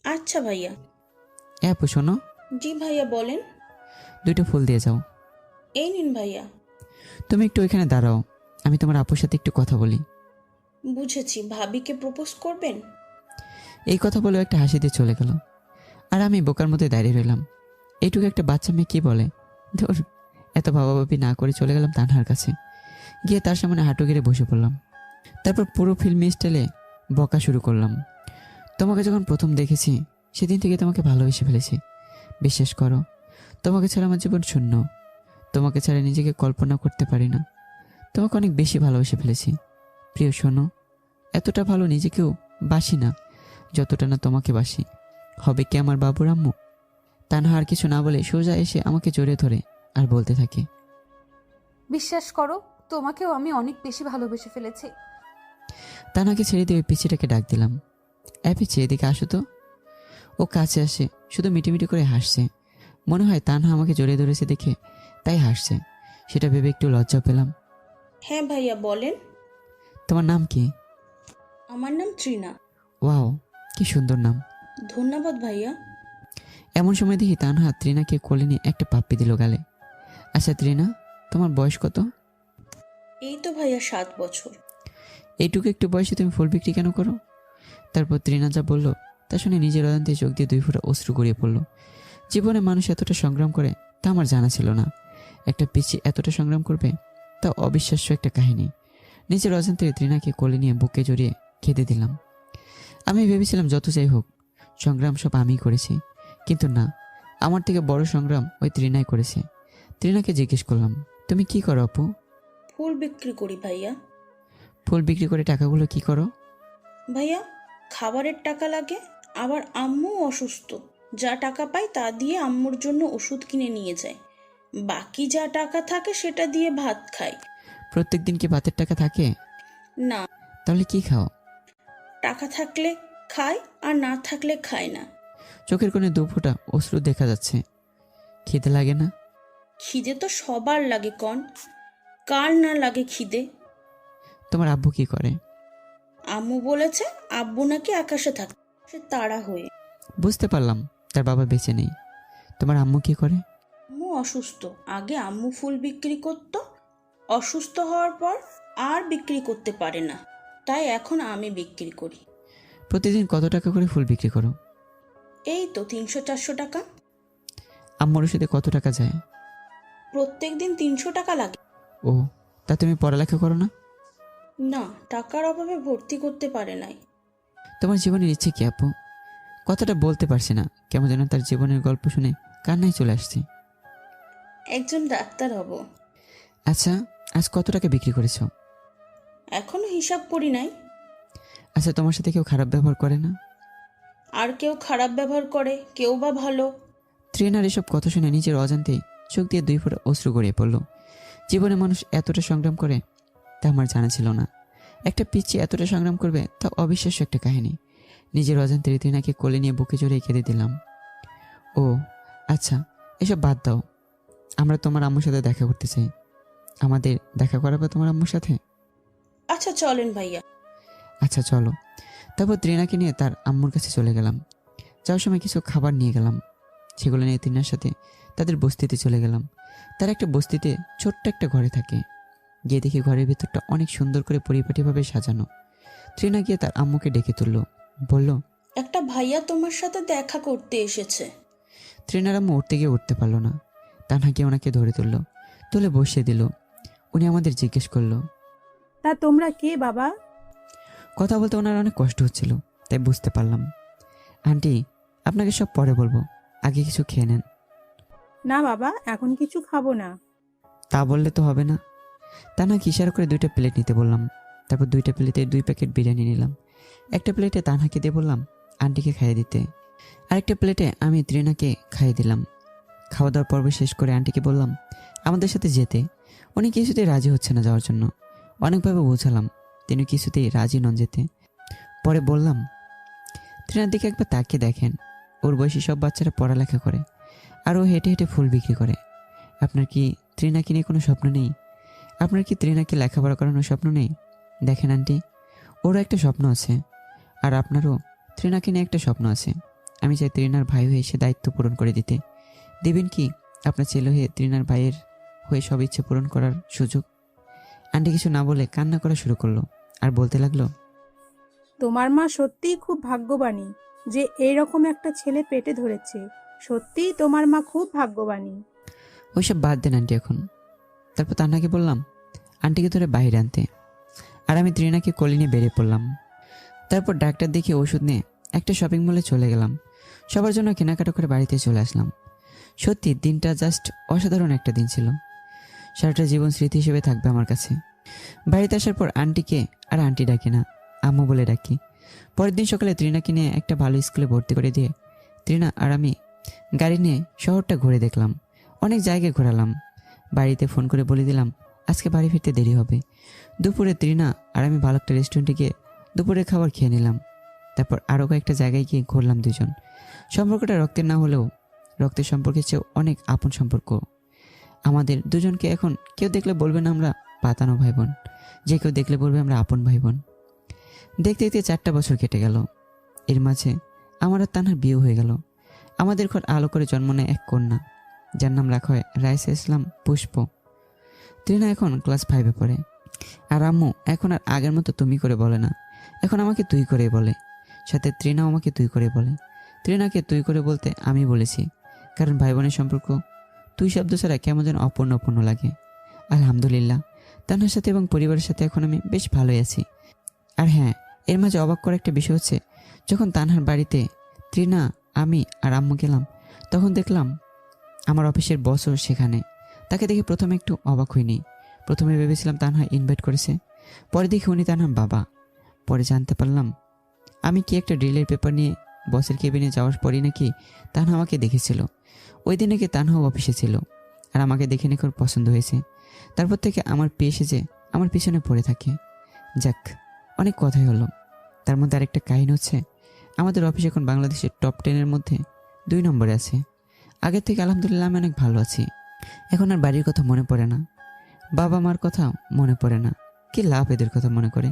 Speaker 3: আচ্ছা ভাইয়া।
Speaker 1: আপু শোনো।
Speaker 3: জি ভাইয়া বলেন।
Speaker 1: 2টা ফুল দিয়ে যাও।
Speaker 3: এই নিন ভাইয়া।
Speaker 1: তুমি একটু ওইখানে দাঁড়াও, আমি তোমার আপুর সাথে একটু কথা বলি।
Speaker 3: বুঝেছি, ভাবিকে প্রপোজ করবেন?
Speaker 1: এই কথা বলে একটা হাসি দিয়ে চলে গেল। আর আমি বোকার মধ্যে দাঁড়িয়ে রইলাম। এইটুকু একটা বাচ্চা মেয়ে কি বলে, ধর। এত ভাবাভাবি না করে চলে গেলাম তানহার কাছে। গিয়ে তার সামনে হাঁটু গেড়ে বসে পড়লাম। তারপর পুরো ফিল্মি স্টাইলে বকা শুরু করলাম। তোমাকে যখন প্রথম দেখেছি সেদিন থেকে তোমাকে ভালোবেসে ফেলেছি। বিশ্বাস করো, তোমাকে ছাড়া আমার জীবন শূন্য। তোমাকে ছাড়া নিজেকে কল্পনা করতে পারি না। তোমাকে অনেক বেশি ভালোবেসে ফেলেছি। প্রিয় শোনো, এতটা ভালো নিজেকেও বাসি না যতটা না তোমাকে বাসি। হবে কি আমার বাবুর আম্মু? তানহা আর কিছু না বলে সোজা এসে আমাকে জড়িয়ে ধরে আর বলতে থাকে,
Speaker 8: বিশ্বাস করো, তোমাকেও আমি অনেক বেশি ভালোবেসে ফেলেছি।
Speaker 1: তানহাকে ছেড়ে দিয়ে ওই পিছিটাকে ডাক দিলাম। পিছিয়ে এদিকে আসো তো। ও কাছে আসে, শুধু মিটিমিটি করে হাসছে। মনে হয় তানহা আমাকে জড়িয়ে ধরেছে দেখে তাই হাসছে। সেটা ভেবে একটু লজ্জা পেলাম।
Speaker 3: হ্যাঁ ভাইয়া বলেন।
Speaker 1: তোমার নাম কি?
Speaker 3: আমার নাম তৃণা।
Speaker 1: ওয়াও, কি সুন্দর নাম।
Speaker 3: ধন্যবাদ ভাইয়া।
Speaker 1: এমন সময় দেখি তানহা তৃণাকে কোলে নিয়ে একটা পাপ্পি দিল গালে। আচ্ছা তৃণা, তোমার বয়স কত?
Speaker 3: এই তো ভাইয়া 7 বছর।
Speaker 1: এইটুকু একটু বয়সে তুমি ফুল বিক্রি কেন করো? তারপর তৃণা যা বলল তা শুনে নিজের অজান্তে চোখ দিয়ে 2 ফোঁটা অশ্রু গড়িয়ে পড়ল। জীবনে মানুষ এতটা সংগ্রাম করে তা আমার জানা ছিল না। একটা পিচ্চি এতটা সংগ্রাম করবে তা অবিশ্বাস্য একটা কাহিনী। নিজের অজান্তে তৃণাকে কোলে নিয়ে বুকে জড়িয়ে খেতে দিলাম। আমি ভেবেছিলাম যত যাই হোক সংগ্রাম সব আমিই করেছি, কিন্তু না, আমার থেকে বড় সংগ্রাম ওই তৃণাই করেছে। তৃণাকে জিজ্ঞেস করলাম, তুমি কি করো আপু?
Speaker 3: ফুল বিক্রি করি ভাইয়া।
Speaker 1: ফুল বিক্রি করে টাকাগুলো কি করো?
Speaker 3: ভাইয়া খাবারের টাকা লাগে, আবার আম্মু অসুস্থ, যা টাকা পাই তা দিয়ে আম্মুর জন্য ওষুধ কিনে নিয়ে যায়। বাকি যা টাকা থাকে সেটা দিয়ে ভাত খাই।
Speaker 1: প্রত্যেকদিন কি ভাতের টাকা থাকে?
Speaker 3: না,
Speaker 1: তাহলে কি খাও?
Speaker 3: টাকা থাকলে খাই আর না থাকলে খাই না।
Speaker 1: চোখের কোণে 2 ফোঁটা অশ্রু দেখা যাচ্ছে। খিদে লাগে না?
Speaker 3: খিদে তো সবার লাগে কন, কার না লাগে খিদে।
Speaker 1: তোমার আব্বু কি করে?
Speaker 11: আম্মু বলেছে আব্বু নাকি আকাশে থাকে, সে তাড়া হয়ে।
Speaker 1: বুঝতে পারলাম তার বাবা বেঁচে নেই। তোমার আম্মু কি করে?
Speaker 11: আম্মু অসুস্থ। আগে আম্মু ফুল বিক্রি করত, অসুস্থ হওয়ার পর আর বিক্রি করতে পারে না, তাই এখন আমি বিক্রি করি।
Speaker 1: প্রতিদিন কত টাকা করে ফুল বিক্রি করো?
Speaker 11: এই তো 300-400 টাকা।
Speaker 1: আম্মুর ওষুধে কত টাকা যায়?
Speaker 11: প্রত্যেক দিন 300 টাকা লাগে।
Speaker 1: ও, তা তুমি পড়ালেখা করো না?
Speaker 11: না, টাকার অভাবে ভর্তি করতে পারে নাই।
Speaker 1: তোমার জীবনের ইচ্ছে কি আপু? কথাটা বলতে পারছি না, কেমন যেন তার জীবনের গল্প শুনে কান্নায় চলে আসছে।
Speaker 11: একজন ডাক্তার হব।
Speaker 1: আচ্ছা, আজ কত টাকা বিক্রি করেছো?
Speaker 11: এখনো হিসাব করি নাই।
Speaker 1: আচ্ছা, তোমার সাথে কেউ খারাপ ব্যবহার করে না?
Speaker 11: আর কেউ খারাপ ব্যবহার করে, কেউ বা ভালো।
Speaker 1: ট্রেনার এসব কথা শুনে নিজের অজান্তেই চোখ দিয়ে 2 ফোঁটা অশ্রু গড়িয়ে পড়ল। জীবনে মানুষ এতটা সংগ্রাম করে তা আমার জানা ছিল না। একটা পিচ্চি এতটা সংগ্রাম করবে তা অবিশ্বাস্য একটা কাহিনী। নিজের অজান্তে রিতিনাকে কোলে নিয়ে বুকে জড়িয়ে কেঁদে দিলাম। ও আচ্ছা, এসব বাদ দাও, আমরা তোমার আম্মুর সাথে দেখা করতে চাই। আমাদের দেখা করাবে তোমার আম্মুর সাথে?
Speaker 11: আচ্ছা চলেন ভাইয়া।
Speaker 1: আচ্ছা চলো। তারপর ত্রিনাকে নিয়ে তার আম্মুর কাছে চলে গেলাম। যাওয়ার সময় কিছু খাবার নিয়ে গেলাম, সেগুলো নিয়ে ত্রিনার সাথে তাদের বস্তিতে চলে গেলাম। তার একটা বস্তিতে ছোট্ট একটা ঘরে থাকে। গিয়ে দেখি ঘরের ভিতরটা অনেক সুন্দর করে পরিপাটিভাবে সাজানো। ত্রিনা গিয়ে তার আম্মুকে ডেকে তুললো, বলল,
Speaker 11: একটা ভাইয়া তোমার সাথে দেখা করতে এসেছে।
Speaker 1: ত্রিনার আম্মু উঠতে গিয়ে উঠতে পারলো না। তানহা গিয়ে ওনাকে ধরে তুললো, তুলে বসিয়ে দিল। উনি আমাদের জিজ্ঞেস করলো,
Speaker 6: তা তোমরা কে বাবা?
Speaker 1: কথা বলতে ওনার অনেক কষ্ট হচ্ছিল, তাই বুঝতে পারলাম। আন্টি, আপনাকে সব পরে বলবো, আগে কিছু খেয়ে নেন।
Speaker 6: না বাবা, এখন কিছু খাবো না।
Speaker 1: তা বললে তো হবে না। তা না, ইশারা করে 2টা প্লেট নিতে বললাম। তারপর 2টা প্লেটে 2 প্যাকেট বিরিয়ানি নিলাম। একটা প্লেটে তানহাকে দিয়ে বললাম আন্টিকে খাইয়ে দিতে। আরেকটা প্লেটে আমি ত্রিনাকে খাইয়ে দিলাম। খাওয়া দাওয়ার পর্ব শেষ করে আন্টিকে বললাম আমাদের সাথে যেতে। উনি কিছুতেই রাজি হচ্ছে না যাওয়ার জন্য। অনেকভাবে বোঝালাম, তিনি কিছুতেই রাজি নন যেতে। পরে বললাম, ত্রিনার দিকে একবার তাকিয়ে দেখেন, ওর বয়সী সব বাচ্চারা পড়ালেখা করে, আর ও হেঁটে হেঁটে ফুল বিক্রি করে। আপনার কি ত্রিনাকে নিয়ে কোনো স্বপ্ন নেই? আপনার কি ত্রিনাকে লেখাপড়া করানোর স্বপ্ন নেই? দেখেন আন্টি, ওরও একটা স্বপ্ন আছে, আর আপনারও ত্রিনাকে নিয়ে একটা স্বপ্ন আছে। আমি চাই ত্রিনার ভাই হয়ে সে দায়িত্ব পূরণ করে দিতে। দেবেন কি আপনার ছেলে হয়ে ত্রিনার ভাইয়ের হয়ে সব ইচ্ছে পূরণ করার সুযোগ? আন্টি কিছু না বলে কান্না করা শুরু করলো, আর বলতে লাগলো,
Speaker 6: তোমার মা সত্যিই খুব ভাগ্যবানী যে এইরকম একটা ছেলে পেটে ধরেছে। সত্যিই তোমার মা খুব ভাগ্যবানী।
Speaker 1: ওইসব বাদ দেন আন্টি এখন। তারপর তান্নাকে বললাম আন্টিকে ধরে বাইরে আনতে, আর আমি ত্রিনাকে কোলে নিয়ে বেরিয়ে পড়লাম। তারপর ডাক্তার দেখিয়ে ওষুধ নিয়ে একটা শপিং মলে চলে গেলাম। সবার জন্য কেনাকাটা করে বাড়িতে চলে আসলাম। সত্যি দিনটা জাস্ট অসাধারণ একটা দিন ছিল, সারাটা জীবন স্মৃতি হিসেবে থাকবে আমার কাছে। বাড়িতে আসার পর আন্টিকে আর আন্টি ডাকি না, আম্মু বলে ডাকি। পরের দিন সকালে ত্রিনাকে নিয়ে একটা ভালো স্কুলে ভর্তি করে দিয়ে ত্রিনা আর আমি গাড়ি নিয়ে শহরটা ঘুরে দেখলাম। অনেক জায়গায় ঘোরালাম। বাড়িতে ফোন করে বলে দিলাম আজকে বাড়ি ফিরতে দেরি হবে। দুপুরে ত্রিনা আর আমি ভালো একটা রেস্টুরেন্টে গিয়ে দুপুরের খাবার খেয়ে নিলাম। তারপর আরও কয়েকটা জায়গায় গিয়ে ঘুরলাম দুজন। সম্পর্কটা রক্তের না হলেও রক্তের সম্পর্কের চেয়েও অনেক আপন সম্পর্ক আমাদের দুজনকে। এখন কেউ দেখলে বলবে না আমরা পাতানো ভাই বোন, যে কেউ দেখলে বলবে আমরা আপন ভাই বোন। দেখতে দেখতে 4টা বছর কেটে গেল। এর মাঝে আমার আর তানহার বিয়ে হয়ে গেল। আমাদের ঘর আলো করে জন্ম নেয় এক কন্যা, যার নাম রাখা হয় রাইসা ইসলাম পুষ্প। ত্রিনা এখন ক্লাস 5-এ পড়ে। আর আম্মু এখন আর আগের মতো তুমি করে বলে না, এখন আমাকে তুই করে বলে। সাথে ত্রিনাও আমাকে তুই করে বলে। ত্রিনাকে তুই করে বলতে আমি বলেছি, কারণ ভাই বোনের সম্পর্ক তুই শব্দ ছাড়া কেমন যেন অপূর্ণ অপূর্ণ লাগে। আলহামদুলিল্লাহ, তানহার সাথে এবং পরিবারের সাথে এখন আমি বেশ ভালোই আছি। আর হ্যাঁ, এর মাঝে অবাক করা একটা বিষয় হচ্ছে, যখন তানহার বাড়িতে ত্রিনা, আমি আর আম্মু গেলাম, তখন দেখলাম আমার অফিসের বসও সেখানে। তাকে দেখে প্রথমে একটু অবাক হইনি। প্রথমে ভেবেছিলাম তানহা ইনভাইট করেছে, পরে দেখি উনি তানহার বাবা। পরে জানতে পারলাম আমি কি একটা ড্রিলের পেপার নিয়ে বসের কেবিনে যাওয়ার পরই নাকি তানহা আমাকে দেখেছিল। ওই দিন নাকি তানহাও অফিসে ছিল, আর আমাকে দেখে নাকি ওর পছন্দ হয়েছে। তারপর থেকে আমার পেয়ে এসেছে আমার পিছনে পড়ে থাকে। যাক, অনেক কথাই হলো। তার মধ্যে আরেকটা কাহিনী হচ্ছে, আমাদের অফিস এখন বাংলাদেশের টপ 10-এর মধ্যে 2 নম্বরে আছে। আগের থেকে আলহামদুলিল্লাহ আমি অনেক ভালো আছি। এখন আর বাড়ির কথা মনে পড়ে না, বাবা মার কথা মনে পড়ে না। কি লাভ এদের কথা মনে করে।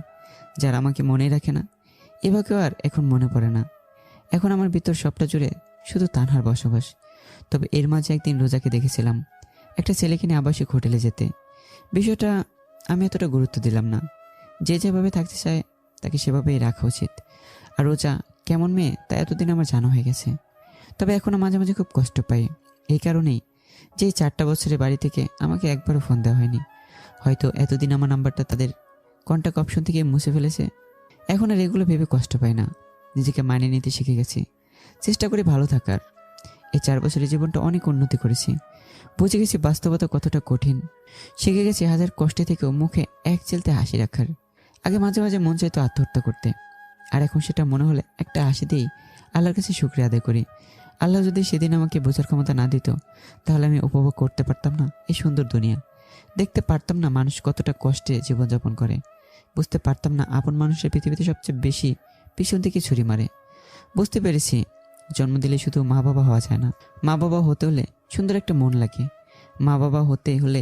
Speaker 1: যারা আমাকে মনেই রাখে না, এভাবেও আর এখন মনে পড়ে না। এখন আমার ভিতর সবটা জুড়ে শুধু তানহার বসবাস। তবে এর মাঝে একদিন রোজাকে দেখেছিলাম একটা ছেলেকে নিয়ে আবাসিক হোটেলে যেতে। বিষয়টা আমি এতটা গুরুত্ব দিলাম না। যে যেভাবে থাকতে চায় তাকে সেভাবেই রাখা উচিত। আর রোজা কেমন মেয়ে তা এতদিন আমার জানা হয়ে গেছে। তবে এখনও মাঝে মাঝে খুব কষ্ট পাই, এই কারণেই যে এই 4টা বছরে বাড়ি থেকে আমাকে একবারও ফোন দেওয়া হয়নি। হয়তো এতদিন আমার নাম্বারটা তাদের কন্ট্যাক্ট অপশন থেকে মুছে ফেলেছে। এখন আর এগুলো ভেবে কষ্ট পাই না, নিজেকে মানিয়ে নিতে শিখে গেছি। চেষ্টা করি ভালো থাকার। এই 4 বছরের জীবনটা অনেক উন্নতি করেছি, বুঝে গেছি বাস্তবতা কতটা কঠিন। শিখে গেছি হাজার কষ্টে থেকেও মুখে এক চেলতে হাসি রাখার। আগে মাঝে মাঝে মন চাইতো আত্মহত্যা করতে, আর এখন সেটা মনে হলে একটা হাসি দিয়েই আল্লাহর কাছে শুকরিয়া আদায় করি। আল্লাহ যদি সেদিন আমাকে বোঝার ক্ষমতা না দিত, তাহলে আমি উপভোগ করতে পারতাম না এই সুন্দর দুনিয়া। দেখতে পারতাম না মানুষ কতটা কষ্টে জীবনযাপন করে। বুঝতে পারতাম না আপন মানুষের পৃথিবীতে সবচেয়ে বেশি পিছন থেকে ছুরি মারে। বুঝতে পেরেছি জন্ম দিলে শুধু মা বাবা হওয়া যায় না, মা বাবা হতে হলে সুন্দর একটা মন লাগে। মা বাবা হতে হলে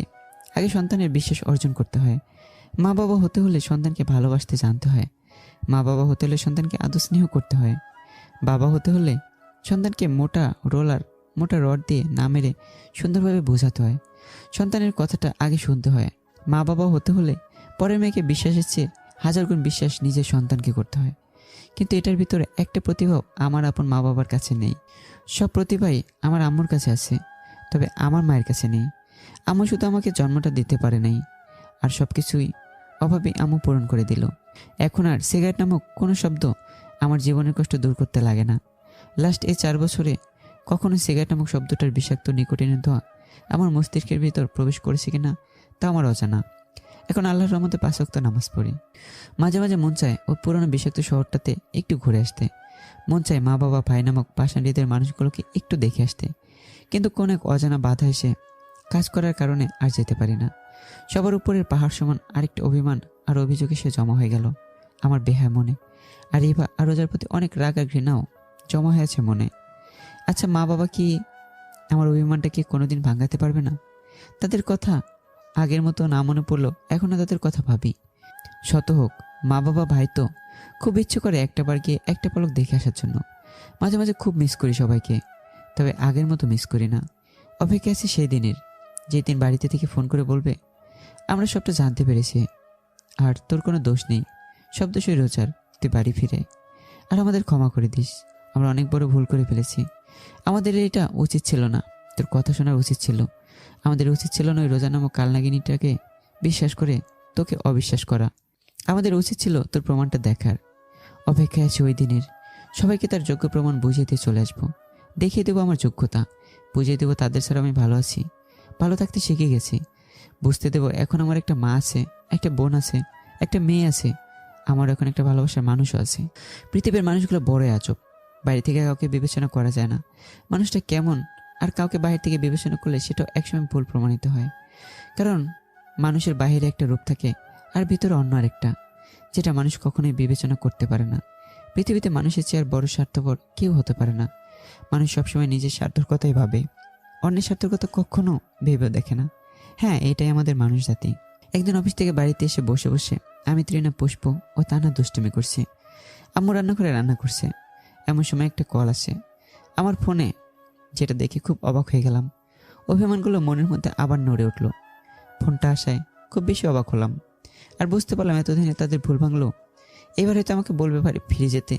Speaker 1: আগে সন্তানের বিশ্বাস অর্জন করতে হয়। মা বাবা হতে হলে সন্তানকে ভালোবাসতে জানতে হয়। মা বাবা হতে হলে সন্তানকে আদর স্নেহ করতে হয়। বাবা হতে হলে সন্তানকে মোটা রড দিয়ে না মেরে সুন্দরভাবে বোঝাতে হয়। সন্তানের কথাটা আগে শুনতে হয়। মা বাবা হতে হলে পরের মেয়েকে বিশ্বাসের চেয়ে 1000 গুণ বিশ্বাস নিজের সন্তানকে করতে হয়। কিন্তু এটার ভিতরে একটা প্রতিভাও আমার আপন মা বাবার কাছে নেই। সব প্রতিভাই আমার আম্মুর কাছে আছে, তবে আমার মায়ের কাছে নেই। আম্মু শুধু আমাকে জন্মটা দিতে পারে নাই, আর সব কিছুই অভাবে আম্মু পূরণ করে দিল। এখন আর সিগারেট নামক কোনো শব্দ আমার জীবনের কষ্ট দূর করতে লাগে না। লাস্ট এই 4 বছরে কখনো সিগারেট নামক শব্দটার বিষাক্ত নিকোটিনের ধোঁয়া আমার মস্তিষ্কের ভিতর প্রবেশ করেছে কিনা তা আমার অজানা। এখন আল্লাহর রহমতে 5 ওয়াক্ত নামাজ পড়ি। মাঝে মাঝে মন চায় ওই পুরনো বিষাক্ত শহরটাতে একটু ঘুরে আসতে। মন চায় মা বাবা ভাই নামক পাষাণীদের মানুষগুলোকে একটু দেখে আসতে। কিন্তু কোন এক অজানা বাধা এসে কাজ করার কারণে আর যেতে পারি না। সবার উপরের পাহাড় সমান আরেকটা অভিমান আর অভিযোগ এসে জমা হয়ে গেল আমার বেহায় মনে। আর এবার আর রোজার প্রতি অনেক রাগ আর ঘৃণাও জমা হয়েছে মনে। আচ্ছা, মা বাবা কি আমার অভিমানটা কি কোনোদিন ভাঙাতে পারবে না? তাদের কথা আগের মতো না মনে পড়লো এখনও তাদের কথা ভাবি। শত হোক মা বাবা ভাই তো খুব ইচ্ছে করে একটা বার গিয়ে একটা পলক দেখে আসার জন্য। মাঝে মাঝে খুব মিস করি সবাইকে, তবে আগের মতো মিস করি না। অপেক্ষা আছে সেই দিনের, যে দিন বাড়িতে থেকে ফোন করে বলবে আমরা সবটা জানতে পেরেছি আর তোর কোনো দোষ নেই, সব দোষই রোজার, তুই বাড়ি ফিরে আর আমাদের ক্ষমা করে দিস। আমরা অনেক বড় ভুল করে ফেলেছি। আমাদের এটা উচিত ছিল না, তোর কথা শোনার উচিত ছিল। আমাদের উচিত ছিল না ওই রোজা নামক কালনাগিনীটাকে বিশ্বাস করে তোকে অবিশ্বাস করা। আমাদের উচিত ছিল তোর প্রমাণটা দেখার। অপেক্ষায় আছে ওই দিনের, সবাইকে তার যোগ্য প্রমাণ বুঝিয়ে দিয়ে চলে আসবো। দেখিয়ে দেবো আমার যোগ্যতা, বুঝিয়ে দেবো তাদের ছাড়া আমি ভালো আছি, ভালো থাকতে শিখে গেছি। বুঝতে দেবো এখন আমার একটা মা আছে, একটা বোন আছে, একটা মেয়ে আছে, আমার এখন একটা ভালোবাসার মানুষও আছে। পৃথিবীর মানুষগুলো বড়ই আজব, বাইরে থেকে কাউকে বিবেচনা করা যায় না মানুষটা কেমন, আর কাউকে বাইরে থেকে বিবেচনা করলে সেটাও একসময় ভুল প্রমাণিত হয়। কারণ মানুষের বাইরে একটা রূপ থাকে আর ভিতরে অন্য আরেকটা, যেটা মানুষ কখনোই বিবেচনা করতে পারে না। পৃথিবীতে মানুষের চেয়ে আর বড় স্বার্থপর কেউ হতে পারে না। মানুষ সবসময় নিজের স্বার্থের কথাই ভাবে, অন্যের স্বার্থের কথা কখনো ভেবেও দেখে না। হ্যাঁ, এটাই আমাদের মানুষ জাতি। একদিন অফিস থেকে বাড়িতে এসে বসে বসে আমি, তৃণা, পুষ্প ও তানা দুষ্টুমি করছি। আম্মু রান্না করছে। এমন সময় একটা কল আসে আমার ফোনে, যেটা দেখে খুব অবাক হয়ে গেলাম। অভিমানগুলো মনের মধ্যে আবার নড়ে উঠল। ফোনটা আসায় খুব বেশি অবাক হলাম, আর বুঝতে পারলাম এতদিনে তাদের ভুল ভাঙলো। এবার হয়তো আমাকে বলবে বাড়ি ফিরে যেতে।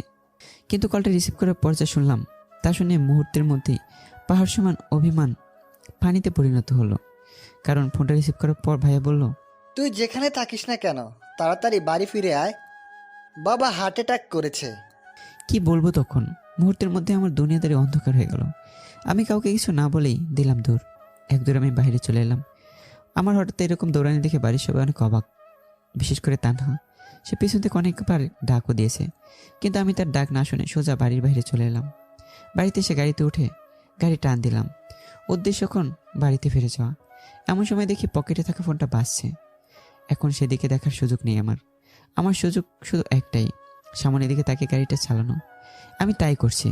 Speaker 1: কিন্তু কলটা রিসিভ করার পর যা শুনলাম তা শুনে মুহূর্তের মধ্যেই পাহাড় সমান অভিমান পানিতে পরিণত হলো। কারণ ফোনটা রিসিভ করার পর ভাইয়া বলল,
Speaker 10: তুই যেখানে থাকিস না কেন তাড়াতাড়ি বাড়ি ফিরে আয়, বাবা হার্ট অ্যাটাক করেছে।
Speaker 1: কি বলবো তখন? মুহূর্তের মধ্যে আমার দুনিয়াদারি অন্ধকার হয়ে গেল। আমি কাউকে কিছু না বলেই দিলাম দৌড়। এক দৌড় আমি বাইরে চলে এলাম। আমার হঠাৎ এরকম দৌড়ানি দেখে বাড়ির সবাই অনেক অবাক, বিশেষ করে তানহা। সে পিছন থেকে অনেকবার ডাকও দিয়েছে, কিন্তু আমি তার ডাক না শুনে সোজা বাড়ির বাইরে চলে এলাম। বাড়িতে এসে গাড়িতে উঠে গাড়ি টান দিলাম। উদ্দেশ্য এখন বাড়িতে ফিরে যাওয়া। এমন সময় দেখি পকেটে থাকা ফোনটা বাজছে। এখন সেদিকে দেখার সুযোগ নেই আমার সুযোগ শুধু একটাই, সামনের দিকে তাকে গাড়িটা চালানো। আমি তাই করছি।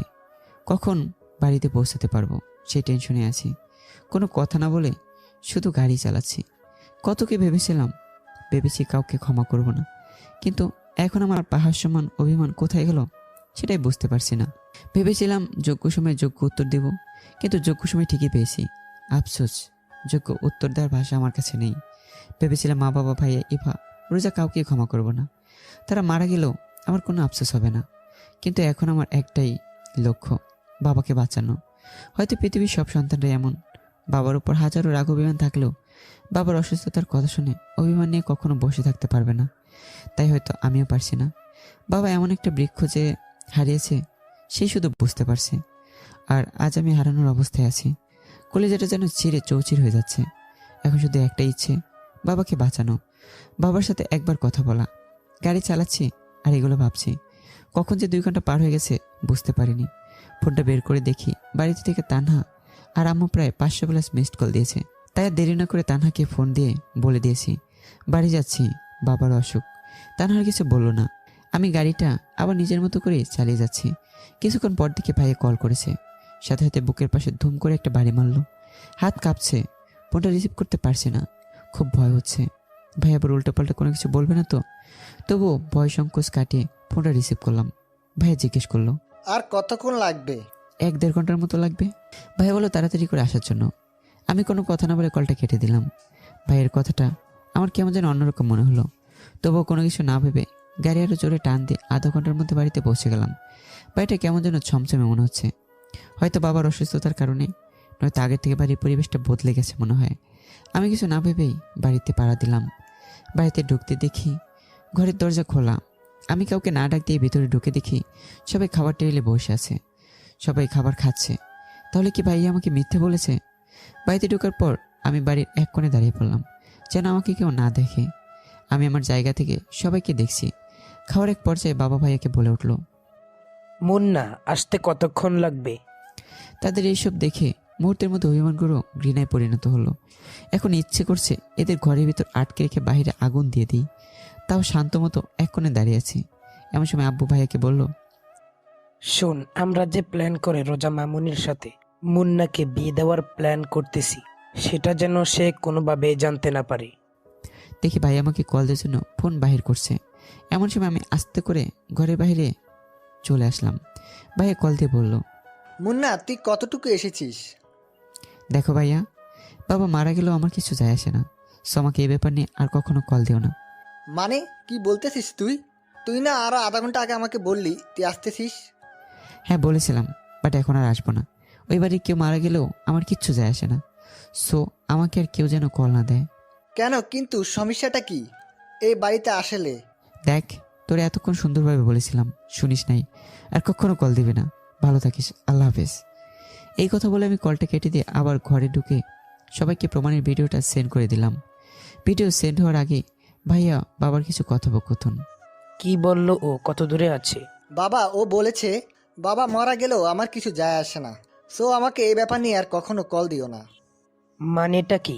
Speaker 1: কখন বাড়িতে পৌঁছাতে পারবো সেই টেনশনে আছি। কোনো কথা না বলে শুধু গাড়ি চালাচ্ছি। কত কি ভেবেছি কাউকে ক্ষমা করব না, কিন্তু এখন আমার পাহাড় সমান অভিমান কোথায় গেল সেটাই বুঝতে পারছি না। ভেবেছিলাম যোগ্য সময়ে যোগ্য উত্তর দেব, কিন্তু যোগ্য সময় ঠিকই পেয়েছি। আফসোস, যোগ্য উত্তর দেওয়ার ভাষা আমার কাছে নেই। ভেবেছিলাম মা বাবা ভাইয়া ইভা রোজা কাউকে ক্ষমা করব না, তারা মারা গেলেও আমার কোনো আফসোস হবে না। কিন্তু এখন আমার একটাই লক্ষ্য, বাবাকে বাঁচানো। হয়তো পৃথিবীর সব সন্তানরাই এমন, বাবার উপর হাজারো রাগ অভিমান থাকলেও বাবার অসুস্থতার কথা শুনে অভিমান নিয়ে কখনো বসে থাকতে পারবে না। তাই হয়তো আমিও পারছি না। বাবা এমন একটা বৃক্ষ যে হারিয়েছে সেই শুধু বুঝতে পারছে, আর আজ আমি হারানোর অবস্থায় আছি। কলেজাটা যেন চিরে চৌচির হয়ে যাচ্ছে। এখন শুধু একটা ইচ্ছে, বাবাকে বাঁচানো, বাবার সাথে একবার কথা বলা। গাড়ি চালাচ্ছি আর এগুলো ভাবছি। কখন যে 2 ঘন্টা পার হয়ে গেছে বুঝতে পারিনি। ফোনটা বের করে দেখি বাড়িতে থেকে তানহা আর আম্মু প্রায় 500+ মিসড কল দিয়েছে। তাই আর দেরি না করে তানহাকে ফোন দিয়ে বলে দিয়েছি বাড়ি যাচ্ছি, বাবার অসুখ। তানহার কিছু বললো না। আমি গাড়িটা আবার নিজের মতো করে চালিয়ে যাচ্ছি। কিছুক্ষণ পর দিকে ভাইয়ে কল করেছে, সাথে সাথে বুকের পাশে ধুম করে একটা বাড়ি মারলো। হাত কাঁপছে, ফোনটা রিসিভ করতে পারছি না। খুব ভয় হচ্ছে, ভাই আবার উল্টোপাল্টা কোনো কিছু বলবে না তো। তবুও ভয় সংকোচ কাটিয়ে ফোনটা রিসিভ করলাম। ভাইয়া জিজ্ঞেস করলো,
Speaker 10: আর কতক্ষণ লাগবে?
Speaker 1: 1-1.5 ঘন্টার মতো লাগবে। ভাইয়া বললো তাড়াতাড়ি করে আসার জন্য। আমি কোনো কথা না বলে কলটা কেটে দিলাম। ভাইয়ের কথাটা আমার কেমন যেন অন্যরকম মনে হলো। তবুও কোনো কিছু না ভেবে গাড়ি আরও জোরে টান দিয়ে আধা ঘন্টার মধ্যে বাড়িতে পৌঁছে গেলাম। বাড়িটা কেমন যেন ছমছমে মনে হচ্ছে। হয়তো বাবার অসুস্থতার কারণে, নয়তো আগের থেকে বাড়ির পরিবেশটা বদলে গেছে মনে হয়। আমি কিছু না ভেবেই বাড়িতে পাড়া দিলাম। বাড়িতে ঢুকতে দেখি ঘরের দরজা খোলা। আমি কাউকে না ডাক দিয়ে ভিতরে ঢুকে দেখি সবাই খাবার টেবিলে বসে আছে, সবাই খাবার খাচ্ছে। তাহলে কি ভাইয়া আমাকে মিথ্যে বলেছে? বাড়িতে ঢোকার পর আমি বাড়ির এক কোণে দাঁড়িয়ে পড়লাম, যেন আমাকে কেউ না দেখে। আমি আমার জায়গা থেকে সবাইকে দেখছি। খাওয়ার এক পর্যায়ে বাবা ভাইয়াকে বলে উঠল,
Speaker 5: মুন্না, আসতে কতক্ষণ লাগবে?
Speaker 1: তাদের এইসব দেখে মুহূর্তের মধ্যে অভিমানগুলো ঘৃণায় পরিণত হলো। এখন ইচ্ছে করছে এদের ঘরের ভিতর আটকে রেখে বাইরে আগুন দিয়ে দিই। তাও শান্ত মতো এক কোণে দাঁড়িয়ে আছি। এমন সময় আব্বু ভাইয়াকে বলল,
Speaker 5: শোন, আমরা যে প্ল্যান করে রোজা মামুনির সাথে মুন্নাকে বিয়ে দেওয়ার প্ল্যান করতেছি, সেটা যেন সে কোনোভাবে জানতে না পারে।
Speaker 1: দেখি ভাই আমাকে কল দেওয়ার জন্য ফোন বাহির করছে। এমন সময় আমি আস্তে করে ঘরের বাইরে চলে আসলাম। ভাইয়া কল দিয়ে বলল,
Speaker 10: মুন্না, তুই কতটুকু এসেছিস?
Speaker 1: দেখো ভাইয়া, বাবা মারা গেলেও আমার কিছু যায় আসে না। সো আমাকে এই ব্যাপার নিয়ে আর কখনো কল দিও না।
Speaker 10: মানে কি বলতেছিস তুই? তুই না আরো আধা ঘন্টা আগে আমাকে বললি তুই আসতেছিস।
Speaker 1: হ্যাঁ বলেছিলাম, বাট এখন আর আসবো না। ওই বাড়ির কেউ মারা গেলেও আমার কিচ্ছু যায় আসে না। সো আমাকে আর কেউ যেন কল না দেয়।
Speaker 10: কেন কিন্তু? সমস্যাটা কি এই বাড়িতে আসলে?
Speaker 1: দেখ, তোরে এতক্ষণ সুন্দরভাবে বলেছিলাম, শুনিস নাই। আর কখনো কল দিবে না। ভালো থাকিস, আল্লাহ হাফেজ। এই কথা বলে আমি কলটা কেটে দিয়ে আবার ঘরে ঢুকে সবাইকে প্রমাণের ভিডিওটা সেন্ড করে দিলাম। ভিডিও সেন্ড হওয়ার আগে ভাইয়া বাবার কিছু কথোপকথন।
Speaker 5: কি বললো ও? কত দূরে আছে?
Speaker 10: বাবা ও বলেছে বাবা মারা গেলেও আমার কিছু যায় আসে না। সো আমাকে এই ব্যাপার নিয়ে আর কখনো কল দিও না।
Speaker 5: মানেটা কি?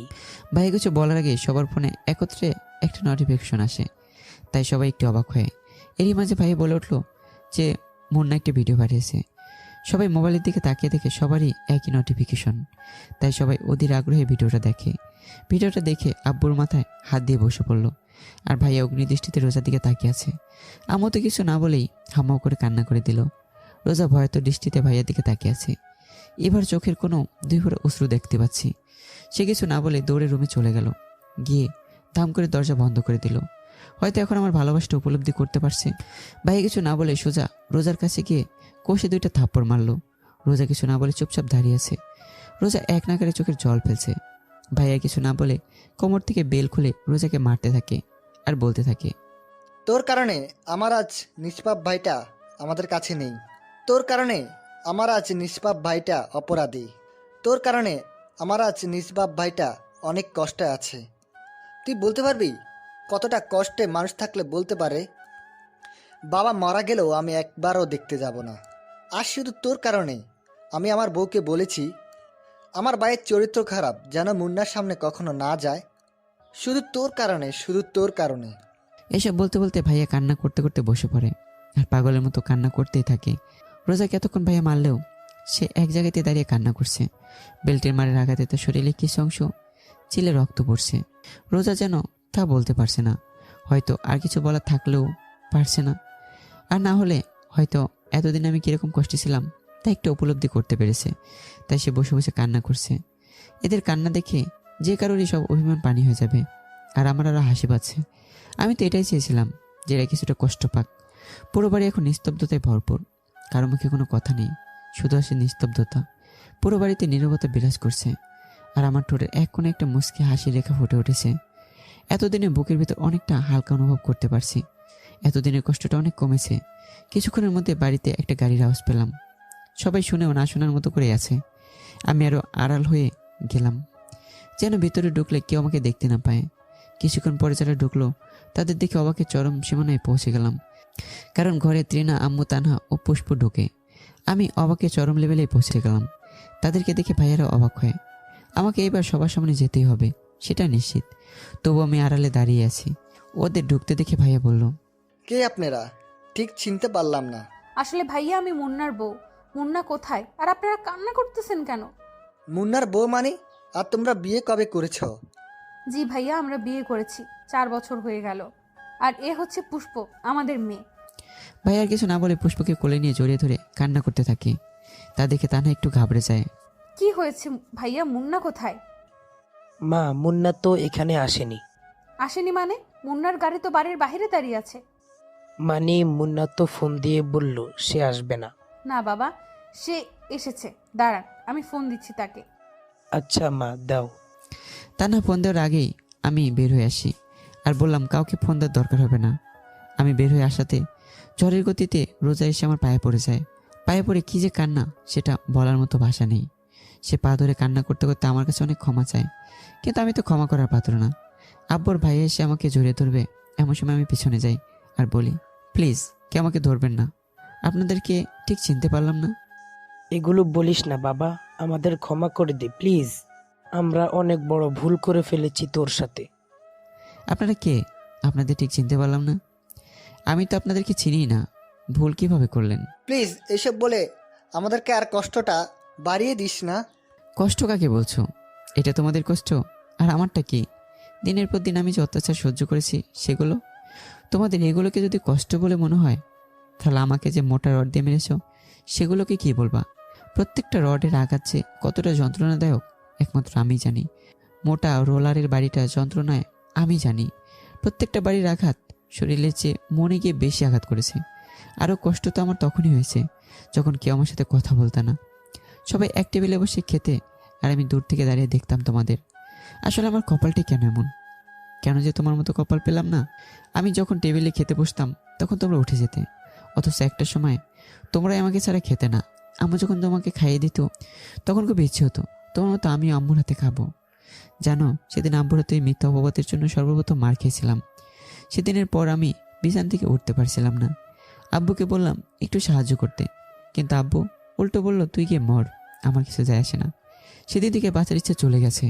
Speaker 1: ভাইয়া কিছু বলার আগে সবার ফোনে একত্রে একটা নোটিফিকেশন আসে। তাই সবাই একটু অবাক হয়। এরই মাঝে ভাইয়া বলে উঠলো যে মুন্না একটা ভিডিও পাঠিয়েছে। সবাই মোবাইলের দিকে তাকিয়ে দেখে সবারই একই নোটিফিকেশন। তাই সবাই অধীর আগ্রহে ভিডিওটা দেখে। ভিডিওটা দেখে আব্বুর মাথায় হাত দিয়ে বসে পড়ল। আর ভাইয়া অগ্নিদৃষ্টিতে রোজার দিকে তাকিয়ে আছে। আম্মু তো কিছু না বলেই হামাও করে কান্না করে দিল। রোজা ভয়ত দৃষ্টিতে ভাইয়ার দিকে তাকিয়ে আছে। এবার চোখের কোনো 2 ফোঁটা অশ্রু দেখতে পাচ্ছি। সে কিছু না বলে দৌড়ে রুমে চলে গেল। গিয়ে ধাম করে দরজা বন্ধ করে দিল। হয়তো এখন আমার ভালোবাসাটা উপলব্ধি করতে পারছে। ভাইয়া কিছু না বলে সোজা রোজার কাছে গিয়ে কষে 2টা থাপ্পড় মারলো। রোজা কিছু না বলে চুপচাপ দাঁড়িয়ে আছে। রোজা এক নাগারে চোখের জল ফেলছে। ভাইয়া কিছু না বলে কোমর থেকে বেল খুলে রোজাকে মারতে থাকে আর বলতে থাকে,
Speaker 10: তোর কারণে আমার আজ নিষ্পাপ ভাইটা আমাদের কাছে নেই। তোর কারণে আমার আজ নিষ্পাপ ভাইটা অপরাধী। তোর কারণে আমার আজ নিষ্পাপ ভাইটা অনেক কষ্টে আছে। তুই বলতে পারবি কতটা কষ্টে মানুষ থাকলে বলতে পারে বাবা মারা গেলেও আমি একবারও দেখতে যাব না। আর শুধু তোর কারণে আমি আমার বউকে বলেছি আমার ভাইয়ের চরিত্র খারাপ, যেন মুন্নার সামনে কখনো না যায়। শুধু তোর কারণে, শুধু তোর কারণে।
Speaker 1: এসব বলতে বলতে ভাইয়া কান্না করতে করতে বসে পড়ে আর পাগলের মতো কান্না করতেই থাকে। রোজাকে এতক্ষণ ভাইয়া মারলেও সে এক জায়গাতে দাঁড়িয়ে কান্না করছে। বেল্টের মারের আঘাতে তার শরীরে কিছু অংশ চিলে রক্ত পড়ছে। রোজা যেন তা বলতে পারছে না। হয়তো আর কিছু বলার থাকলেও পারছে না। আর না হলে হয়তো এতদিন আমি কীরকম কষ্টে ছিলাম তা একটু উপলব্ধি করতে পেরেছে, তাই সে বসে বসে কান্না করছে। এদের কান্না দেখে যে কারোরই সব অভিমান পানি হয়ে যাবে, আর আমার আরও হাসি পাচ্ছে। আমি তো এটাই চেয়েছিলাম যে এরা কিছুটা কষ্ট পাক। পুরো বাড়ি এখন নিস্তব্ধতায় ভরপুর, কারো মুখে কোনো কথা নেই, শুধু আসে নিস্তব্ধতা। পুরো বাড়িতে নীরবতা বিরাজ করছে, আর আমার ঠোঁটের এক কোণে একটা মুচকি হাসির রেখা ফুটে উঠেছে। এতদিনে বুকের ভিতর অনেকটা হালকা অনুভব করতে পারছি, এতদিনের কষ্টটা অনেক কমেছে। কিছুক্ষণের মধ্যে বাড়িতে একটা গাড়ির আওয়াজ পেলাম। সবাই শুনেও না শোনার মতো করে আছে। আমি আরও আড়াল হয়ে গেলাম, যেন ভিতরে ঢুকলে কেউ আমাকে দেখতে না পায়। কিছুক্ষণ পরে যারা ঢুকলো তাদের দেখে অবাকের চরম সীমানায় পৌঁছে গেলাম, কারণ ঘরে তৃণা, আম্মু, তানহা ও পুষ্প ঢোকে। আমি অবাকের চরম লেভেলে পৌঁছে গেলাম। তাদেরকে দেখে ভাইয়ারা অবাক হয়। আমাকে এবার সবার সামনে যেতেই হবে সেটা নিশ্চিত, তবু আমি আড়ালে দাঁড়িয়ে আছি। ওদের ঢুকতে দেখে ভাইয়া বলল,
Speaker 10: কে আপনারা? ঠিক চিনতে পারলাম না।
Speaker 8: আসলে ভাইয়া আমি মুন্নার বউ। মুন্না কোথায়? আর আপনারা কান্না করতেছেন কেন?
Speaker 10: মুন্নার বউ মানে? আর তোমরা বিয়ে কবে করেছো?
Speaker 8: জি ভাইয়া, আমরা বিয়ে করেছি, 4 বছর হয়ে গেল। আর এ হচ্ছে পুষ্প, আমাদের মেয়ে।
Speaker 1: ভাইয়ার কিছু না বলে পুষ্পকে কোলে নিয়ে জড়িয়ে ধরে কান্না করতে থাকি। তা দেখে তানহা একটু ঘাবড়ে যায়।
Speaker 8: কি হয়েছে ভাইয়া? মুন্না কোথায়?
Speaker 5: মা, মুন্না তো এখানে আসেনি।
Speaker 8: আসেনি মানে? মুন্নার গাড়ি তো বাড়ির বাইরে দাঁড়িয়ে আছে।
Speaker 5: মানে মুন্না তো ফোন দিয়ে বলল সে আসবে না।
Speaker 8: না বাবা, সে এসেছে, দাঁড়ান আমি ফোন দিচ্ছি তাকে।
Speaker 5: আচ্ছা মা, দাও।
Speaker 1: তানহা ফোন দেওয়ার আগেই আমি বের হয়ে আসি আর বললাম, কাউকে ফোন দেওয়ার দরকার হবে না। আমি বের হয়ে আসাতে ঝড়ের গতিতে রোজা এসে আমার পায়ে পড়ে যায়। পায়ে পড়ে কী যে কান্না সেটা বলার মতো ভাষা নেই। সে পা ধরে কান্না করতে করতে আমার কাছে অনেক ক্ষমা চায়, কিন্তু আমি তো ক্ষমা করার পাত্র না। আব্বুর ভাইয়া এসে আমাকে জড়িয়ে ধরবে, এমন সময় আমি পিছনে যাই আর বলি, প্লিজ কে আমাকে ধরবেন না, আপনাদেরকে ঠিক চিনতে পারলাম না।
Speaker 5: এগুলো বলিস না বাবা, আমাদের ক্ষমা করে দে প্লিজ। আমরা অনেক বড় ভুল করে ফেলেছি তোর সাথে।
Speaker 1: আপনারা কে? আপনাদের ঠিক চিনতে পারলাম না। আমি তো আপনাদেরকে চিনি না, ভুল কিভাবে করলেন?
Speaker 10: প্লিজ এসব বলে আমাদেরকে আর কষ্টটা বাড়িয়ে দিস না।
Speaker 1: কষ্ট কাকে বলছো? এটা তোমাদের কষ্ট, আর আমারটা কি? দিনের পর দিন আমি যে অত্যাচার সহ্য করেছি সেগুলো তোমাদের, এগুলোকে যদি কষ্ট বলে মনে হয় তাহলে আমাকে যে মোটা রড দিয়ে মেরেছ সেগুলোকে কি বলবা? প্রত্যেকটা রডের আঘাত যে কতটা যন্ত্রণাদায়ক একমাত্র আমি জানি। মোটা রোলারের বাড়িটা যন্ত্রণায় আমি জানি। প্রত্যেকটা বাড়ির আঘাত শরীরের চেয়ে মনে গিয়ে বেশি আঘাত করেছে। আরও কষ্ট তো আমার তখনই হয়েছে যখন কেউ আমার সাথে কথা বলতো না। সবাই এক টেবিলে বসে খেতে আর আমি দূর থেকে দাঁড়িয়ে দেখতাম তোমাদের। আসলে আমার কপালটি কেন এমন? কেন যে তোমার মতো কপাল পেলাম না? আমি যখন টেবিলে খেতে বসতাম তখন তোমরা উঠে যেতে, অথচ একটা সময় তোমরাই আমাকে ছাড়া খেতে না। আম্মু যখন তোমাকে খাইয়ে দিত তখন খুব ইচ্ছে হতো তোমার মতো আমিও আম্মুর হাতে খাবো। জানো, সেদিন আম্মুর হাতে মিথ্যা অপবাদের জন্য সর্বপ্রথম মার খেয়েছিলাম। সেদিনের পর আমি বিছানা থেকে উঠতে পারছিলাম না। আব্বুকে বললাম একটু সাহায্য করতে, কিন্তু আব্বু উল্টো বলল, তুই গিয়ে মর, আমার কিছু যায় আসে না। সেদিন থেকে বাঁচার ইচ্ছে চলে গেছে।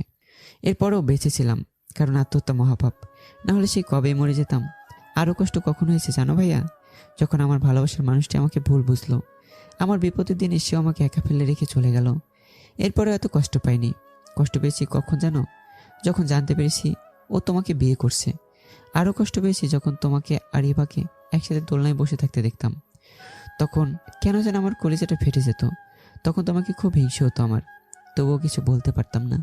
Speaker 1: এরপরও বেঁচেছিলাম কারণ আত্মহত্যা মহাপাপ, না হলে সেই কবেই মরে যেতাম। আরও কষ্ট কখন হয়েছে জানো ভাইয়া? যখন আমার ভালোবাসার মানুষটি আমাকে ভুল বুঝলো। আমার বিপদের দিনে সেও আমাকে একা ফেলে রেখে চলে গেল। এরপরেও এত কষ্ট পাইনি। কষ্ট পেয়েছি কখন জানো? যখন জানতে পেরেছি ও তোমাকে বিয়ে করছে। আরও কষ্ট পেয়েছি যখন তোমাকে আর ইভাকে একসাথে দোলনায় বসে থাকতে দেখতাম। তখন কেন যেন আমার কলিজাটা ফেটে যেত। তখন তোমাকে খুব হিংসে হতো আমার, তবুও কিছু বলতে পারতাম না,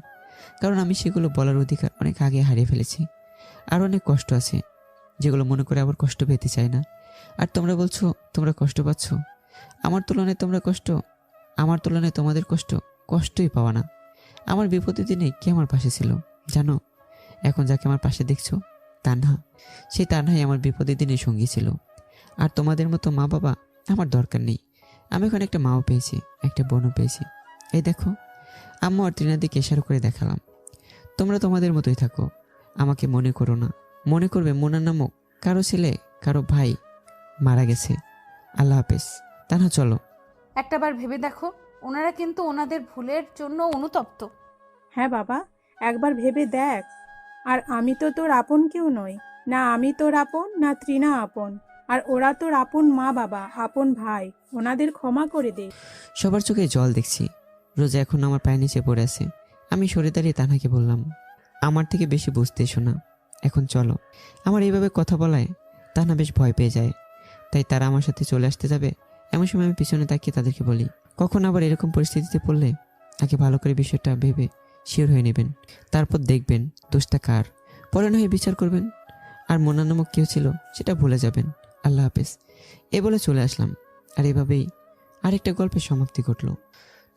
Speaker 1: কারণ আমি সেগুলো বলার অধিকার অনেক আগে হারিয়ে ফেলেছি। আর অনেক কষ্ট আছে যেগুলো মনে করে আবার কষ্ট পেতে চাই না। আর তোমরা বলছো তোমরা কষ্ট পাচ্ছ। আমার তুলনায় তোমাদের কষ্টই পাওয়া না। আমার বিপদের দিনে কে আমার পাশে ছিল জানো? এখন যাকে আমার পাশে দেখছো, তানহা। সেই তানহাই আমার বিপদের দিনে সঙ্গী ছিল। আর তোমাদের মতো মা বাবা আমার দরকার নেই। আমি এখন একটা মাও পেয়েছি, একটা বোনও পেয়েছি। এই দেখো, আম্মু আর তৃণার দিকে ইশারা করে দেখালাম। তোমরা তোমাদের মতোই থাকো, আমাকে মনে করো না। মনে করবে মোনা নামক কারো ছেলে, কারো ভাই মারা গেছে। আল্লাহ হাফেজ। তানহা চলো।
Speaker 8: একটাবার ভেবে দেখো, ওনারা কিন্তু ওনাদের ভুলের জন্য অনুতপ্ত।
Speaker 6: হ্যাঁ বাবা, একবার ভেবে দেখ। আর আমি তো তোর আপন কেউ নই, না আমি তোর আপন না তৃণা আপন। আর ওরা তোর আপন মা বাবা, আপন ভাই, ওনাদের ক্ষমা করে দে।
Speaker 1: সবার চোখে জল দেখছি। রোজা এখন আমার পায়ের নিচে পড়ে আছে। আমি সরে দাঁড়িয়ে তানহাকে বললাম, আমার থেকে বেশি বুঝতে এসো না, এখন চলো। আমার এইভাবে কথা বলায় তানহা বেশ ভয় পেয়ে যায়। তাই তারা আমার সাথে চলে আসতে যাবে এমন সময় আমি পিছনে তাকিয়ে তাদেরকে বলি, কখন আবার এরকম পরিস্থিতিতে পড়লে আগে ভালো করে বিষয়টা ভেবে শিওর হয়ে নেবেন, তারপর দেখবেন দোষটা কার, পরে না হয়ে বিচার করবেন। আর মোনা নামক কেউ ছিল সেটা ভুলে যাবেন। আল্লাহ হাফেজ। এ বলে চলে আসলাম। আর এভাবেই আরেকটা গল্পের সমাপ্তি ঘটলো।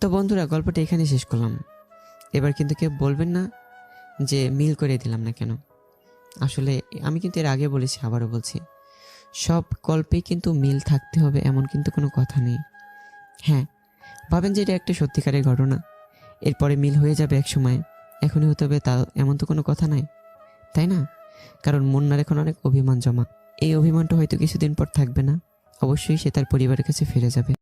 Speaker 1: তো বন্ধুরা, গল্পটা এখানে শেষ করলাম। এবার কিন্তু কেউ বলবেন না যে মিল করে দিলাম না কেন। আসলে আমি কিন্তু এর আগে বলেছি, আবারও বলছি, সব গল্পেই কিন্তু মিল থাকতে হবে এমন কিন্তু কোনো কথা নেই। হ্যাঁ, ভাবেন যে এটা একটা সত্যিকারের ঘটনা, এরপরে মিল হয়ে যাবে এক সময়, এখনই হতে হবে তা এমন তো কোনো কথা নাই, তাই না? কারণ মুন্নার এখন অনেক অভিমান জমা। এই অভিমানটা হয়তো কিছুদিন পর থাকবে না, অবশ্যই সে তার পরিবারের কাছে ফিরে যাবে।